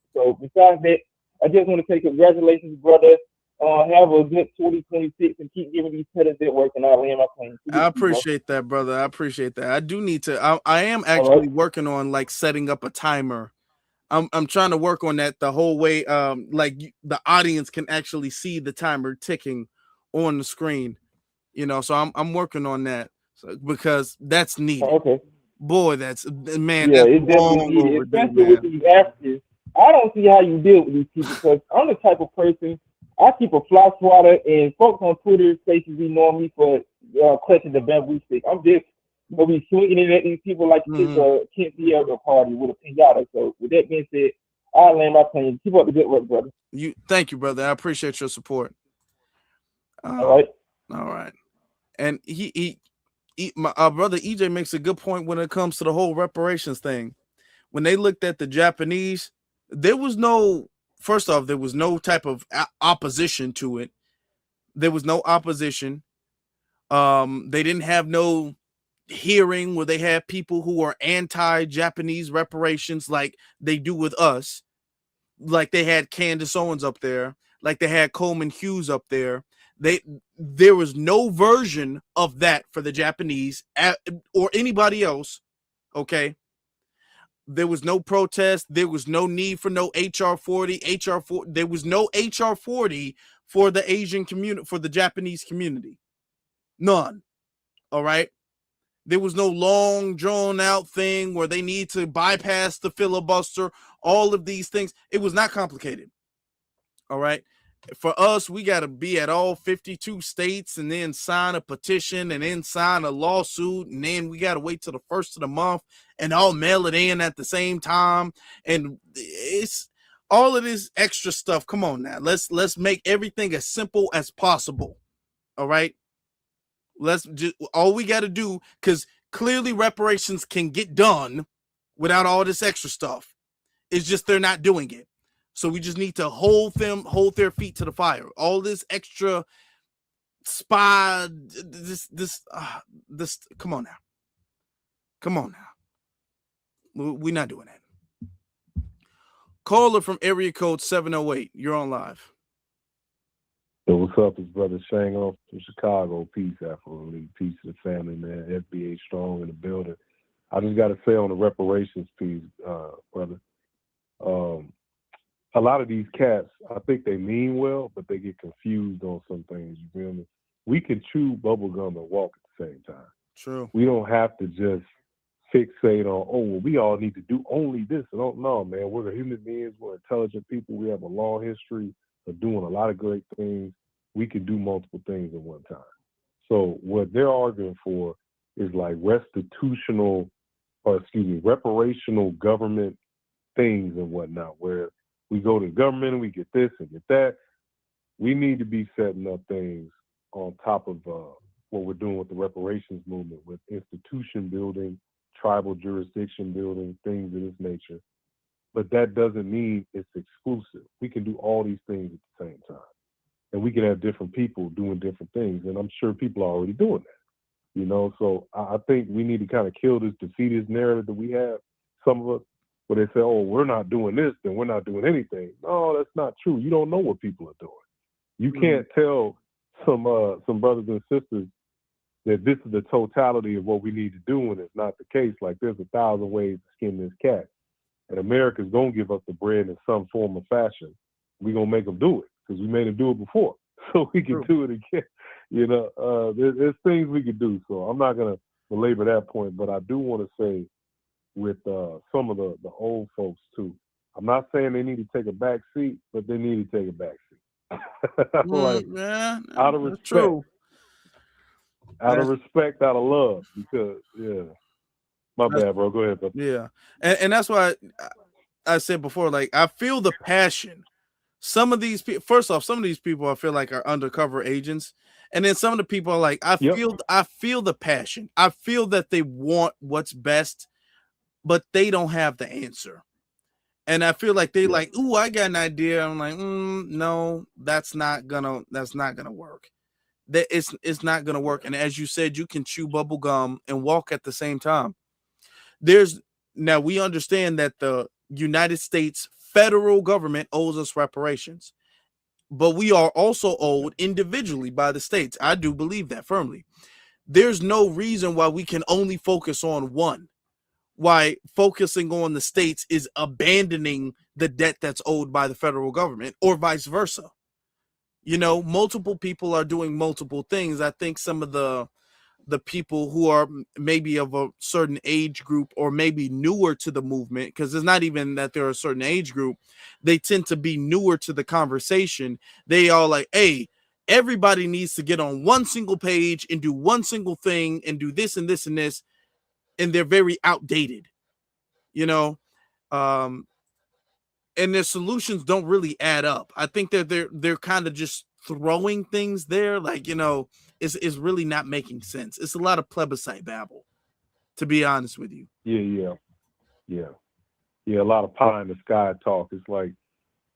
besides that, I just want to say congratulations, brother. Have a good 2026 and keep giving these tethers that work, and I'll land my plane. I appreciate that, brother. I appreciate that. I do need to. I am actually working on like setting up a timer. I'm trying to work on that the whole way. The audience can actually see the timer ticking on the screen. So I'm working on that because that's needed. Okay. Boy, that's man. Yeah, that's it's definitely needed, especially with these Africans. I don't see how you deal with these people, because I'm the type of person, I keep a fly swatter, and folks on Twitter spaces be knowing me for clutching the bamboo stick. I'm just gonna be swinging it at these people like it's a Kent Sierra party with a pinata. So with that being said, I'll land my plane. Keep up the good work, brother. Thank you, brother. I appreciate your support. All right. All right. And my brother EJ makes a good point when it comes to the whole reparations thing. When they looked at the Japanese, there was no, first off, there was no type of opposition to it. There was no opposition. They didn't have no hearing where they had people who are anti-Japanese reparations like they do with us. Like they had Candace Owens up there, like they had Coleman Hughes up there. There was no version of that for the Japanese or anybody else. Okay. There was no protest. There was no need for no HR 40. There was no HR 40 for the Asian community, for the Japanese community. None. All right. There was no long drawn out thing where they need to bypass the filibuster, all of these things. It was not complicated. All right. For us, we got to be at all 52 states and then sign a petition and then sign a lawsuit. And then we got to wait till the first of the month and all mail it in at the same time. And it's all of this extra stuff. Come on now. Let's make everything as simple as possible. All right. Let's just, all we got to do, because clearly reparations can get done without all this extra stuff. It's just they're not doing it. So we just need to hold their feet to the fire. All this extra spy, this, come on now. Come on now. We're not doing that. Caller from area code 708. You're on live. Yo, what's up? It's Brother Shango from Chicago. Peace, Afro. Peace to the family, man. FBA strong in the building. I just got to say on the reparations piece, brother. A lot of these cats, I think they mean well, but they get confused on some things. You feel me? We can chew bubblegum and walk at the same time. True. We don't have to just fixate on, oh, well, we all need to do only this. No, man. We're human beings. We're intelligent people. We have a long history of doing a lot of great things. We can do multiple things at one time. So what they're arguing for is like reparational government things and whatnot, where we go to the government and we get this and get that. We need to be setting up things on top of what we're doing with the reparations movement, with institution building, tribal jurisdiction building, things of this nature. But that doesn't mean it's exclusive. We can do all these things at the same time. And we can have different people doing different things. And I'm sure people are already doing that. You know, so I think we need to kind of kill this defeatist narrative that we have, some of us, where they say, oh, we're not doing this, then we're not doing anything. No, that's not true. You don't know what people are doing. You can't tell some brothers and sisters that this is the totality of what we need to do when it's not the case. Like there's 1,000 ways to skin this cat. And America's going to give us the bread in some form or fashion. We're going to make them do it because we made them do it before. So we can do it again. You know, there's things we can do. So I'm not going to belabor that point, but I do want to say with some of the old folks too, I'm not saying they need to take a back seat, but they need to take a back seat. Like, out of respect. True. Out of respect, out of love, because, my bad, bro. Go ahead, bro. Yeah. And that's why I said before, like, I feel the passion. Some of these people, first off, some of these people I feel like are undercover agents. And then some of the people are like, I feel the passion. I feel that they want what's best, but they don't have the answer. And I feel like they like, ooh, I got an idea. I'm like, no, that's not gonna work. That it's not gonna work. And as you said, you can chew bubble gum and walk at the same time. Now we understand that the United States federal government owes us reparations, but we are also owed individually by the states. I do believe that firmly. There's no reason why we can only focus on one. Why focusing on the states is abandoning the debt that's owed by the federal government, or vice versa. You know, multiple people are doing multiple things. I think some of the people who are maybe of a certain age group or maybe newer to the movement, because it's not even that they're a certain age group, they tend to be newer to the conversation. They are like, hey, everybody needs to get on one single page and do one single thing and do this and this and this. And they're very outdated, you know. and their solutions don't really add up. I think that they're kind of just throwing things there, like, you know, it's really not making sense. It's a lot of plebiscite babble, to be honest with you. Yeah. A lot of pie in the sky talk. It's like,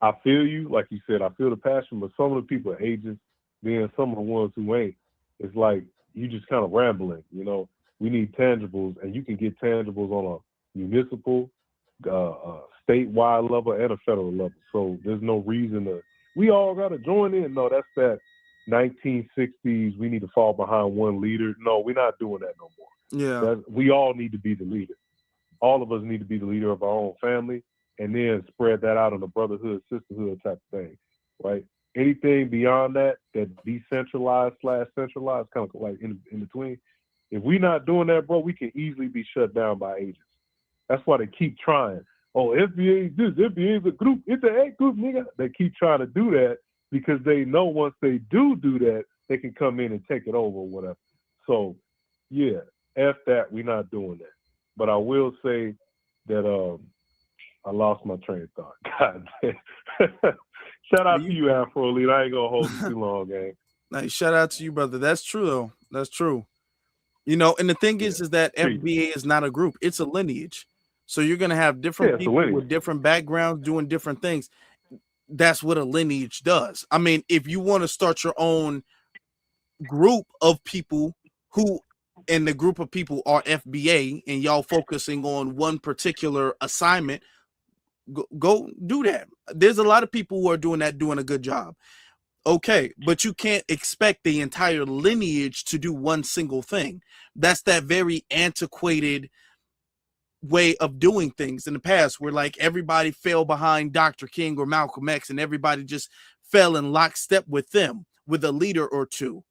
I feel you, like you said, I feel the passion, but some of the people are agents, then some of the ones who ain't, it's like you just kind of rambling, you know. We need tangibles, and you can get tangibles on a municipal, statewide level, and a federal level. So there's no reason to, we all got to join in. No, that's that 1960s, we need to fall behind one leader. No, we're not doing that no more. Yeah. We all need to be the leader. All of us need to be the leader of our own family, and then spread that out on a brotherhood, sisterhood type of thing, right? Anything beyond that, that decentralized / centralized, kind of like in between, if we're not doing that, bro, we can easily be shut down by agents. That's why they keep trying. Oh, FBA is this, FBA is a group, it's an A group, nigga. They keep trying to do that because they know once they do that, they can come in and take it over or whatever. So, yeah, F that, we're not doing that. But I will say that I lost my train of thought. God damn. Shout out to you, Afro Elite. I ain't gonna hold you too long, gang. Nice. Shout out to you, brother. That's true, though. That's true. You know, and the thing is that FBA is not a group; it's a lineage. So you're gonna have different people with different backgrounds doing different things. That's what a lineage does. I mean, if you want to start your own group of people who, and the group of people are FBA, and y'all focusing on one particular assignment, go do that. There's a lot of people who are doing that, doing a good job. Okay, but you can't expect the entire lineage to do one single thing. That's that very antiquated way of doing things in the past, where like everybody fell behind Dr. King or Malcolm X, and everybody just fell in lockstep with them, with a leader or two.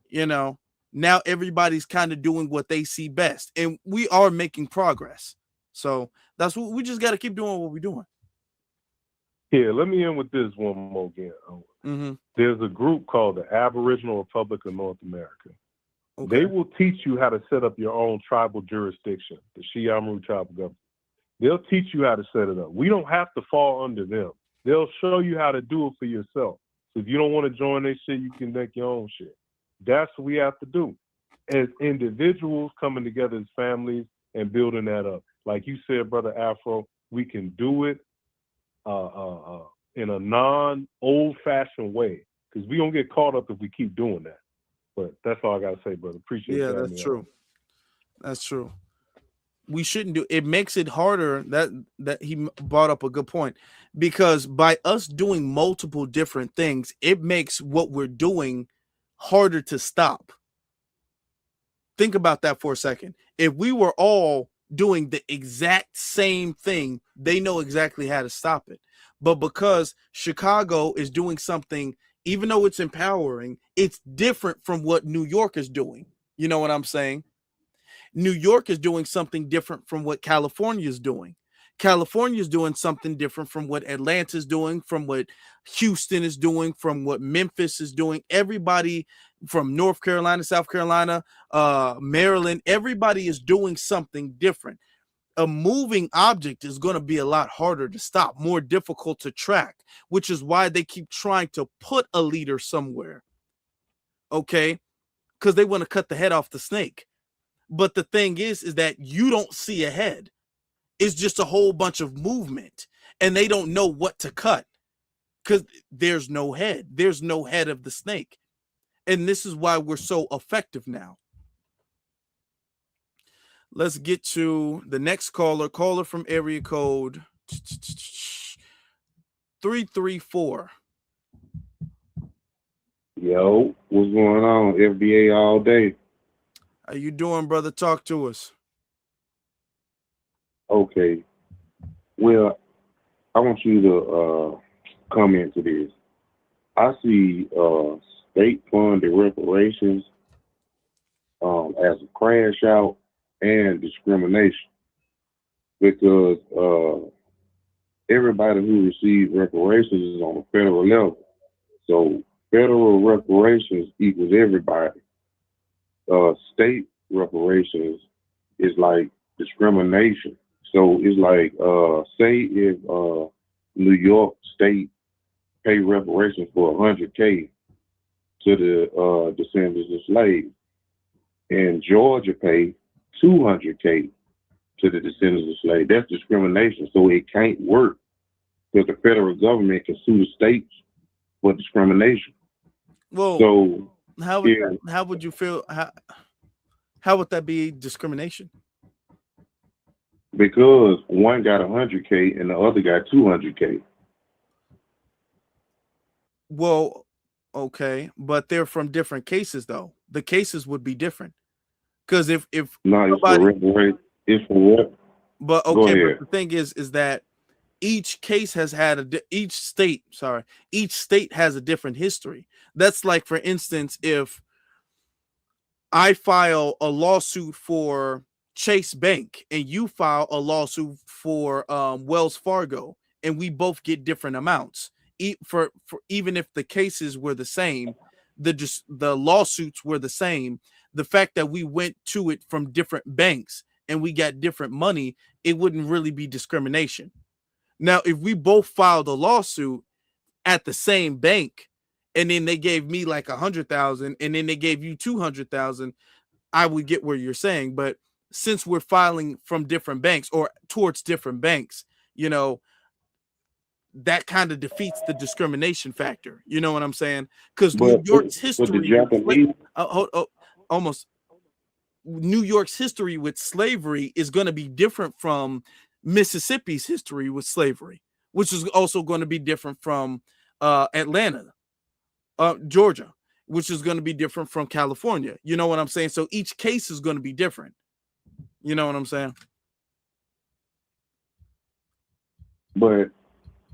You know, now everybody's kind of doing what they see best, and we are making progress. So that's what we just got to keep doing what we're doing. Here, let me end with this one more again. There's a group called the Aboriginal Republic of North America. Okay. They will teach you how to set up your own tribal jurisdiction, the Shiamru tribal government. They'll teach you how to set it up. We don't have to fall under them. They'll show you how to do it for yourself. So if you don't want to join their shit, you can make your own shit. That's what we have to do. As individuals coming together as families and building that up. Like you said, Brother Afro, we can do it in a non-old-fashioned way, because we don't get caught up if we keep doing that. But that's all I gotta say, brother. Appreciate you. Yeah, that's true. That's true. We shouldn't do it. Makes it harder. That he brought up a good point, because by us doing multiple different things, it makes what we're doing harder to stop. Think about that for a second. If we were all doing the exact same thing, they know exactly how to stop it. But because Chicago is doing something, even though it's empowering, it's different from what New York is doing. You know what I'm saying? New York is doing something different from what California is doing. California is doing something different from what Atlanta is doing, from what Houston is doing, from what Memphis is doing. Everybody from North Carolina, South Carolina, Maryland, everybody is doing something different. A moving object is going to be a lot harder to stop, more difficult to track, which is why they keep trying to put a leader somewhere. Okay? Because they want to cut the head off the snake. But the thing is that you don't see a head. It's just a whole bunch of movement, and they don't know what to cut because there's no head. There's no head of the snake. And this is why we're so effective now. Let's get to the next caller. Caller from area code 334. Yo, what's going on? FBA all day. How you doing, brother? Talk to us. Okay. Well, I want you to comment to this. I see state-funded reparations as a crash out and discrimination, because everybody who receives reparations is on a federal level. So federal reparations equals everybody. State reparations is like discrimination. So it's like, say if New York State pay reparations for $100K to the descendants of slaves, and Georgia pay $200K to the descendants of slaves. That's discrimination. So it can't work because the federal government can sue the states for discrimination. Well, so how would you feel? How would that be discrimination? Because one got $100K and the other got $200K. Well, okay, but they're from different cases, though. The cases would be different. Because if no, it's for reparation. It's for what? But okay, but the thing is that each case has had each state has a different history. That's like, for instance, if I file a lawsuit for Chase Bank and you file a lawsuit for Wells Fargo, and we both get different amounts. For even if the cases were the same, the lawsuits were the same. The fact that we went to it from different banks and we got different money, it wouldn't really be discrimination. Now, if we both filed a lawsuit at the same bank, and then they gave me like 100,000, and then they gave you 200,000, I would get where you're saying. But since we're filing from different banks or towards different banks, that kind of defeats the discrimination factor. You know what I'm saying? Because New York's history, New York's history with slavery is going to be different from Mississippi's history with slavery, which is also going to be different from Atlanta, Georgia, which is going to be different from California. You know what I'm saying? So each case is going to be different. You know what I'm saying? But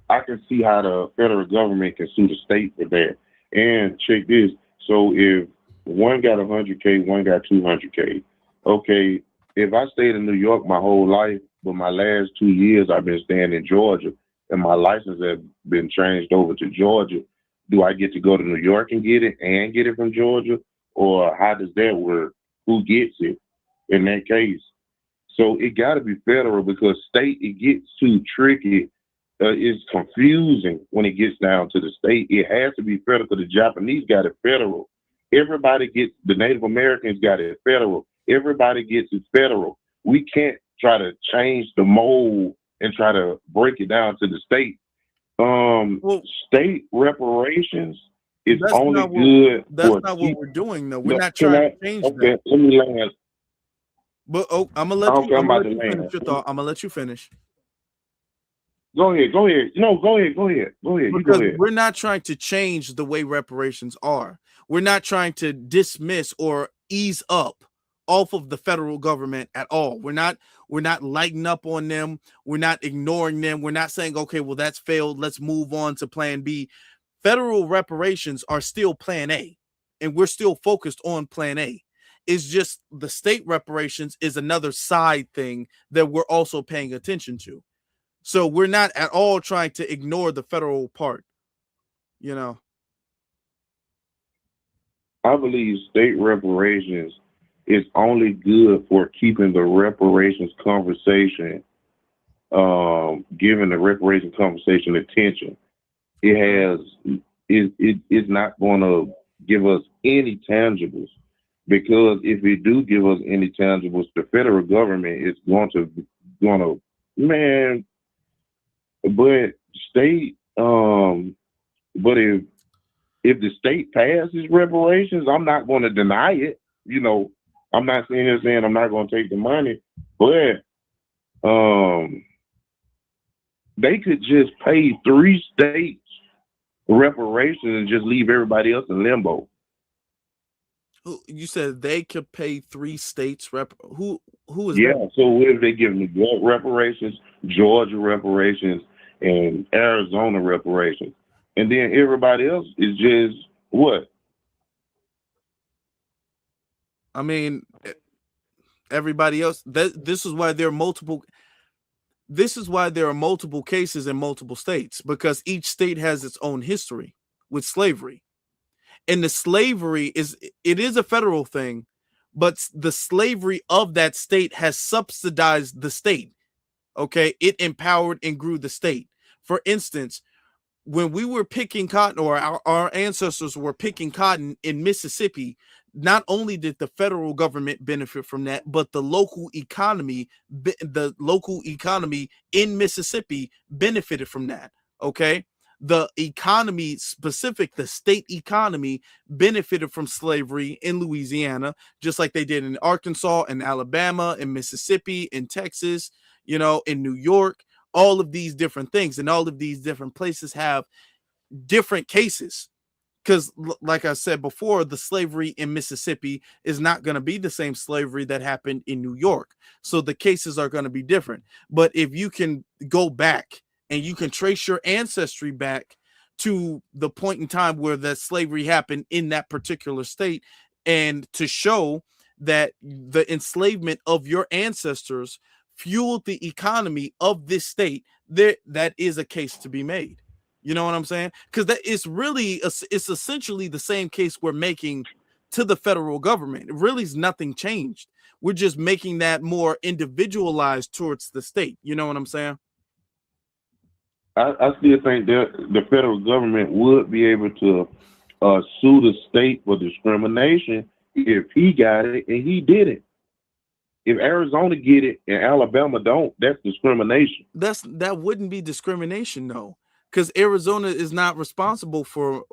I can see how the federal government can sue the state for that. And check this. So if one got 100K, one got 200K. Okay, if I stayed in New York my whole life, but my last 2 years I've been staying in Georgia, and my license has been changed over to Georgia, do I get to go to New York and get it from Georgia? Or how does that work? Who gets it in that case? So it got to be federal, because state, it gets too tricky. It's confusing when it gets down to the state. It has to be federal, because the Japanese got it federal. Everybody gets, the Native Americans got it federal. Everybody gets it federal. We can't try to change the mold and try to break it down to the state. State reparations is only good. That's not what we're doing, though. We're not trying to change that. Okay, let me land. But I'm gonna let you finish your thought. I'm gonna let you finish. Go ahead. No, go ahead. Because we're not trying to change the way reparations are. We're not trying to dismiss or ease up off of the federal government at all. We're not lighting up on them. We're not ignoring them. We're not saying, okay, well, that's failed, let's move on to plan B. Federal reparations are still plan A, and we're still focused on plan A. It's just the state reparations is another side thing that we're also paying attention to. So we're not at all trying to ignore the federal part, I believe state reparations is only good for keeping the reparations conversation, giving the reparations conversation attention. It's not going to give us any tangibles, because if it do give us any tangibles, the federal government is going to man. But state, but if the state passes reparations, I'm not going to deny it. I'm not sitting here saying I'm not going to take the money, but they could just pay 3 states reparations and just leave everybody else in limbo. You said they could pay 3 states who is that? That? So if they give New York reparations, Georgia reparations, and Arizona reparations, and then everybody else is just what? I mean, everybody else. This is why there are multiple. This is why there are multiple cases in multiple states, because each state has its own history with slavery. And the slavery is a federal thing, but the slavery of that state has subsidized the state. Okay, it empowered and grew the state. For instance, when we were picking cotton, or our ancestors were picking cotton in Mississippi, not only did the federal government benefit from that, but the local economy in Mississippi benefited from that. Okay. The economy specific, the state economy benefited from slavery in Louisiana, just like they did in Arkansas and Alabama and Mississippi, in Texas, you know, in New York. All of these different things, and all of these different places have different cases. Because like I said before, the slavery in Mississippi is not going to be the same slavery that happened in New York. So the cases are going to be different. But if you can go back and you can trace your ancestry back to the point in time where that slavery happened in that particular state, and to show that the enslavement of your ancestors fueled the economy of this state, that is a case to be made. You know what I'm saying? Because that is really, it's essentially the same case we're making to the federal government. It really is nothing changed. We're just making that more individualized towards the state. You know what I'm saying? I still think that the federal government would be able to sue the state for discrimination if he got it and he did it. If Arizona get it and Alabama don't, that's discrimination. That wouldn't be discrimination, though, because Arizona is not responsible for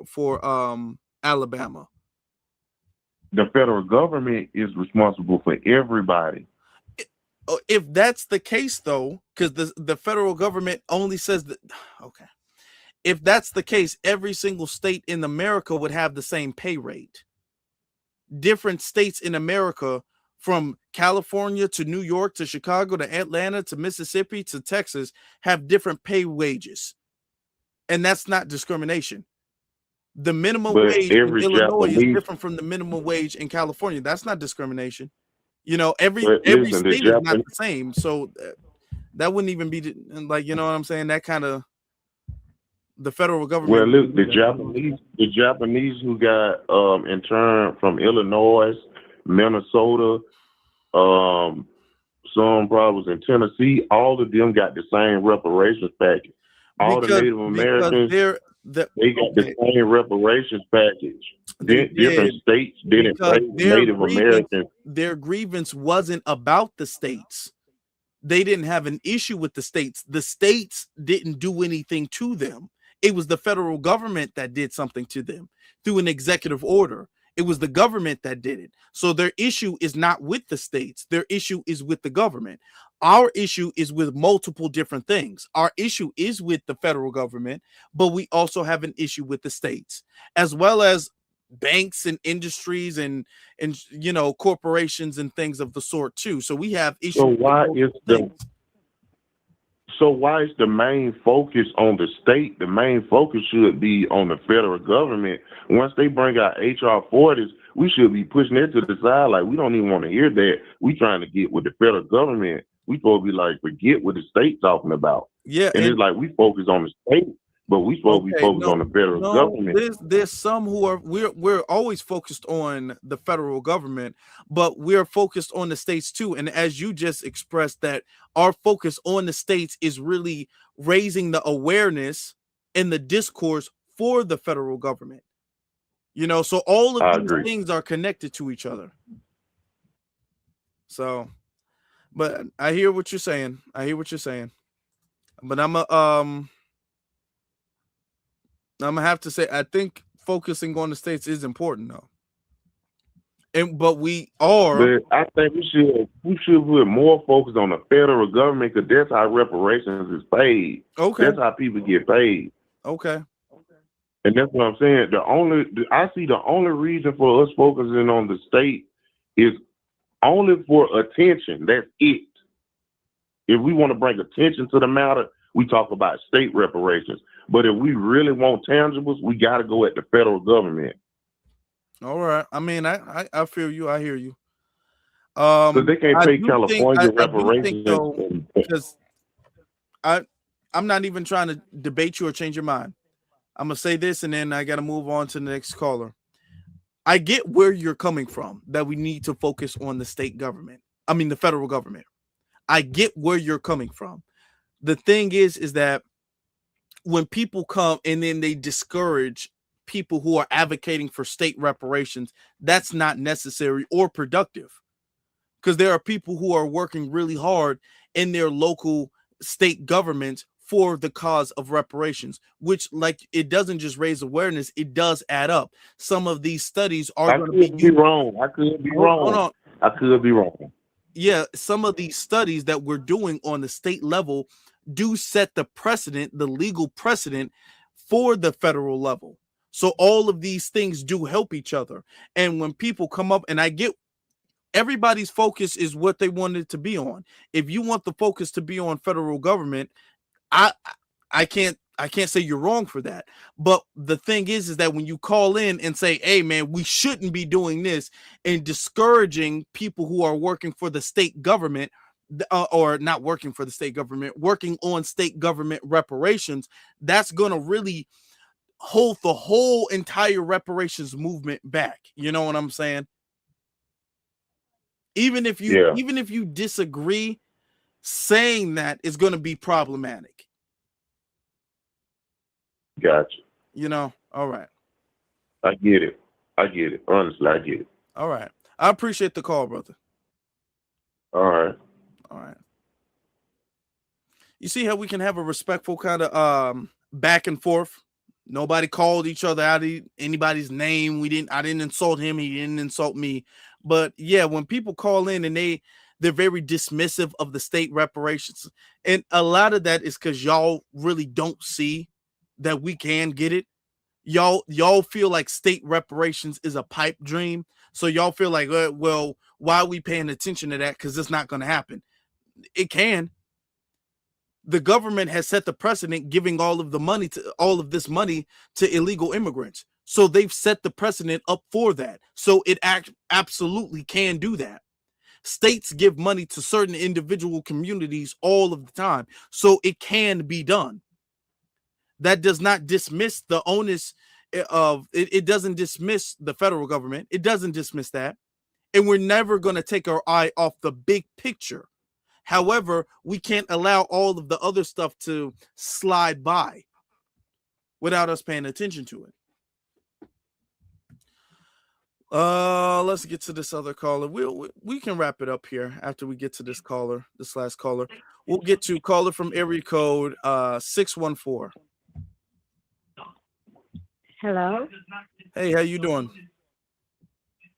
Alabama. The federal government is responsible for everybody. If that's the case, though, because the federal government only says that, okay. If that's the case, every single state in America would have the same pay rate. Different states in America, from California to New York to Chicago to Atlanta to Mississippi to Texas, have different pay wages. And that's not discrimination. The minimum wage in Illinois is different from the minimum wage in California. That's not discrimination. You know, every state is not the same. So that wouldn't even be like, you know what I'm saying? That kind of, the federal government. Well, look, the Japanese who got interned from Illinois, Minnesota, some problems in Tennessee, all of them got the same reparations package. All the Native Americans, they got the same reparations package. Different states didn't pay Native Americans. Their grievance wasn't about the states. They didn't have an issue with the states. The states didn't do anything to them. It was the federal government that did something to them through an executive order. It was the government that did it. So their issue is not with the states. Their issue is with the government. Our issue is with multiple different things. Our issue is with the federal government, but we also have an issue with the states, as well as banks and industries and you know, corporations and things of the sort too. So we have issues. So why is the main focus on the state? The main focus should be on the federal government. Once they bring out HR 40s, we should be pushing it to the side. Like, we don't even want to hear that. We trying to get with the federal government. We supposed to be like, forget what the state talking about. Yeah, and it's like we focus on the state, but we supposed to be focused on the federal government. There's some who are, we're always focused on the federal government, but we're focused on the states too. And as you just expressed, that our focus on the states is really raising the awareness and the discourse for the federal government. You know, so all of these things are connected to each other. So, but I hear what you're saying. But I'm gonna have to say, I think focusing on the states is important, though. But I think we should put more focus on the federal government, because that's how reparations is paid. Okay, that's how people get paid. Okay, and that's what I'm saying. I see the only reason for us focusing on the state is only for attention. That's it. If we want to bring attention to the matter, we talk about state reparations. But if we really want tangibles, we got to go at the federal government. All right. I mean, I feel you. I hear you. But they can't pay California reparations. Because I'm not even trying to debate you or change your mind. I'm going to say this, and then I got to move on to the next caller. I get where you're coming from, that we need to focus on the the federal government. I get where you're coming from. The thing is that when people come and then they discourage people who are advocating for state reparations, that's not necessary or productive, because there are people who are working really hard in their local state governments for the cause of reparations, which, like, it doesn't just raise awareness, it does add up. Some of these studies are I going to could be be wrong. I could be hold wrong. on. I could be wrong. Yeah, some of these studies that we're doing on the state level do set the precedent, the legal precedent for the federal level. So all of these things do help each other. And when people come up, and I get everybody's focus is what they want it to be on. If you want the focus to be on federal government, I can't say you're wrong for that. But the thing is that when you call in and say, hey man, we shouldn't be doing this, and discouraging people who are working for the state government, or not working for the state government, working on state government reparations, that's going to really hold the whole entire reparations movement back. You know what I'm saying? Even if you disagree, saying that is going to be problematic. Gotcha. You know, all right. I get it. Honestly, I get it. All right. I appreciate the call, brother. All right. You see how we can have a respectful kind of back and forth? Nobody called each other out of anybody's name. I didn't insult him. He didn't insult me. But yeah, when people call in and they're very dismissive of the state reparations, and a lot of that is because y'all really don't see that we can get it. Y'all feel like state reparations is a pipe dream. So y'all feel like, well, why are we paying attention to that? Because it's not going to happen. It can. The government has set the precedent, giving all of this money to illegal immigrants. So they've set the precedent up for that. So it absolutely can do that. States give money to certain individual communities all of the time. So it can be done. That does not dismiss the onus of it. It doesn't dismiss the federal government. It doesn't dismiss that. And we're never going to take our eye off the big picture. However, we can't allow all of the other stuff to slide by without us paying attention to it. Let's get to this other caller. We can wrap it up here after we get to this last caller. We'll get to caller from area code 614. Hello. Hey, how you doing?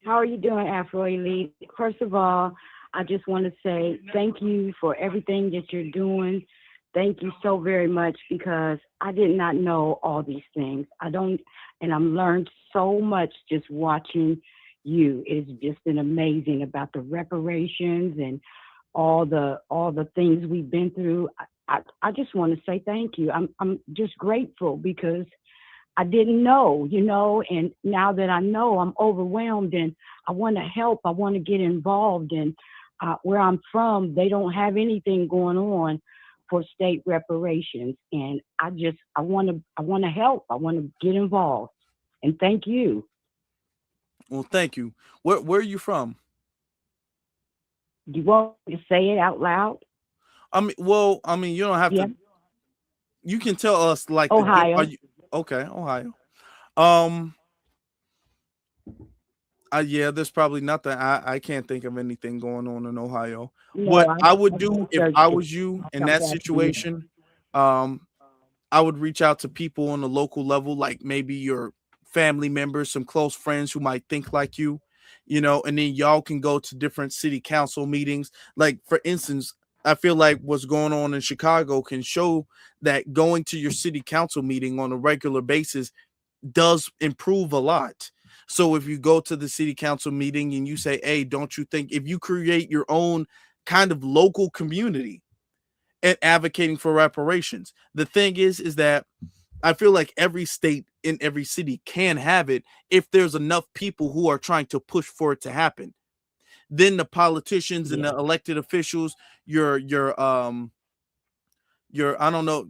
How are you doing, Afro Elite? First of all, I just want to say thank you for everything that you're doing. Thank you so very much, because I did not know all these things. And I've learned so much just watching you. It's just been amazing about the reparations and all the things we've been through. I just want to say thank you. I'm just grateful, because I didn't know, and now that I know, I'm overwhelmed and I want to help. I want to get involved. And where I'm from, they don't have anything going on for state reparations. And I want to help. I want to get involved. And thank you. Well, thank you. Where are you from? Do you want me to say it out loud? You don't have to. You can tell us like Ohio. Okay, Ohio. Yeah, there's probably nothing. I can't think of anything going on in Ohio. No, What I would do if I was you in Come that back to you. situation, I would reach out to people on the local level, like maybe your family members, some close friends who might think like you, and then y'all can go to different city council meetings. Like, for instance, I feel like what's going on in Chicago can show that going to your city council meeting on a regular basis does improve a lot. So if you go to the city council meeting and you say, hey, don't you think if you create your own kind of local community and advocating for reparations, the thing is that I feel like every state in every city can have it if there's enough people who are trying to push for it to happen. Then the politicians and the elected officials, your I don't know,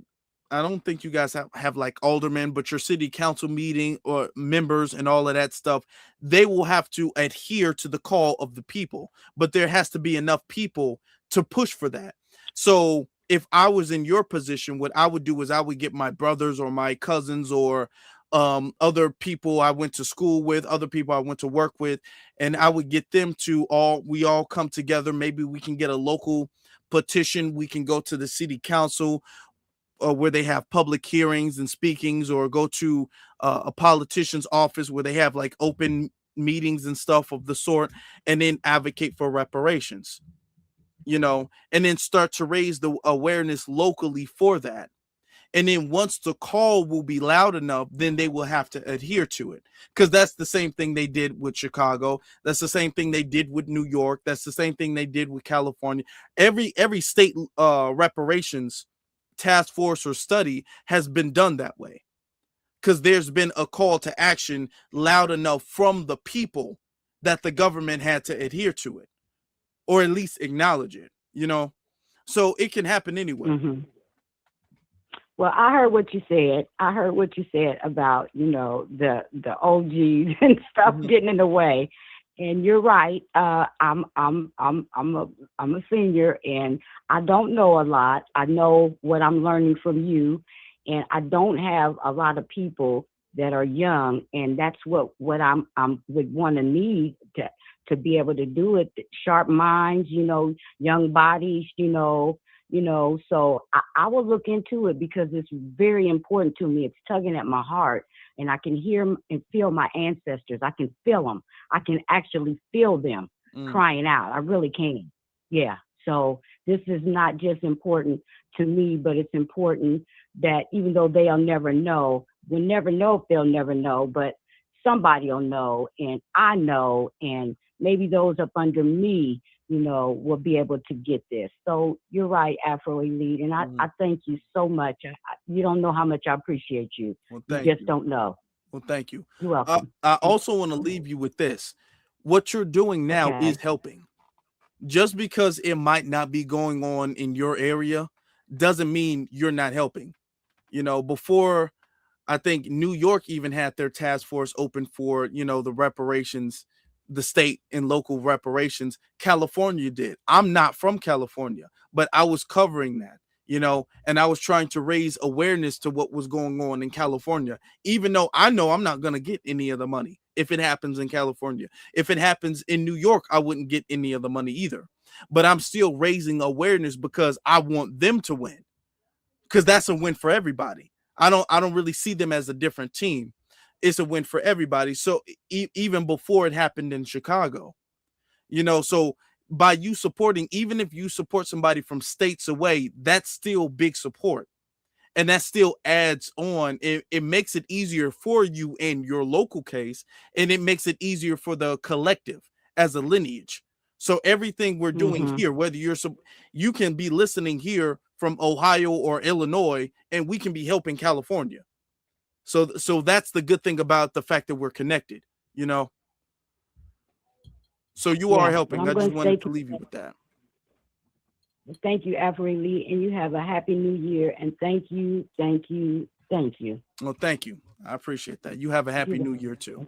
I don't think you guys have like aldermen, but your city council meeting or members and all of that stuff, they will have to adhere to the call of the people, but there has to be enough people to push for that. So if I was in your position, what I would do is I would get my brothers or my cousins or other people I went to school with, other people I went to work with, and I would get them to we all come together. Maybe we can get a local petition. We can go to the city council where they have public hearings and speakings, or go to a politician's office where they have like open meetings and stuff of the sort, and then advocate for reparations, and then start to raise the awareness locally for that. And then once the call will be loud enough, then they will have to adhere to it. Because that's the same thing they did with Chicago. That's the same thing they did with New York. That's the same thing they did with California. Every state reparations task force or study has been done that way. Because there's been a call to action loud enough from the people that the government had to adhere to it, or at least acknowledge it, So it can happen anywhere. Mm-hmm. Well, I heard what you said. I heard what you said about, the OGs and stuff getting in the way. And you're right. I'm a senior, and I don't know a lot. I know what I'm learning from you, and I don't have a lot of people that are young, and that's what I'm would want to need to be able to do it. Sharp minds, young bodies, so I will look into it because it's very important to me. It's tugging at my heart, and I can hear and feel my ancestors. I can feel them. I can actually feel them crying out. I really can. Yeah. So this is not just important to me, but it's important that even though they'll never know, we'll never know if they'll never know, but somebody will know, and I know, and maybe those up under me, will be able to get this. So you're right, Afro Elite, and I thank you so much. You don't know how much I appreciate you. Well, you just don't know. Well, thank you. You're welcome. I also want to leave you with this. What you're doing now is helping. Just because it might not be going on in your area doesn't mean you're not helping. Before, I think New York even had their task force open for, the reparations, the state and local reparations. California did. I'm not from California, but I was covering that, and I was trying to raise awareness to what was going on in California, even though I know I'm not going to get any of the money if it happens in California. If it happens in New York, I wouldn't get any of the money either. But I'm still raising awareness because I want them to win, because that's a win for everybody. I don't really see them as a different team. It's a win for everybody. So even before it happened in Chicago, so by you supporting, even if you support somebody from states away, that's still big support. And that still adds on. It makes it easier for you in your local case, and it makes it easier for the collective as a lineage. So everything we're doing here, whether you can be listening here from Ohio or Illinois, and we can be helping California. So that's the good thing about the fact that we're connected, So you are helping. I just wanted to leave you with that. Thank you, Afro Elite, and you have a happy new year. And thank you. Well, thank you. I appreciate that. You have a happy new year too.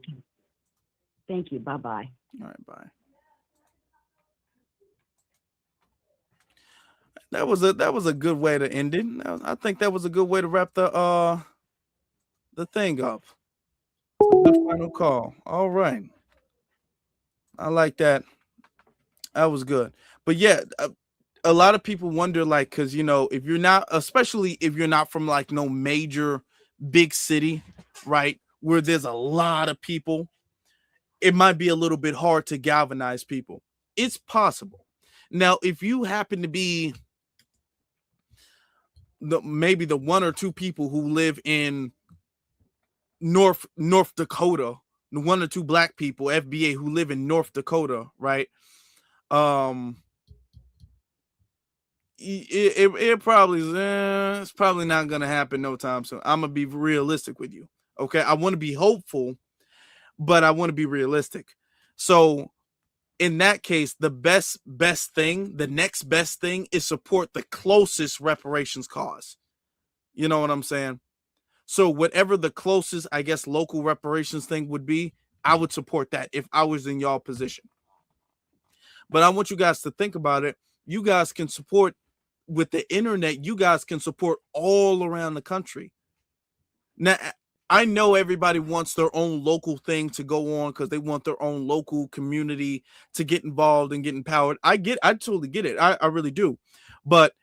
Thank you. Bye-bye. All right, bye. That was a good way to end it. I think that was a good way to wrap the thing up. Good final call. All right. I like that. That was good. But yeah, a lot of people wonder, like, because if you're not, especially if you're not from like no major big city, right, where there's a lot of people, it might be a little bit hard to galvanize people. It's possible. Now, if you happen to be maybe the one or two people who live in North Dakota, the one or two black people, FBA, who live in North Dakota, right? It probably is, it's probably not gonna happen no time soon. I'm gonna be realistic with you. Okay, I want to be hopeful, but I want to be realistic. So in that case, the next best thing is support the closest reparations cause. You know what I'm saying? So whatever the closest, I guess, local reparations thing would be, I would support that if I was in y'all position. But I want you guys to think about it. You guys can support with the internet, you guys can support all around the country. Now, I know everybody wants their own local thing to go on because they want their own local community to get involved and get empowered. I totally get it. I really do. But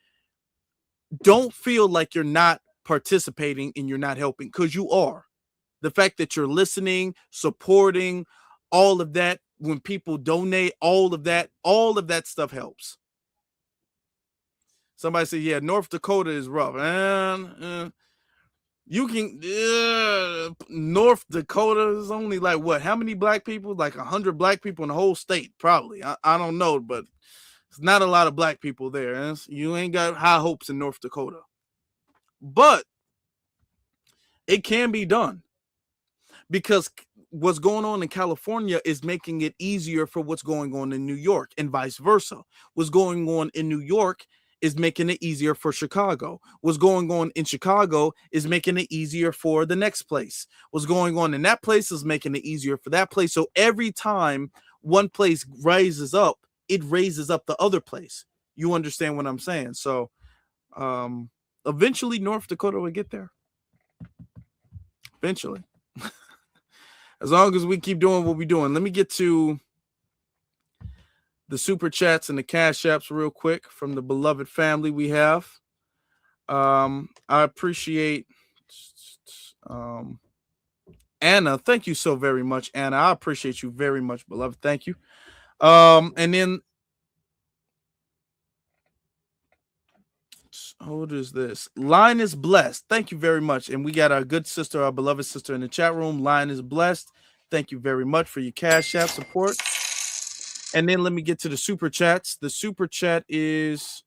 don't feel like you're not participating and you're not helping, because you are. The fact that you're listening, supporting, all of that, when people donate, all of that stuff helps. Somebody said, yeah, North Dakota is rough. You can North Dakota is only like what? How many black people? Like 100 black people in the whole state, probably. I don't know, but it's not a lot of black people there. You ain't got high hopes in North Dakota. But it can be done, because what's going on in California is making it easier for what's going on in New York, and vice versa. What's going on in New York is making it easier for Chicago. What's going on in Chicago is making it easier for the next place. What's going on in that place is making it easier for that place. So every time one place rises up, it raises up the other place. You understand what I'm saying? So eventually North Dakota will get there. Eventually. As long as we keep doing what we're doing. Let me get to the super chats and the cash apps real quick from the beloved family we have. I appreciate Anna. Thank you so very much, Anna. I appreciate you very much, beloved. Thank you. And then what is this? Line is blessed. Thank you very much. And we got our good sister, our beloved sister in the chat room. Line is blessed. Thank you very much for your cash app support. And then let me get to the super chats. The super chat is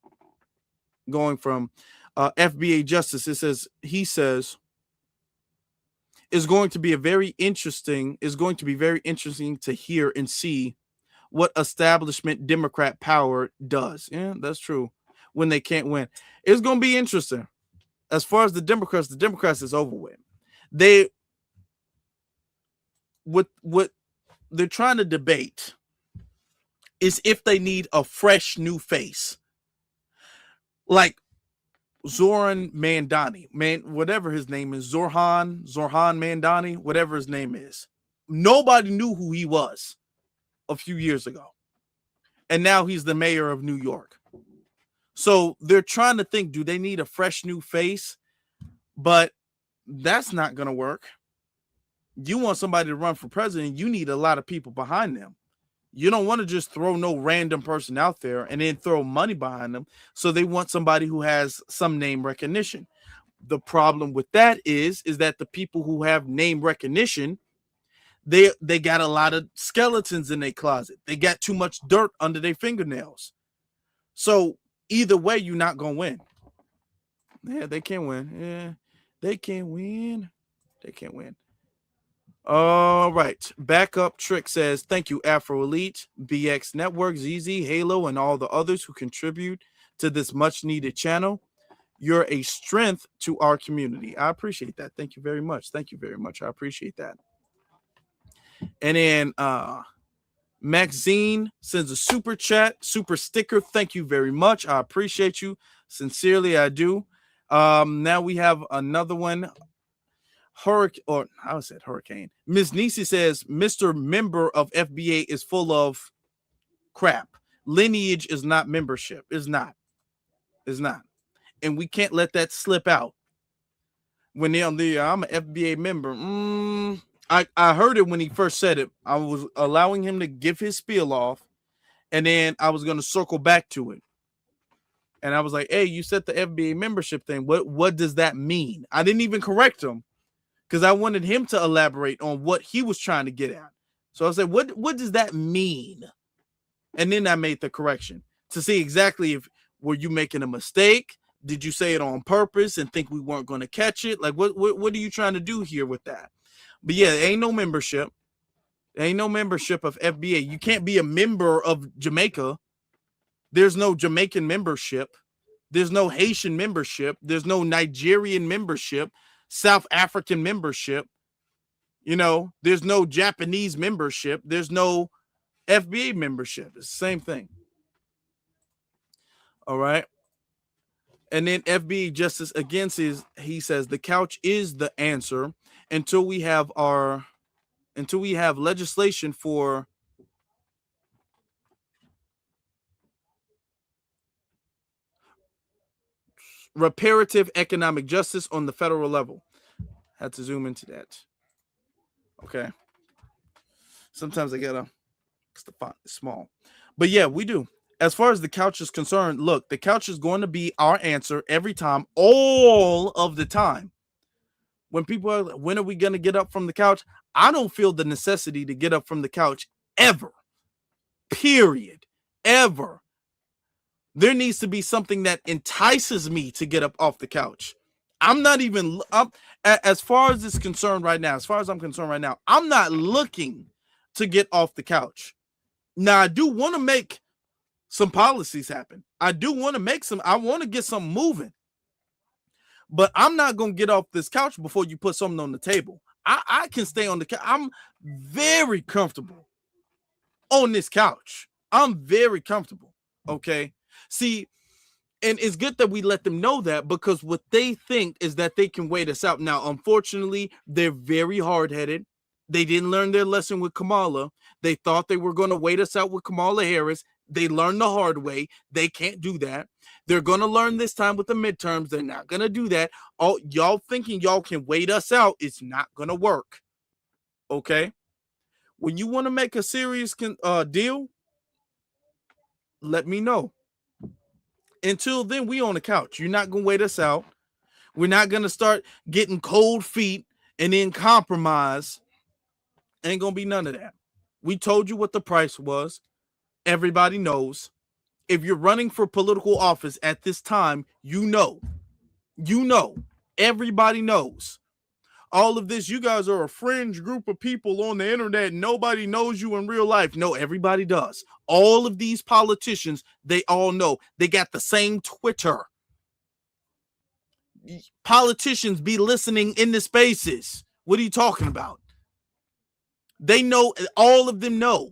going from FBA Justice. He says, is going to be very interesting to hear and see what establishment Democrat power does. Yeah, that's true. When they can't win, it's going to be interesting. As far as the Democrats is over with. What they're trying to debate is if they need a fresh new face, like Zoran Mandani, whatever his name is, Zorhan Mandani, whatever his name is. Nobody knew who he was a few years ago, and now he's the mayor of New York. So they're trying to think, do they need a fresh new face? But that's not going to work. You want somebody to run for president, you need a lot of people behind them. You don't want to just throw no random person out there and then throw money behind them. So they want somebody who has some name recognition. The problem with that is that the people who have name recognition, they got a lot of skeletons in their closet. They got too much dirt under their fingernails. So either way, you're not going to win. Yeah, they can't win. Yeah, they can't win. They can't win. All right. Backup Trick says, thank you, Afro Elite, BX Network, ZZ, Halo, and all the others who contribute to this much needed channel. You're a strength to our community. I appreciate that. Thank you very much. Thank you very much. I appreciate that. And then Maxine sends a super chat, super sticker. Thank you very much. I appreciate you. Sincerely, I do. Now we have another one. Hurricane. Ms. Nisi says, Mr. Member of FBA is full of crap. Lineage is not membership. It's not. And we can't let that slip out. When they're on the, I'm an FBA member. I heard it when he first said it. I was allowing him to give his spiel off, and then I was going to circle back to it. And I was like, hey, you said the FBA membership thing. What does that mean? I didn't even correct him, because I wanted him to elaborate on what he was trying to get at. So I said, what does that mean? And then I made the correction to see exactly if, were you making a mistake? Did you say it on purpose and think we weren't going to catch it? Like, what are you trying to do here with that? But yeah, there ain't no membership. There ain't no membership of FBA. You can't be a member of Jamaica. There's no Jamaican membership. There's no Haitian membership. There's no Nigerian membership. South African membership. There's no Japanese membership. There's no FBA membership. It's the same thing. All right. And then FBA Justice again says, he says the couch is the answer until we have legislation for reparative economic justice on the federal level. Had to zoom into that. Okay. Sometimes I gotta, because the font is small. But yeah, we do. As far as the couch is concerned, look, the couch is going to be our answer every time, all of the time. When people are, when are we going to get up from the couch? I don't feel the necessity to get up from the couch ever. Period. Ever. There needs to be something that entices me to get up off the couch. I'm not even up as far as it's concerned right now. As far as I'm concerned right now, I'm not looking to get off the couch. Now, I do want to make some policies happen. I do want to make some. I want to get something moving. But I'm not going to get off this couch before you put something on the table. I can stay on the couch. I'm very comfortable on this couch. I'm very comfortable. Okay. See, and it's good that we let them know that, because what they think is that they can wait us out. Now, unfortunately, they're very hard-headed. They didn't learn their lesson with Kamala. They thought they were going to wait us out with Kamala Harris. They learned the hard way. They can't do that. They're going to learn this time with the midterms. They're not going to do that. All y'all thinking y'all can wait us out, it's not going to work. Okay? When you want to make a serious deal, let me know. Until then, we on the couch. You're not going to wait us out. We're not going to start getting cold feet and then compromise. Ain't going to be none of that. We told you what the price was. Everybody knows. If you're running for political office at this time, you know. You know. Everybody knows. All of this, you guys are a fringe group of people on the internet. Nobody knows you in real life. No, everybody does. All of these politicians, they all know. They got the same Twitter. Politicians be listening in the spaces. What are you talking about? They know. All of them know.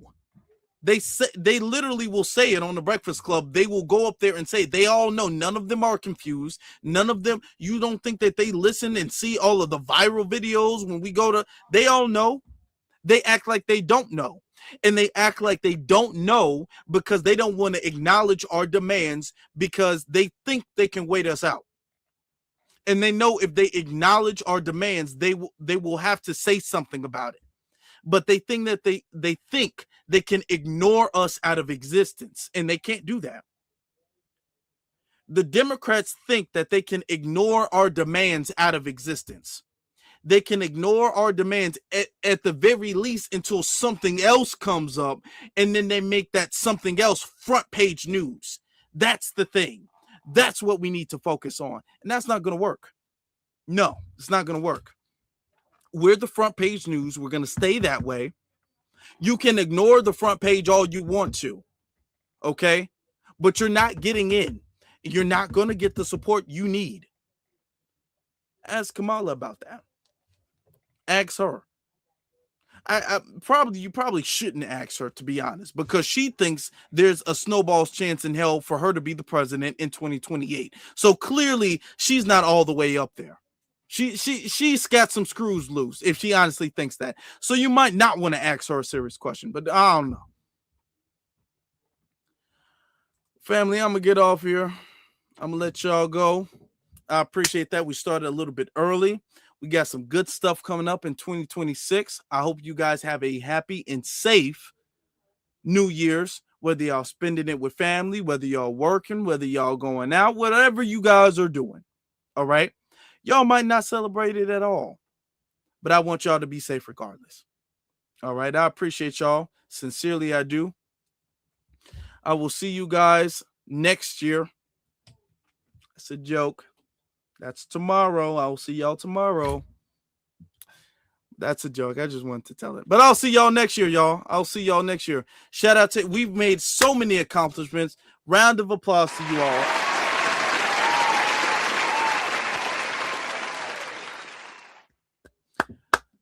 They literally will say it on the Breakfast Club. They will go up there and say, they all know. None of them are confused. None of them, you don't think that they listen and see all of the viral videos when we go to, they all know. They act like they don't know. And they act like they don't know because they don't want to acknowledge our demands because they think they can wait us out. And they know if they acknowledge our demands, they will have to say something about it. But they think that they think they can ignore us out of existence, and they can't do that. The Democrats think that they can ignore our demands out of existence. They can ignore our demands at the very least until something else comes up, and then they make that something else front page news. That's the thing. That's what we need to focus on, and that's not going to work. No, it's not going to work. We're the front page news. We're going to stay that way. You can ignore the front page all you want to, okay? But you're not getting in. You're not going to get the support you need. Ask Kamala about that. Ask her. You probably shouldn't ask her, to be honest, because she thinks there's a snowball's chance in hell for her to be the president in 2028. So clearly, she's not all the way up there. She's got some screws loose if she honestly thinks that. So you might not want to ask her a serious question, but I don't know. Family, I'm going to get off here. I'm going to let y'all go. I appreciate that. We started a little bit early. We got some good stuff coming up in 2026. I hope you guys have a happy and safe New Year's, whether y'all spending it with family, whether y'all working, whether y'all going out, whatever you guys are doing. All right. Y'all might not celebrate it at all, but I want y'all to be safe regardless. All right. I appreciate y'all. Sincerely, I do. I will see you guys next year. That's a joke. That's tomorrow. I will see y'all tomorrow. That's a joke. I just wanted to tell it. But I'll see y'all next year, y'all. I'll see y'all next year. Shout out to, we've made so many accomplishments. Round of applause to you all.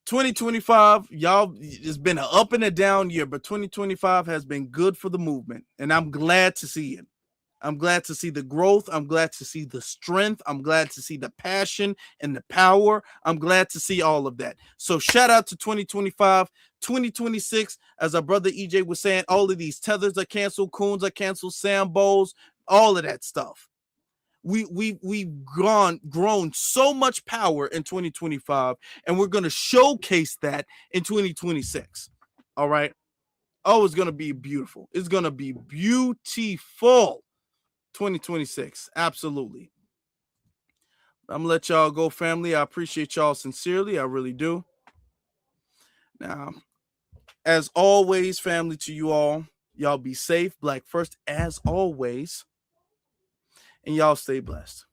2025, y'all, it's been an up and a down year, but 2025 has been good for the movement, and I'm glad to see it. I'm glad to see the growth. I'm glad to see the strength. I'm glad to see the passion and the power. I'm glad to see all of that. So shout out to 2025, 2026. As our brother EJ was saying, all of these tethers are canceled, coons are canceled, Sambos, all of that stuff. We've grown so much power in 2025, and we're going to showcase that in 2026. All right. Oh, it's going to be beautiful. It's going to be beautiful. 2026. Absolutely. I'm going to let y'all go, family. I appreciate y'all sincerely. I really do. Now, as always, family, to you all, y'all be safe. Black first, as always. And y'all stay blessed.